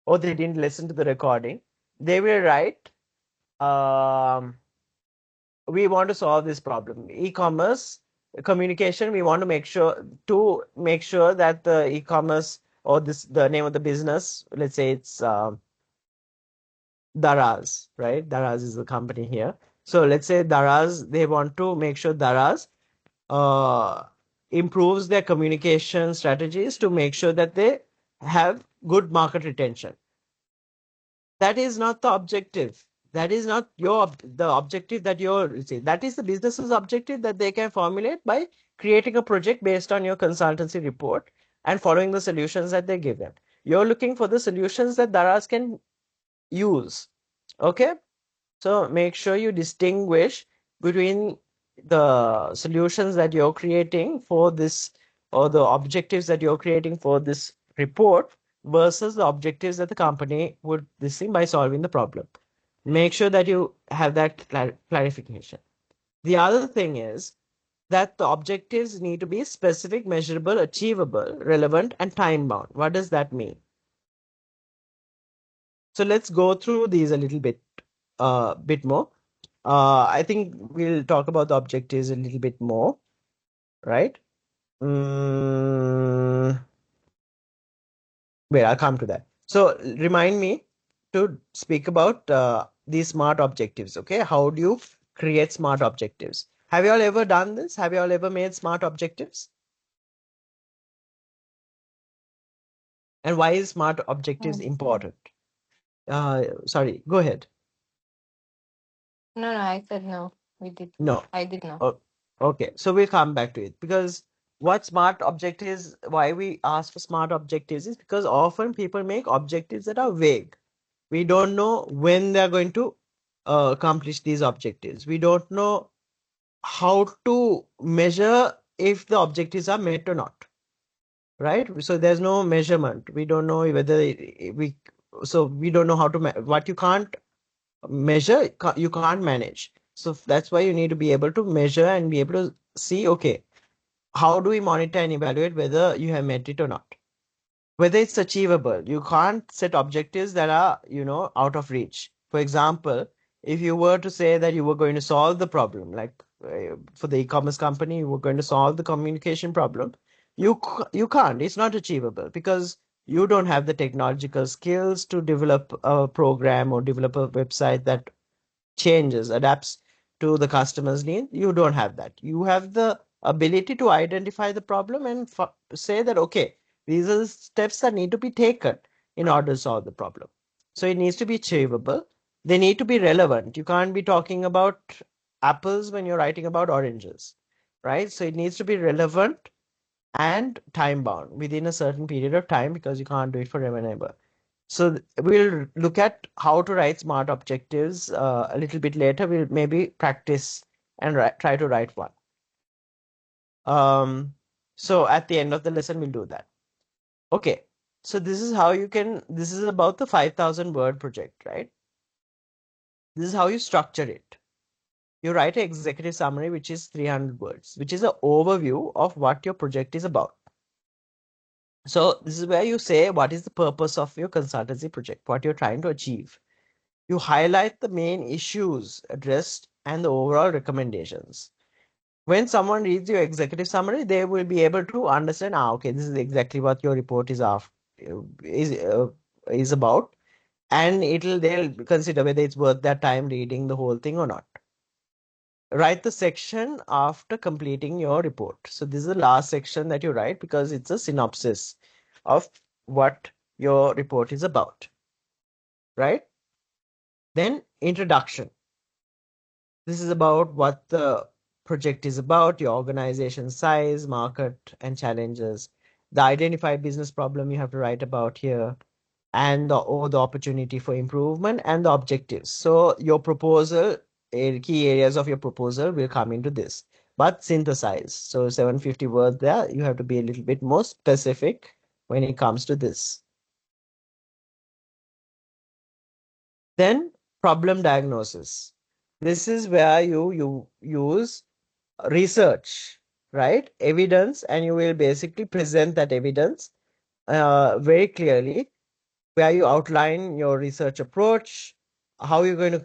or they didn't listen to the recording. They will write, we want to solve this problem. E-commerce communication, we want to make sure that the e-commerce or the name of the business, let's say it's Daraz, right? Daraz is the company here. So let's say Daraz, they want to make sure Daraz improves their communication strategies to make sure that they have good market retention. That is not the objective. That is not the objective that you're saying. That is the business's objective that they can formulate by creating a project based on your consultancy report and following the solutions that they give them. You're looking for the solutions that Daraz can use. Okay? So make sure you distinguish between the solutions that you're creating for this or the objectives that you're creating for this report versus the objectives that the company would this thing by solving the problem. Make sure that you have that clarification. The other thing is that the objectives need to be specific, measurable, achievable, relevant, and time bound. What does that mean? So let's go through these a little bit more. I think we'll talk about the objectives a little bit more, right? Wait, I'll come to that. So remind me to speak about these smart objectives, okay? How do you create smart objectives? Have you all ever done this? Have you all ever made smart objectives? And why is smart objectives important? Sorry, go ahead. No, I said no. We did. No. I did not. Oh, okay, so we'll come back to it because what smart objectives, why we ask for smart objectives is because often people make objectives that are vague. We don't know when they're going to accomplish these objectives. We don't know how to measure if the objectives are met or not, right? So there's no measurement. We don't know whether we, so we don't know how to, what you can't measure, you can't manage. So that's why you need to be able to measure and be able to see, okay, how do we monitor and evaluate whether you have met it or not? Whether it's achievable. You can't set objectives that are, out of reach. For example, if you were to say that you were going to solve the problem, like for the e-commerce company, you were going to solve the communication problem, you can't. It's not achievable because you don't have the technological skills to develop a program or develop a website that changes, adapts to the customer's need. You don't have that. You have the ability to identify the problem and say that, okay, these are the steps that need to be taken in order to solve the problem. So it needs to be achievable. They need to be relevant. You can't be talking about apples when you're writing about oranges, right? So it needs to be relevant and time bound within a certain period of time because you can't do it forever and ever. So we'll look at how to write smart objectives a little bit later. We'll maybe practice and try to write one. So at the end of the lesson, we'll do that. Okay. So this is how you can, this is about the 5,000 word project, right? This is how you structure it. You write an executive summary, which is 300 words, which is an overview of what your project is about. So this is where you say, what is the purpose of your consultancy project, what you're trying to achieve. You highlight the main issues addressed and the overall recommendations. When someone reads your executive summary, they will be able to understand, okay, this is exactly what your report is is about, and they'll consider whether it's worth their time reading the whole thing or not. Write the section after completing your report. So this is the last section that you write because it's a synopsis of what your report is about, right? Then introduction. This is about what the project is about, your organization size, market, and challenges. The identified business problem you have to write about here, and the opportunity for improvement and the objectives. So your proposal, key areas of your proposal will come into this, but synthesize. So 750 words there, you have to be a little bit more specific when it comes to this. Then problem diagnosis. This is where you use research, right? Evidence, and you will basically present that evidence very clearly, where you outline your research approach, how you're going to,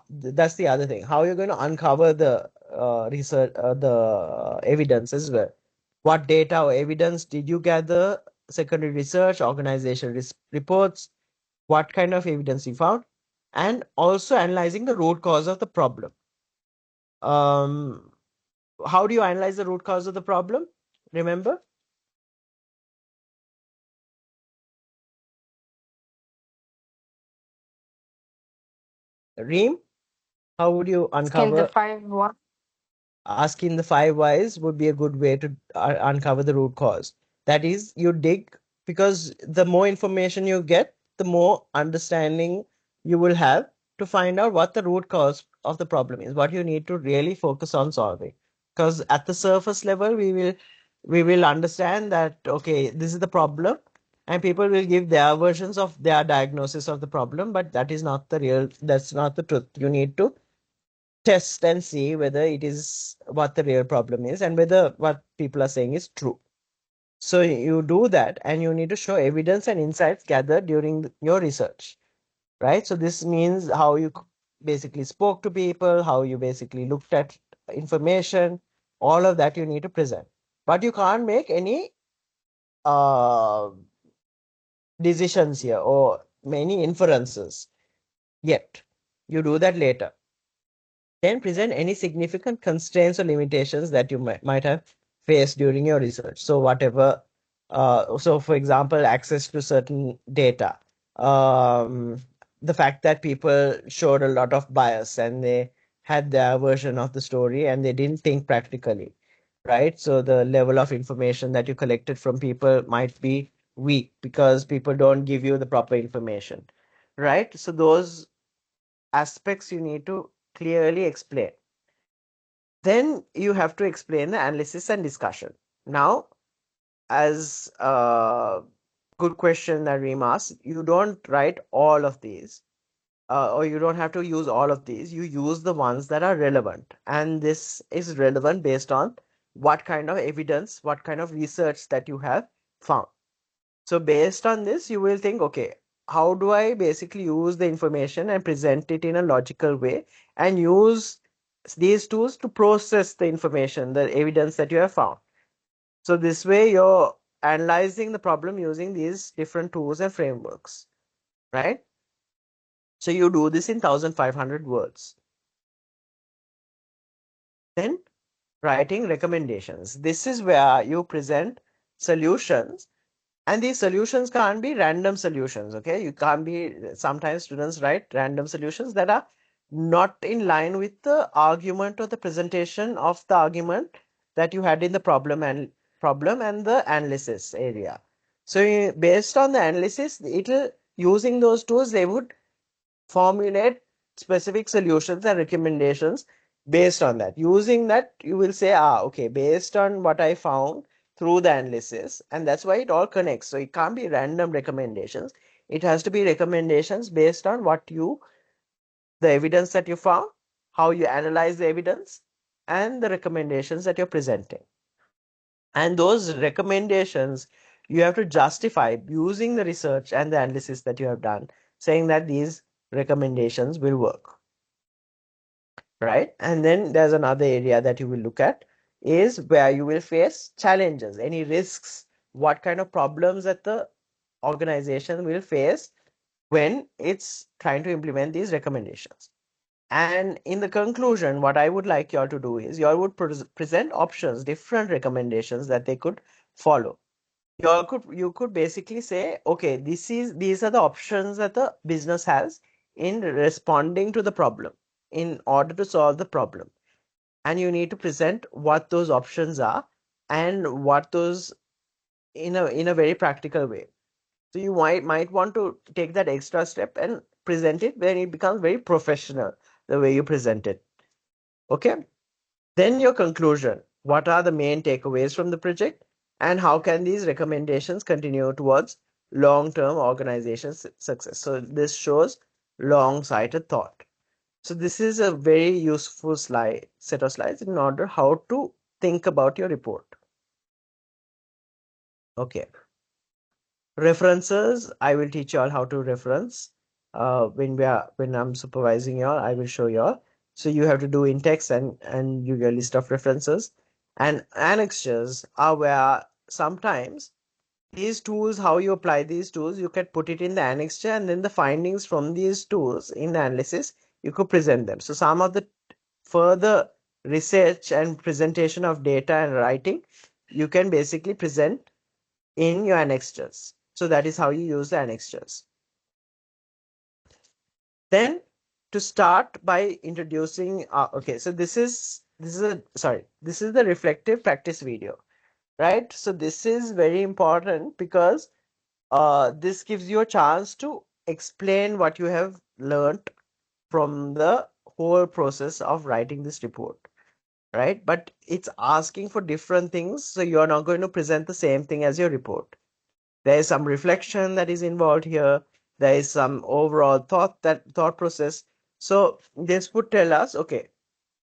that's the other thing, how you're going to uncover the research, the evidence as well. What data or evidence did you gather, secondary research, organization reports, what kind of evidence you found, and also analyzing the root cause of the problem. How do you analyze the root cause of the problem? Remember? Reem, how would you Skin the uncover? five what? Asking the 5 whys would be a good way to uncover the root cause. That is, you dig, because the more information you get, the more understanding you will have to find out what the root cause of the problem is, what you need to really focus on solving. Because at the surface level, we will understand that, okay, this is the problem, and people will give their versions of their diagnosis of the problem, but that is not the real, that's not the truth. You need to test and see whether it is what the real problem is and whether what people are saying is true. So you do that, and you need to show evidence and insights gathered during your research, right? So this means how you basically spoke to people, how you basically looked at information, all of that you need to present. But you can't make any uh, decisions here or many inferences yet. You do that later. Then present any significant constraints or limitations that you might have faced during your research. So whatever, so for example, access to certain data, the fact that people showed a lot of bias and they had their version of the story and they didn't think practically. right? So the level of information that you collected from people might be weak because people don't give you the proper information, right? So those aspects you need to clearly explain. Then you have to explain the analysis and discussion. Now, as a good question that Reem asked, you don't write all of these, or you don't have to use all of these. You use the ones that are relevant. And this is relevant based on what kind of evidence, what kind of research that you have found. So based on this, you will think, okay, how do I basically use the information and present it in a logical way and use these tools to process the information, the evidence that you have found. So this way you're analyzing the problem using these different tools and frameworks, right? So you do this in 1500 words. Then writing recommendations. This is where you present solutions, and these solutions can't be random solutions. Okay, you can't be, sometimes students write random solutions that are not in line with the argument or the presentation of the argument that you had in the problem and the analysis area. So based on the analysis, it'll, using those tools, they would formulate specific solutions and recommendations based on that. Using that, you will say, okay, based on what I found through the analysis, and that's why it all connects. So it can't be random recommendations. It has to be recommendations based on the evidence that you found, how you analyze the evidence, and the recommendations that you're presenting. And those recommendations, you have to justify using the research and the analysis that you have done, saying that these recommendations will work, right? And then there's another area that you will look at is where you will face challenges, any risks, what kind of problems that the organization will face when it's trying to implement these recommendations. And in the conclusion, what I would like y'all to do is y'all would present options, different recommendations that they could follow. You could basically say, okay, these are the options that the business has in responding to the problem, in order to solve the problem. And you need to present what those options are and what those, in a very practical way. So you might want to take that extra step and present it when it becomes very professional, the way you present it. Okay. Then your conclusion. What are the main takeaways from the project, and how can these recommendations continue towards long-term organization success? So this shows long-sighted thought. So this is a very useful set of slides in order how to think about your report. Okay. References. I will teach you all how to reference. When I'm supervising you all, I will show you all. So you have to do in-text and you get a list of references. And annexures are where sometimes these tools, how you apply these tools, you can put it in the annexure, and then the findings from these tools in the analysis, you could present them. So some of the further research and presentation of data and writing, you can basically present in your annexures. So that is how you use the annexures. Then to start by introducing, okay, so this is the reflective practice video, right? So this is very important because this gives you a chance to explain what you have learned from the whole process of writing this report, right? But it's asking for different things, so you're not going to present the same thing as your report. There is some reflection that is involved here. There is some overall thought process. So this would tell us, okay,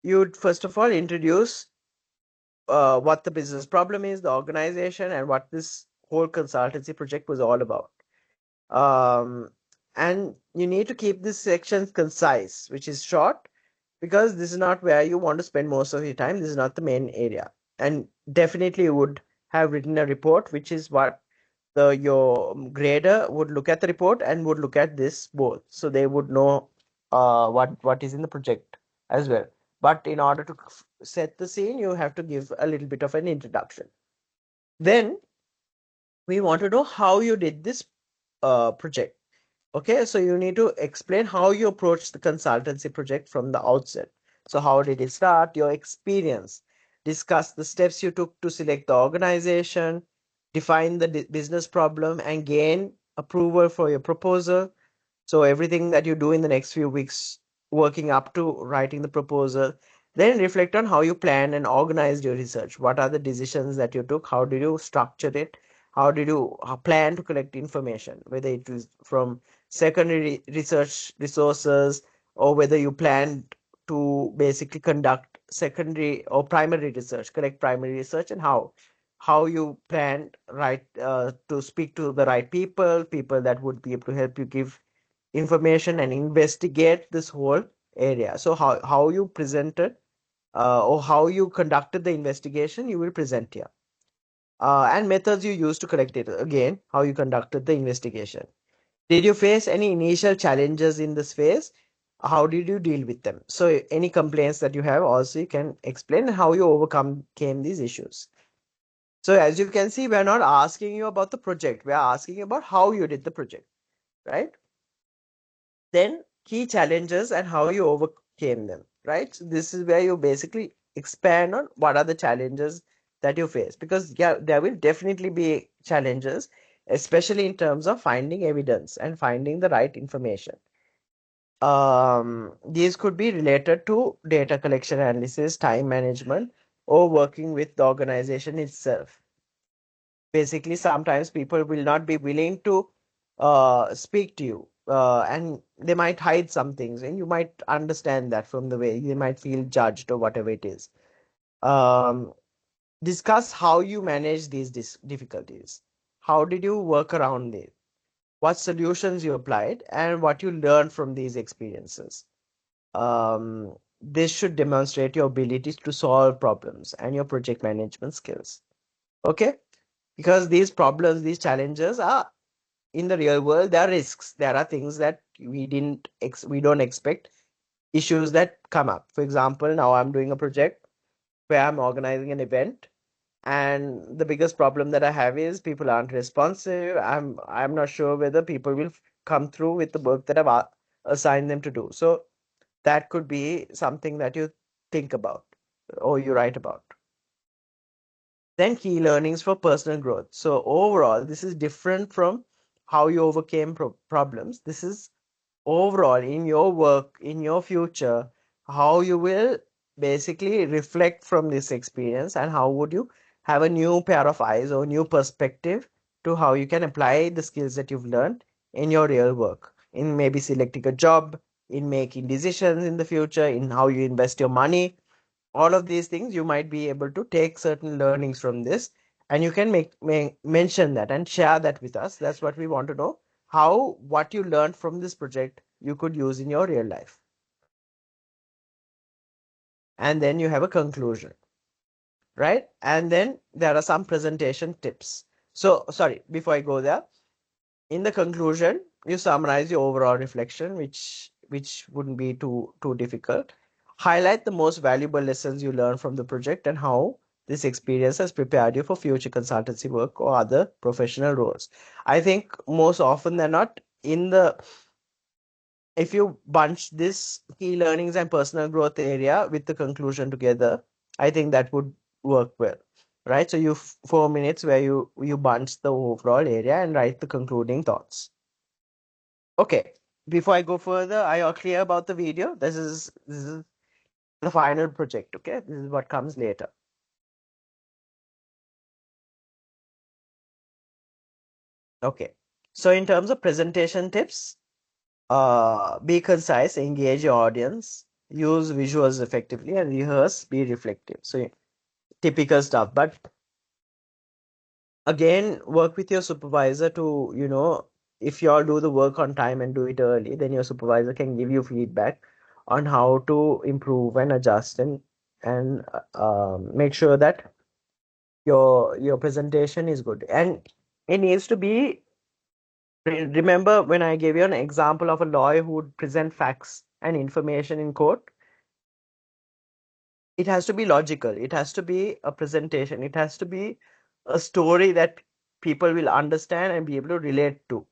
you'd first of all introduce what the business problem is, the organization, and what this whole consultancy project was all about. And you need to keep this section concise, which is short, because this is not where you want to spend most of your time. This is not the main area. And definitely you would have written a report, which is what your grader would look at the report and would look at this both. So they would know what is in the project as well. But in order to set the scene, you have to give a little bit of an introduction. Then we want to know how you did this project. Okay, so you need to explain how you approached the consultancy project from the outset. So how did it start? Your experience. discuss the steps you took to select the organization, define the business problem, and gain approval for your proposal. So everything that you do in the next few weeks, working up to writing the proposal, then reflect on how you plan and organized your research. What are the decisions that you took? How did you structure it? How did you plan to collect information, whether it was from secondary research resources or whether you planned to basically conduct secondary or primary research, collect primary research, and how you planned right to speak to the right people that would be able to help you give information and investigate this whole area. So how you presented or how you conducted the investigation, you will present here. And methods you used to collect it. Again, how you conducted the investigation. Did you face any initial challenges in this phase? How did you deal with them? So any complaints that you have, also you can explain how you overcome these issues. So as you can see, we're not asking you about the project. We're asking about how you did the project, right? Then key challenges and how you overcame them, right? So this is where you basically expand on what are the challenges that you face, because yeah, there will definitely be challenges, especially in terms of finding evidence and finding the right information. These could be related to data collection, analysis, time management, or working with the organization itself. Basically, sometimes people will not be willing to speak to you, and they might hide some things, and you might understand that from the way they might feel judged or whatever it is. Um, Discuss how you manage these difficulties. How did you work around it? What solutions you applied, and what you learned from these experiences. This should demonstrate your ability to solve problems and your project management skills. Okay? Because these problems, these challenges are in the real world, there are risks. There are things that we don't expect, issues that come up. For example, now I'm doing a project where I'm organizing an event, and the biggest problem that I have is people aren't responsive. I'm not sure whether people will come through with the work that I've assigned them to do. So that could be something that you think about or you write about. Then key learnings for personal growth. So overall, this is different from how you overcame problems. This is overall in your work, in your future, how you will basically reflect from this experience, and how would you have a new pair of eyes or new perspective to how you can apply the skills that you've learned in your real work, in maybe selecting a job, in making decisions in the future, in how you invest your money. All of these things you might be able to take certain learnings from this, and you can mention that and share that with us. That's what we want to know, how what you learned from this project you could use in your real life. And then you have a conclusion, right? And then there are some presentation tips. So sorry, before I go there, in the conclusion you summarize your overall reflection, which wouldn't be too difficult. Highlight the most valuable lessons you learned from the project and how this experience has prepared you for future consultancy work or other professional roles. I think most often than not, if you bunch this key learnings and personal growth area with the conclusion together, I think that would work well, right? So you 4 minutes where you bunch the overall area and write the concluding thoughts. Okay, before I go further, are you all clear about the video? This is the final project. Okay, this is what comes later. Okay, so in terms of presentation tips, be concise, engage your audience, use visuals effectively, and rehearse, be reflective. So typical stuff. But again, work with your supervisor to, if you all do the work on time and do it early, then your supervisor can give you feedback on how to improve and adjust and make sure that your presentation is good. And it needs to be, remember when I gave you an example of a lawyer who would present facts and information in court, it has to be logical. It has to be a presentation. It has to be a story that people will understand and be able to relate to,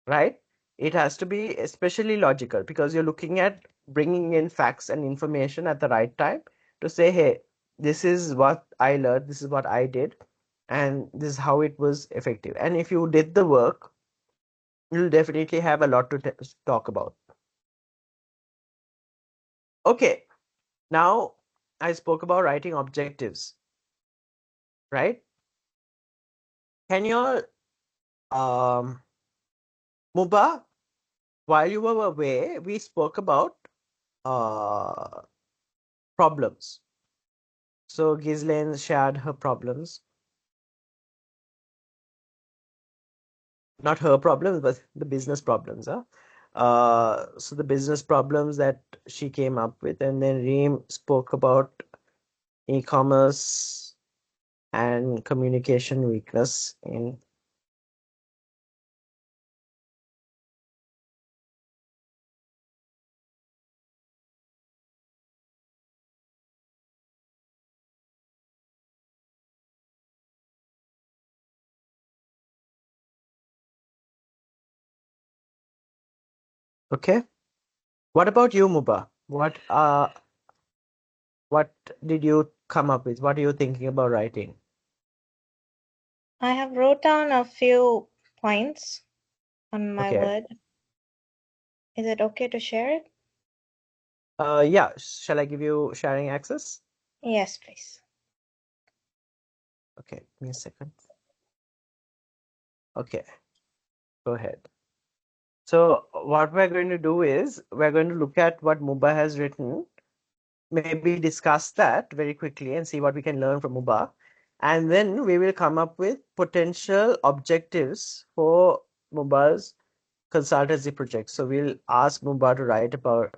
right? It has to be especially logical because you're looking at bringing in facts and information at the right time to say, hey, this is what I learned, this is what I did, and this is how it was effective. And if you did the work, you'll definitely have a lot to talk about. Okay, now I spoke about writing objectives, right? Can you all, Muba, while you were away, we spoke about problems. So Ghislaine shared her problems. Not her problems, but the business problems. So the business problems that she came up with, and then Reem spoke about e-commerce and communication weakness in. Okay. What about you, Muba? What did you come up with? What are you thinking about writing? I have wrote down a few points on my Okay. Word. Is it okay to share it? Yeah. Shall I give you sharing access? Yes, please. Okay. Give me a second. Okay. Go ahead. So what we're going to do is we're going to look at what Muba has written, maybe discuss that very quickly and see what we can learn from Muba. And then we will come up with potential objectives for Muba's consultancy project. So we'll ask Muba to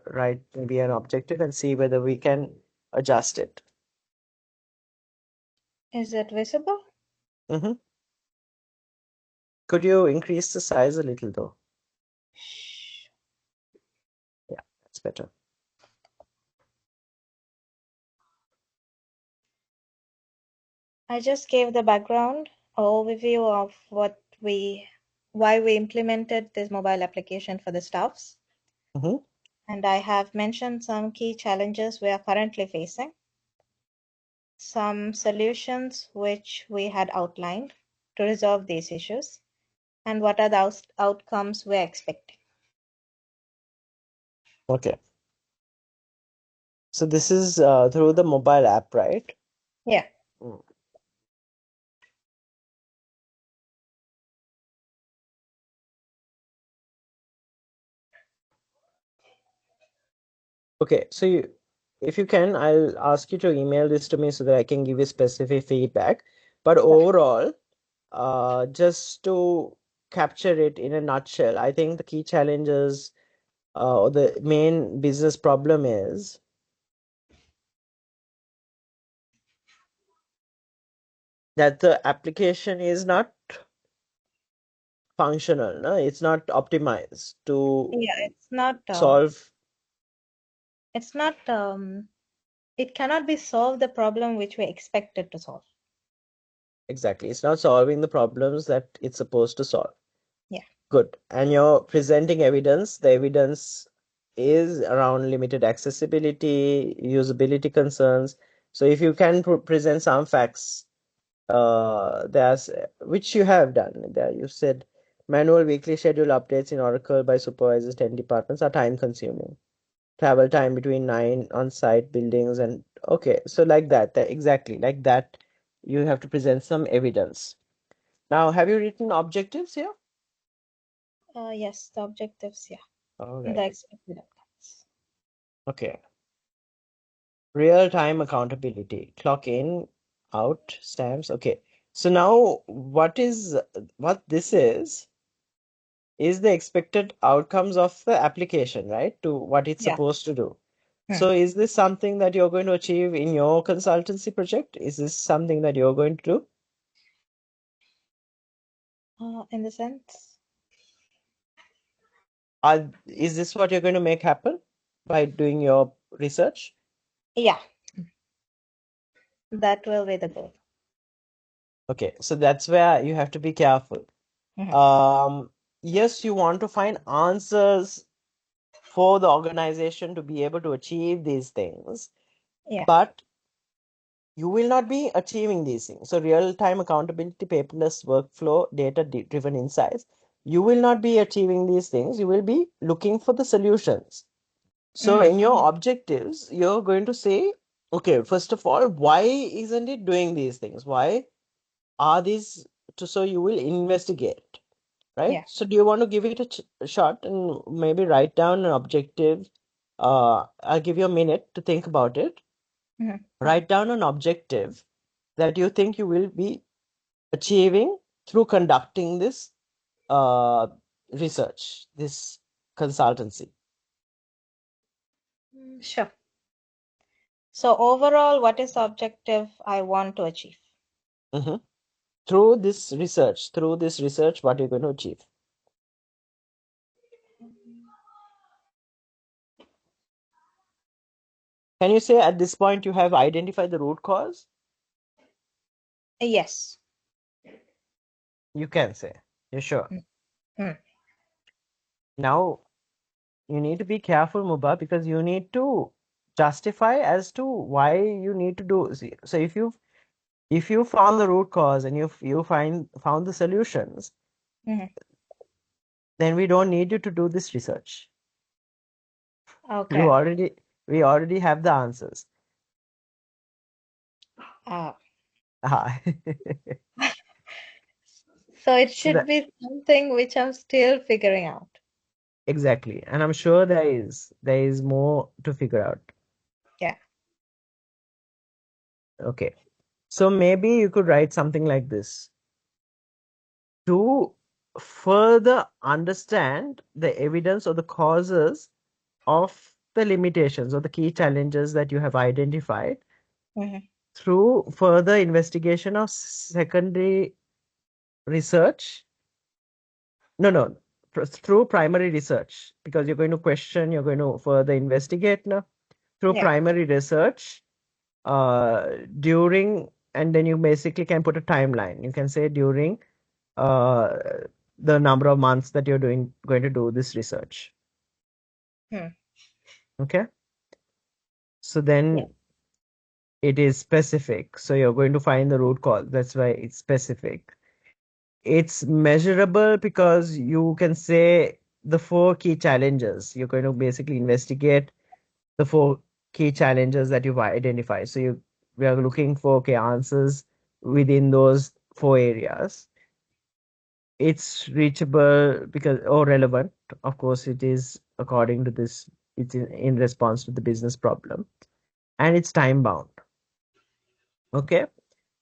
write maybe an objective and see whether we can adjust it. Is it visible? Mm-hmm. Could you increase the size a little though? Yeah, that's better. I just gave the background overview of why we implemented this mobile application for the staffs. Mm-hmm. And I have mentioned some key challenges we are currently facing, some solutions which we had outlined to resolve these issues, and what are the outcomes we're expecting. Okay. So this is through the mobile app, right? Yeah. Mm. Okay, so if you can, I'll ask you to email this to me so that I can give you specific feedback. But overall, just to capture it in a nutshell, I think the key challenges or the main business problem is that the application is not functional, no? It's not optimized to Yeah, solve. it cannot be solved the problem which we expected to solve. Exactly. It's not solving the problems that it's supposed to solve. Yeah. Good. And you're presenting evidence. The evidence is around limited accessibility, usability concerns. So if you can present some facts, there's which you have done. There you said manual weekly schedule updates in Oracle by supervisors 10 departments are time consuming. Travel time between 9 on-site buildings and okay, so like that exactly like that, you have to present some evidence. Now, have you written objectives here? Yes, the objectives, yeah. All The right. expected outcomes. Okay. Real-time accountability, clock in, out, stamps. Okay. So now what this is the expected outcomes of the application, right? To what it's Yeah. supposed to do. Hmm. So is this something that you're going to achieve in your consultancy project? Is this something that you're going to do? In the sense? Is this what you're going to make happen by doing your research? Yeah. That will be the goal. Okay, so that's where you have to be careful. Yes, you want to find answers for the organization to be able to achieve these things, Yeah. but you will not be achieving these things. So real-time accountability, paperless workflow, data-driven insights, you will not be achieving these things. You will be looking for the solutions. So in your objectives, you're going to say, okay, first of all, why isn't it doing these things? Why are these? So you will investigate, right? Yeah. So do you want to give it a shot and maybe write down an objective? I'll give you a minute to think about it. Mhm. Write down an objective that you think you will be achieving through conducting this research, this consultancy. Sure. So overall, what is the objective I want to achieve? Mhm. Through this research, what you're going to achieve. Can you say at this point you have identified the root cause? Yes. You can say. You're sure. Mm. Now, you need to be careful, Muba, because you need to justify as to why you need to do. So if you found the root cause and you found the solutions, Mhm. then we don't need you to do this research. Okay. We already have the answers. Ah. Ah. So it So should be something which I'm still figuring out. exactly. And I'm sure there is more to figure out. Yeah. Okay. So maybe you could write something like this. To further understand the evidence or the causes of the limitations or the key challenges that you have identified Mhm. through further investigation of secondary research. No, through primary research, because you're going to question, you're going to further investigate now through Yeah. primary research during, and then you basically can put a timeline. You can say during uh, the number of months that you're going to do this research. Hmm. Okay. So Yeah. then it is specific. So you're going to find the root cause. That's why it's specific. It's measurable because you can say the four key challenges. You're going to basically investigate the four key challenges that you've identified. So we are looking for answers within those four areas. It's reachable because or relevant. Of course, it is according to this. It's in response to the business problem, and it's time bound. Okay.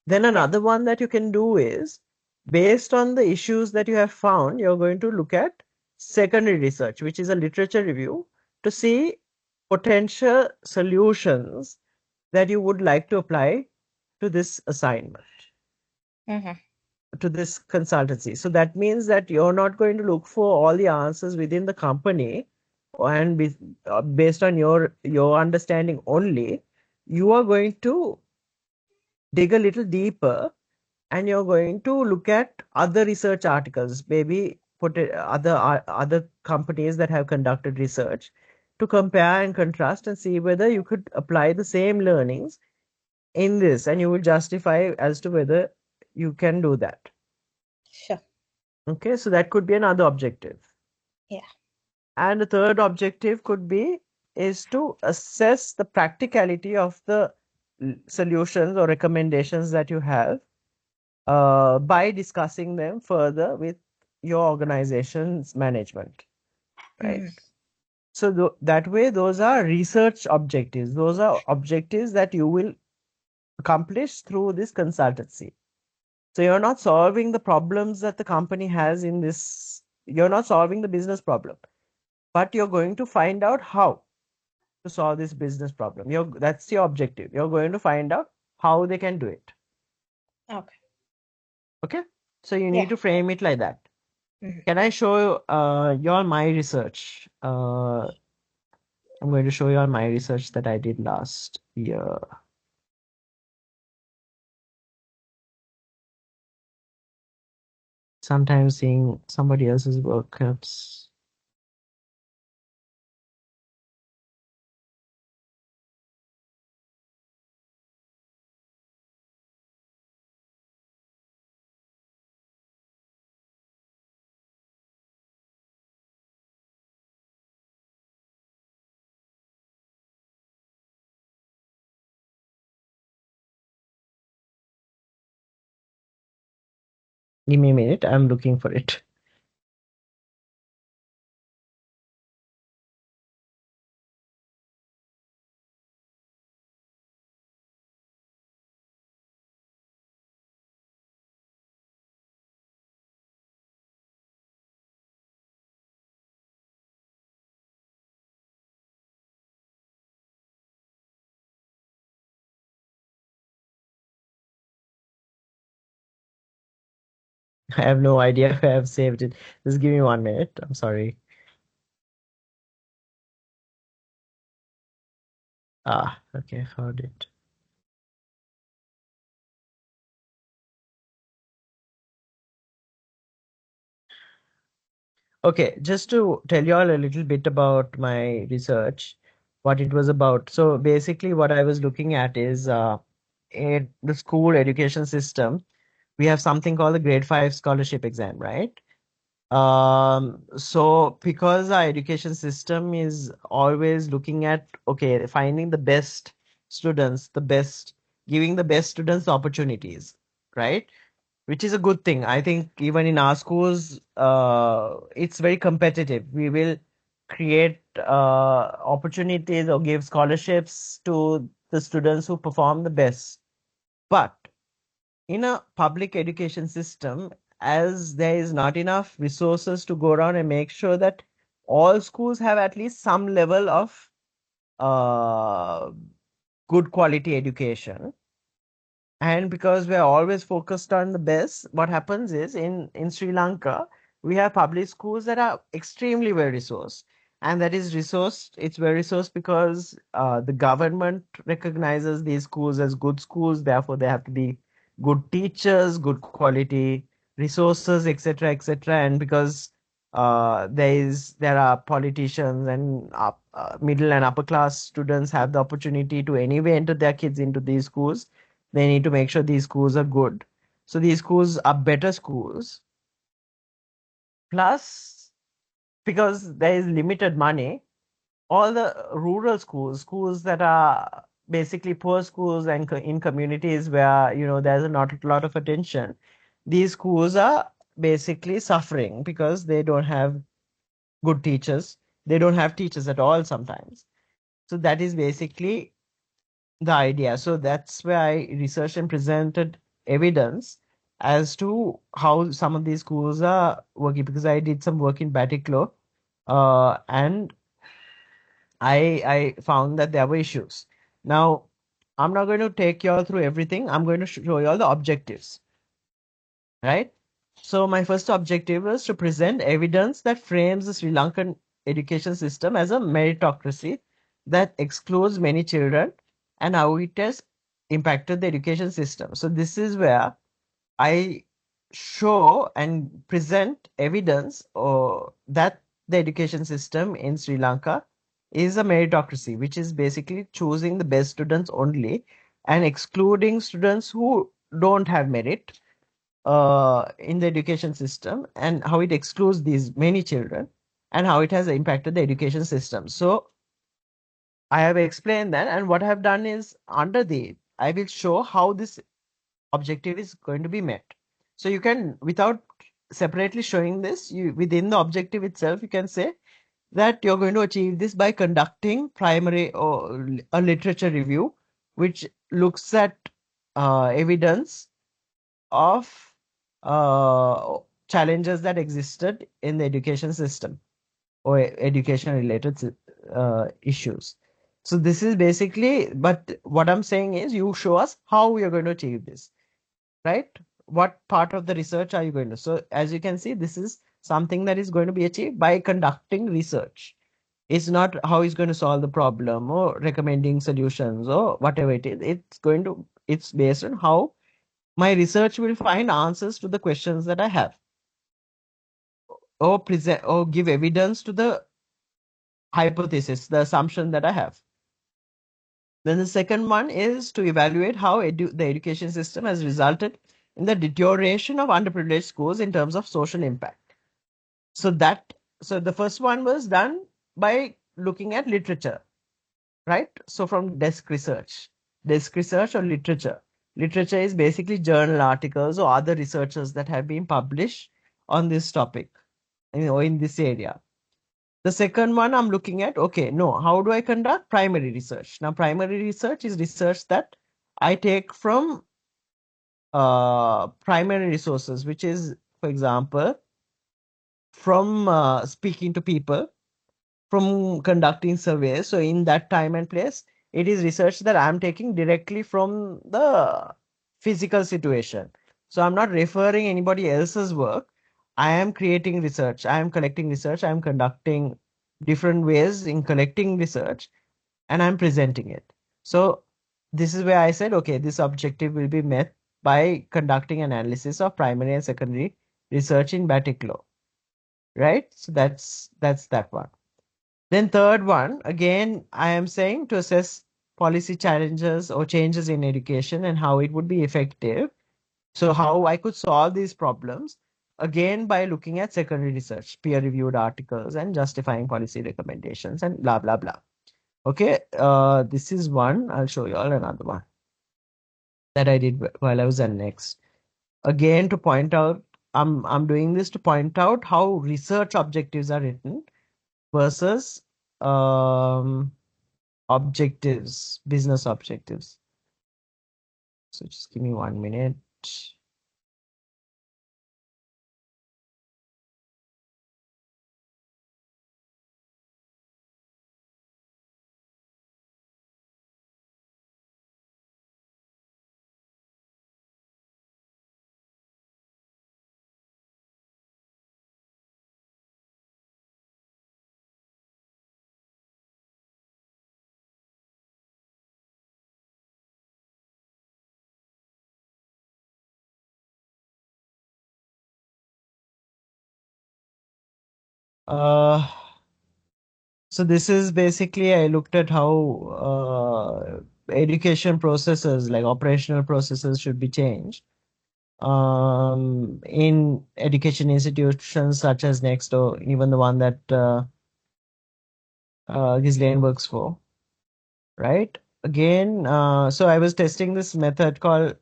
Then Yeah. another one that you can do is based on the issues that you have found, you're going to look at secondary research, which is a literature review to see potential solutions that you would like to apply to this assignment, Mhm. to this consultancy. So that means that you're not going to look for all the answers within the company and based on your understanding only. You are going to dig a little deeper and you're going to look at other research articles, maybe put other companies that have conducted research to compare and contrast and see whether you could apply the same learnings in this, and you will justify as to whether you can do that. Sure. Okay, so that could be another objective. Yeah. And the third objective could be is to assess the practicality of the solutions or recommendations that you have by discussing them further with your organization's management, right? Mhm. So that way, those are research objectives. Those are objectives that you will accomplish through this consultancy. So you're not solving the problems that the company has in this, you're not solving the business problem, but you're going to find out how to solve this business problem. That's your objective. You're going to find out how they can do it. Okay. Okay? So you Yeah. need to frame it like that. Mhm. Can I show you all my research? I'm going to show you all my research that I did last year. Sometimes seeing somebody else's work helps. Give me a minute. I'm looking for it. I have no idea where I've saved it. Just give me 1 minute. I'm sorry. Okay, found it. Okay, just to tell you all a little bit about my research, what it was about. So basically, what I was looking at is in the school education system, we have something called the grade 5 scholarship exam, right? So because our education system is always looking at, okay, finding the best students, giving the best students opportunities, right? Which is a good thing. I think even in our schools, it's very competitive. We will create opportunities or give scholarships to the students who perform the best. But in a public education system, as there is not enough resources to go around and make sure that all schools have at least some level of uh, good quality education, and because we're always focused on the best, what happens is in Sri Lanka, we have public schools that are extremely well resourced. And that is resourced, it's well resourced because the government recognizes these schools as good schools, therefore they have to be good teachers, good quality resources, etc., etc. And because there are politicians and middle and upper class students have the opportunity to anyway enter their kids into these schools, they need to make sure these schools are good. So these schools are better schools. Plus, because there is limited money, all the rural schools that are basically poor schools and in communities where there's not a lot of attention, these schools are basically suffering because they don't have good teachers. They don't have teachers at all sometimes. So that is basically the idea. So that's where I researched and presented evidence as to how some of these schools are working, because I did some work in Batiklo, and I found that there were issues. Now, I'm not going to take you all through everything. I'm going to show you all the objectives, right? So my first objective was to present evidence that frames the Sri Lankan education system as a meritocracy that excludes many children and how it has impacted the education system. So this is where I show and present evidence that the education system in Sri Lanka is a meritocracy, which is basically choosing the best students only and excluding students who don't have merit in the education system, and how it excludes these many children and how it has impacted the education system. So I have explained that, and what I have done is I will show how this objective is going to be met. So you can, without separately showing this, within the objective itself, you can say that you're going to achieve this by conducting primary or a literature review, which looks at evidence of challenges that existed in the education system or education related issues. So this is basically, but what I'm saying is you show us how we are going to achieve this, right? What part of the research are you going to? So as you can see, this is something that is going to be achieved by conducting research. It's not how he's going to solve the problem or recommending solutions or whatever it is. It's based on how my research will find answers to the questions that I have, or present or give evidence to the hypothesis, the assumption that I have. Then the second one is to evaluate how the education system has resulted in the deterioration of underprivileged schools in terms of social impact. So the first one was done by looking at literature, right? So from desk research or literature. Literature is basically journal articles or other researchers that have been published on this topic, in this area. The second one I'm looking at, okay, no, how do I conduct primary research? Now, primary research is research that I take from primary resources, which is, for example, from speaking to people, from conducting surveys. So in that time and place, it is research that I'm taking directly from the physical situation. So I'm not referring anybody else's work. I am creating research. I am collecting research. I am conducting different ways in collecting research, and I'm presenting it. So this is where I said, okay, this objective will be met by conducting an analysis of primary and secondary research in Batik law, right? So that's that one. Then third one, again, I am saying to assess policy challenges or changes in education and how it would be effective. So how I could solve these problems, again, by looking at secondary research, peer-reviewed articles and justifying policy recommendations and blah, blah, blah. Okay, this is one. I'll show you all another one that I did while I was at next. Again, to point out, I'm doing this to point out how research objectives are written versus objectives, business objectives. So just give me 1 minute. Uh, so this is basically I looked at how education processes, like operational processes, should be changed in education institutions such as Next or even the one that Ghislaine works for, right? Again, so I was testing this method called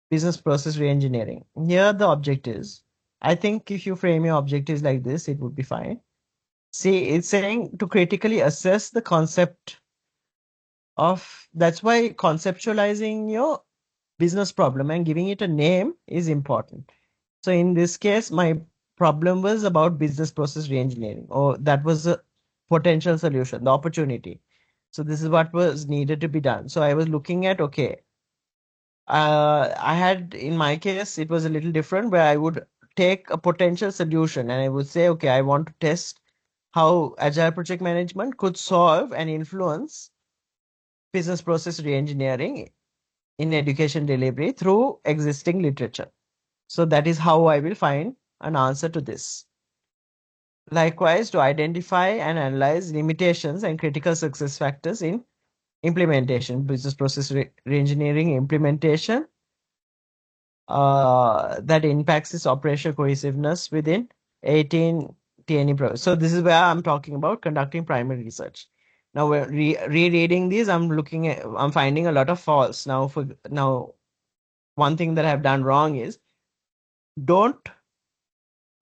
business process reengineering. Here the objectives. I think if you frame your objectives like this, it would be fine. See, it's saying to critically assess the concept of, that's why conceptualizing your business problem and giving it a name is important. So in this case, my problem was about business process reengineering, or that was a potential solution, the opportunity. So this is what was needed to be done. So I was looking at, okay, I had, in my case, it was a little different where I would take a potential solution and I would say, okay, I want to test how agile project management could solve and influence business process reengineering in education delivery through existing literature. So that is how I will find an answer to this. Likewise, to identify and analyze limitations and critical success factors in implementation, business process reengineering implementation that impacts its operational cohesiveness within 18 TNE programs. So this is where I'm talking about conducting primary research. Now we're rereading these. I'm finding a lot of faults. Now, one thing that I've done wrong is don't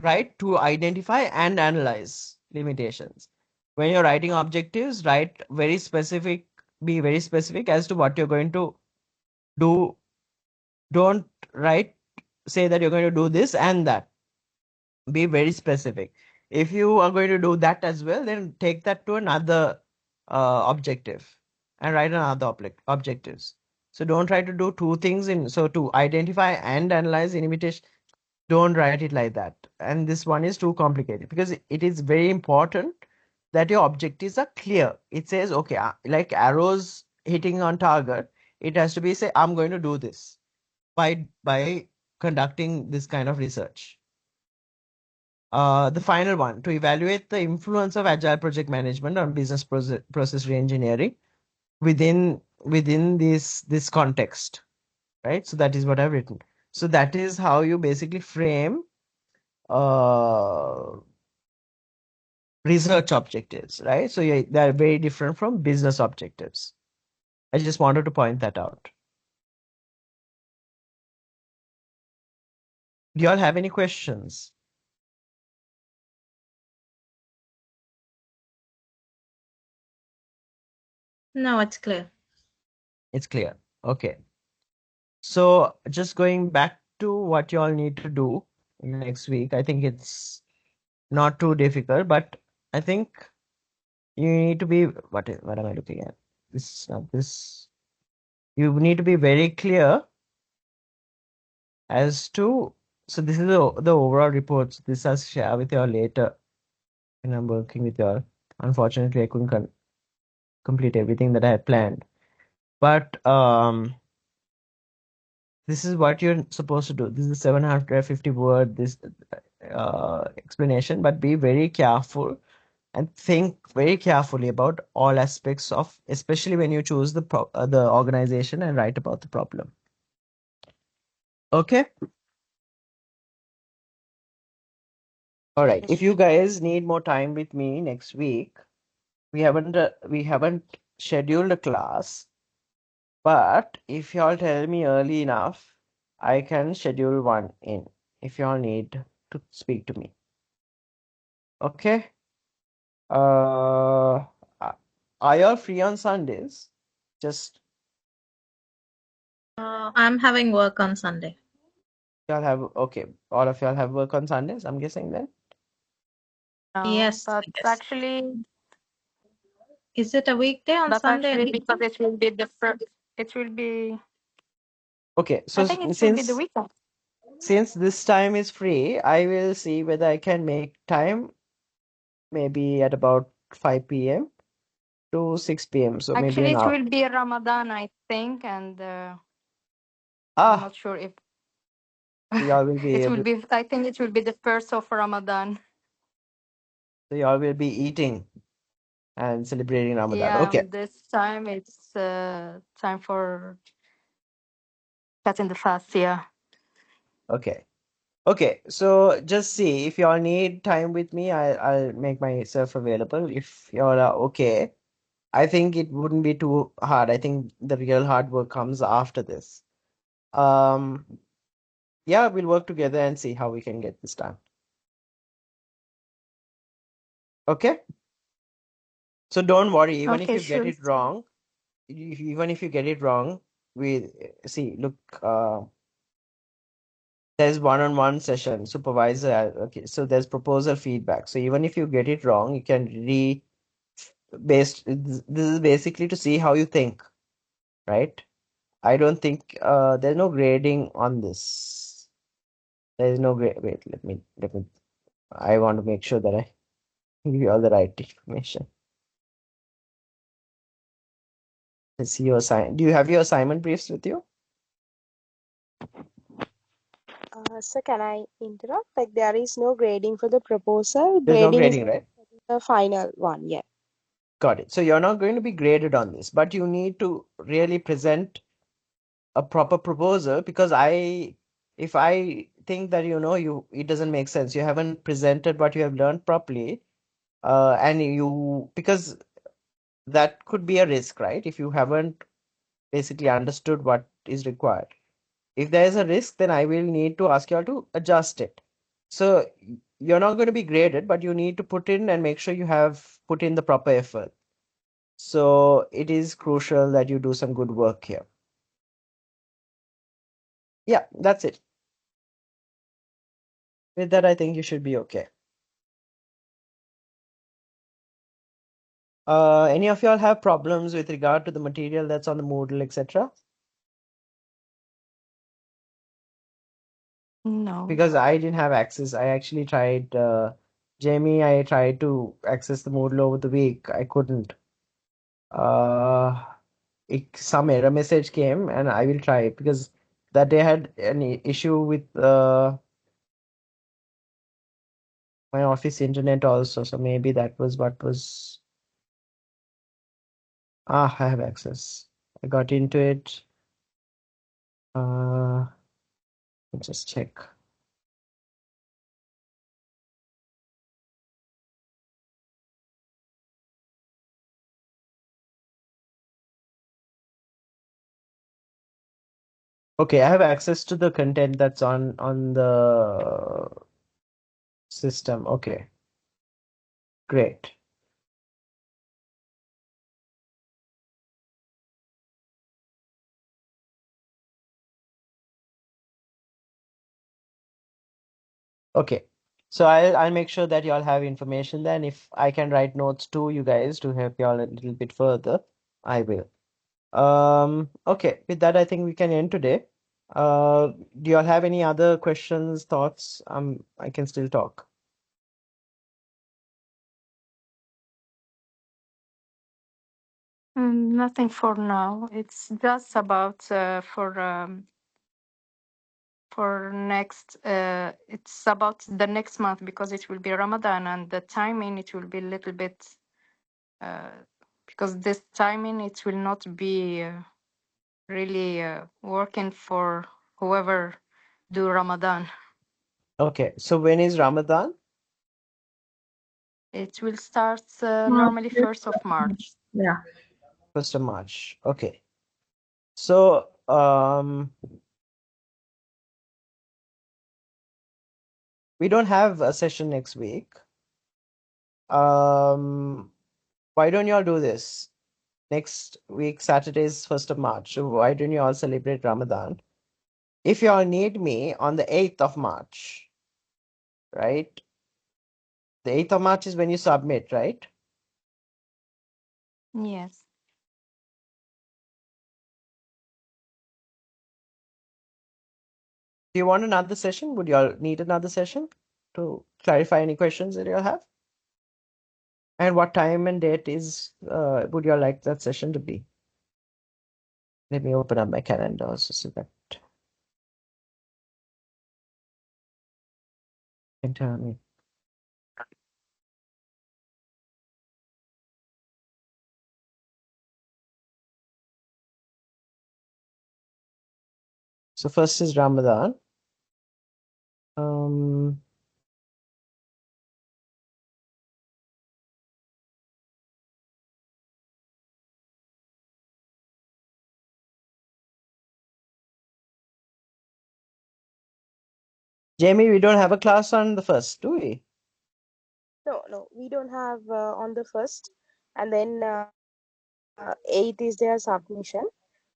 write to identify and analyze limitations. When you're writing objectives, write very specific, be very specific as to what you're going to do. Don't write, say that you're going to do this and that. Be very specific. If you are going to do that as well, then take that to another objective and write another objectives. So don't try to do two things so to identify and analyze invitation, don't write it like that. And this one is too complicated because it is very important that your objectives are clear. It says, okay, like arrows hitting on target, it has to be say, I'm going to do this by conducting this kind of research. The final one, to evaluate the influence of agile project management on business process reengineering within this context, right? So that is what I've written. So that is how you basically frame research objectives, right? So they are very different from business objectives. I just wanted to point that out. Do y'all have any questions? No, it's clear. It's clear. Okay. So just going back to what y'all need to do next week, I think it's not too difficult, but I think you need to be what am I looking at? This not this. You need to be very clear as to so this is the overall reports. This I'll share with y'all later when I'm working with y'all. Unfortunately, I couldn't complete everything that I had planned. But this is what you're supposed to do. This is 750 word this explanation, but be very careful and think very carefully about all aspects of, especially when you choose the organization and write about the problem. Okay. All right. If you guys need more time with me next week, we haven't scheduled a class, but if y'all tell me early enough, I can schedule one in if y'all need to speak to me. Okay. Uh, are y'all free on Sundays? Just I'm having work on Sunday. y'all have okay. All of y'all have work on Sundays, I'm guessing then. No, Yes, that's yes. actually Is it a weekday on Sunday? because it will be the first. It will be. Okay, I so think it will be the since weekend. this time is free, I will see whether I can make time maybe at about 5 p.m. to 6 p.m. So maybe Actually, an it hour. will be Ramadan, I think, and I'm Ah, not sure if so y'all will be it will able, be. I think it will be the first of Ramadan. so y'all will be eating and celebrating Ramadan. Yeah, Okay, this time it's time for cutting the fast. Yeah. okay, okay. So just see if y'all need time with me, I'll make myself available. If y'all are okay, I think it wouldn't be too hard. I think the real hard work comes after this. Um, yeah, we'll work together and see how we can get this done. Okay? So don't worry, even if Okay, you get sure. it wrong, even if you get it wrong, we see, look, there's one-on-one session, supervisor, okay, so there's proposal feedback. So even if you get it wrong, you can this is basically to see how you think, right? I don't think there's no grading on this. There is no grade. Wait, let me. I want to make sure that I give you all the right information. Let's see your assign. Do you have your assignment briefs with you? So can I interrupt? Like there is no grading for the proposal. There's no Grading is grading, right? the final one. Yeah. Got it. So you're not going to be graded on this, but you need to really present a proper proposal because if I think that it doesn't make sense. You haven't presented what you have learned properly, and because that could be a risk, right? If you haven't basically understood what is required. If there is a risk, then I will need to ask you all to adjust it. So you're not going to be graded, but you need to put in and make sure you have put in the proper effort. So it is crucial that you do some good work here. Yeah, that's it. With that, I think you should be okay. Any of y'all have problems with regard to the material that's on the Moodle, etc.? No. Because I didn't have access. I actually tried, Jamie, I tried to access the Moodle over the week. I couldn't. Uh, some error message came, and I will try it because that day I had an issue with my office internet also. So maybe that was what was. Ah, I have access. I got into it. Let's just check. Okay, I have access to the content that's on the system. Okay, great. Okay. So I'll make sure that y'all have information then. If I can write notes to you guys to help y'all a little bit further, I will. Okay, with that I think we can end today. Do y'all have any other questions, thoughts? I can still talk. Nothing for now. It's just about for next. It's about the next month because it will be Ramadan and the timing it will be a little bit because this timing it will not be really working for whoever do Ramadan. Okay, so when is Ramadan? It will start March, normally 1st of March. yeah. 1st of March. Okay. So we don't have a session next week. Why don't y'all do this? Next week, Saturday is 1st of March. So why don't you all celebrate Ramadan? If y'all need me on the 8th of March, right? The 8th of March is when you submit, right? Yes. Do you want another session? Would y'all need another session to clarify any questions that y'all have? And what time and date is would y'all like that session to be? Let me open up my calendar also so that you can tell me. So first is Ramadan. Jamie, we don't have a class on the 1st, do we? No, we don't have on the first, and then 8th is their submission,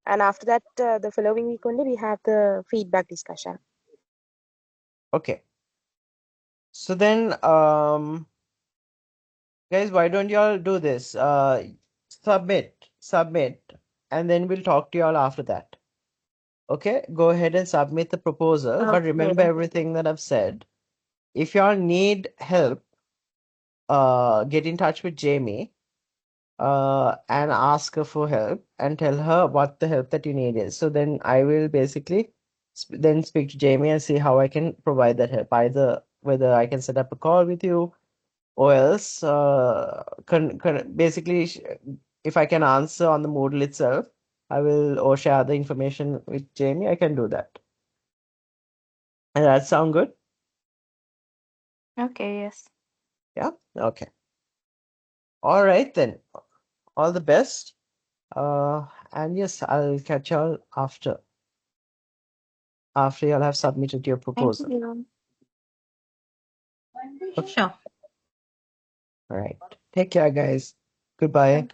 and after that, the following week only we have the feedback discussion. Okay. So then, guys, why don't y'all do this? Submit, and then we'll talk to y'all after that. Okay, go ahead and submit the proposal, but remember Okay. everything that I've said. If y'all need help, get in touch with Jamie, and ask her for help and tell her what the help that you need is. So then I will basically then speak to Jamie and see how I can provide that help, either whether I can set up a call with you or else basically if I can answer on the Moodle itself, I will or share the information with Jamie. I can do that. And that sound good? Okay, yes. Yeah? Okay. All right then. All the best. And yes, I'll catch y'all after y'all have submitted your Thank proposal. you. Okay. Sure. All right. Take care, guys. Goodbye.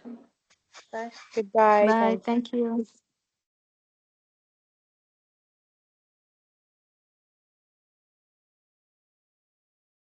Thank you. Goodbye. Bye. Thank you. Thank you.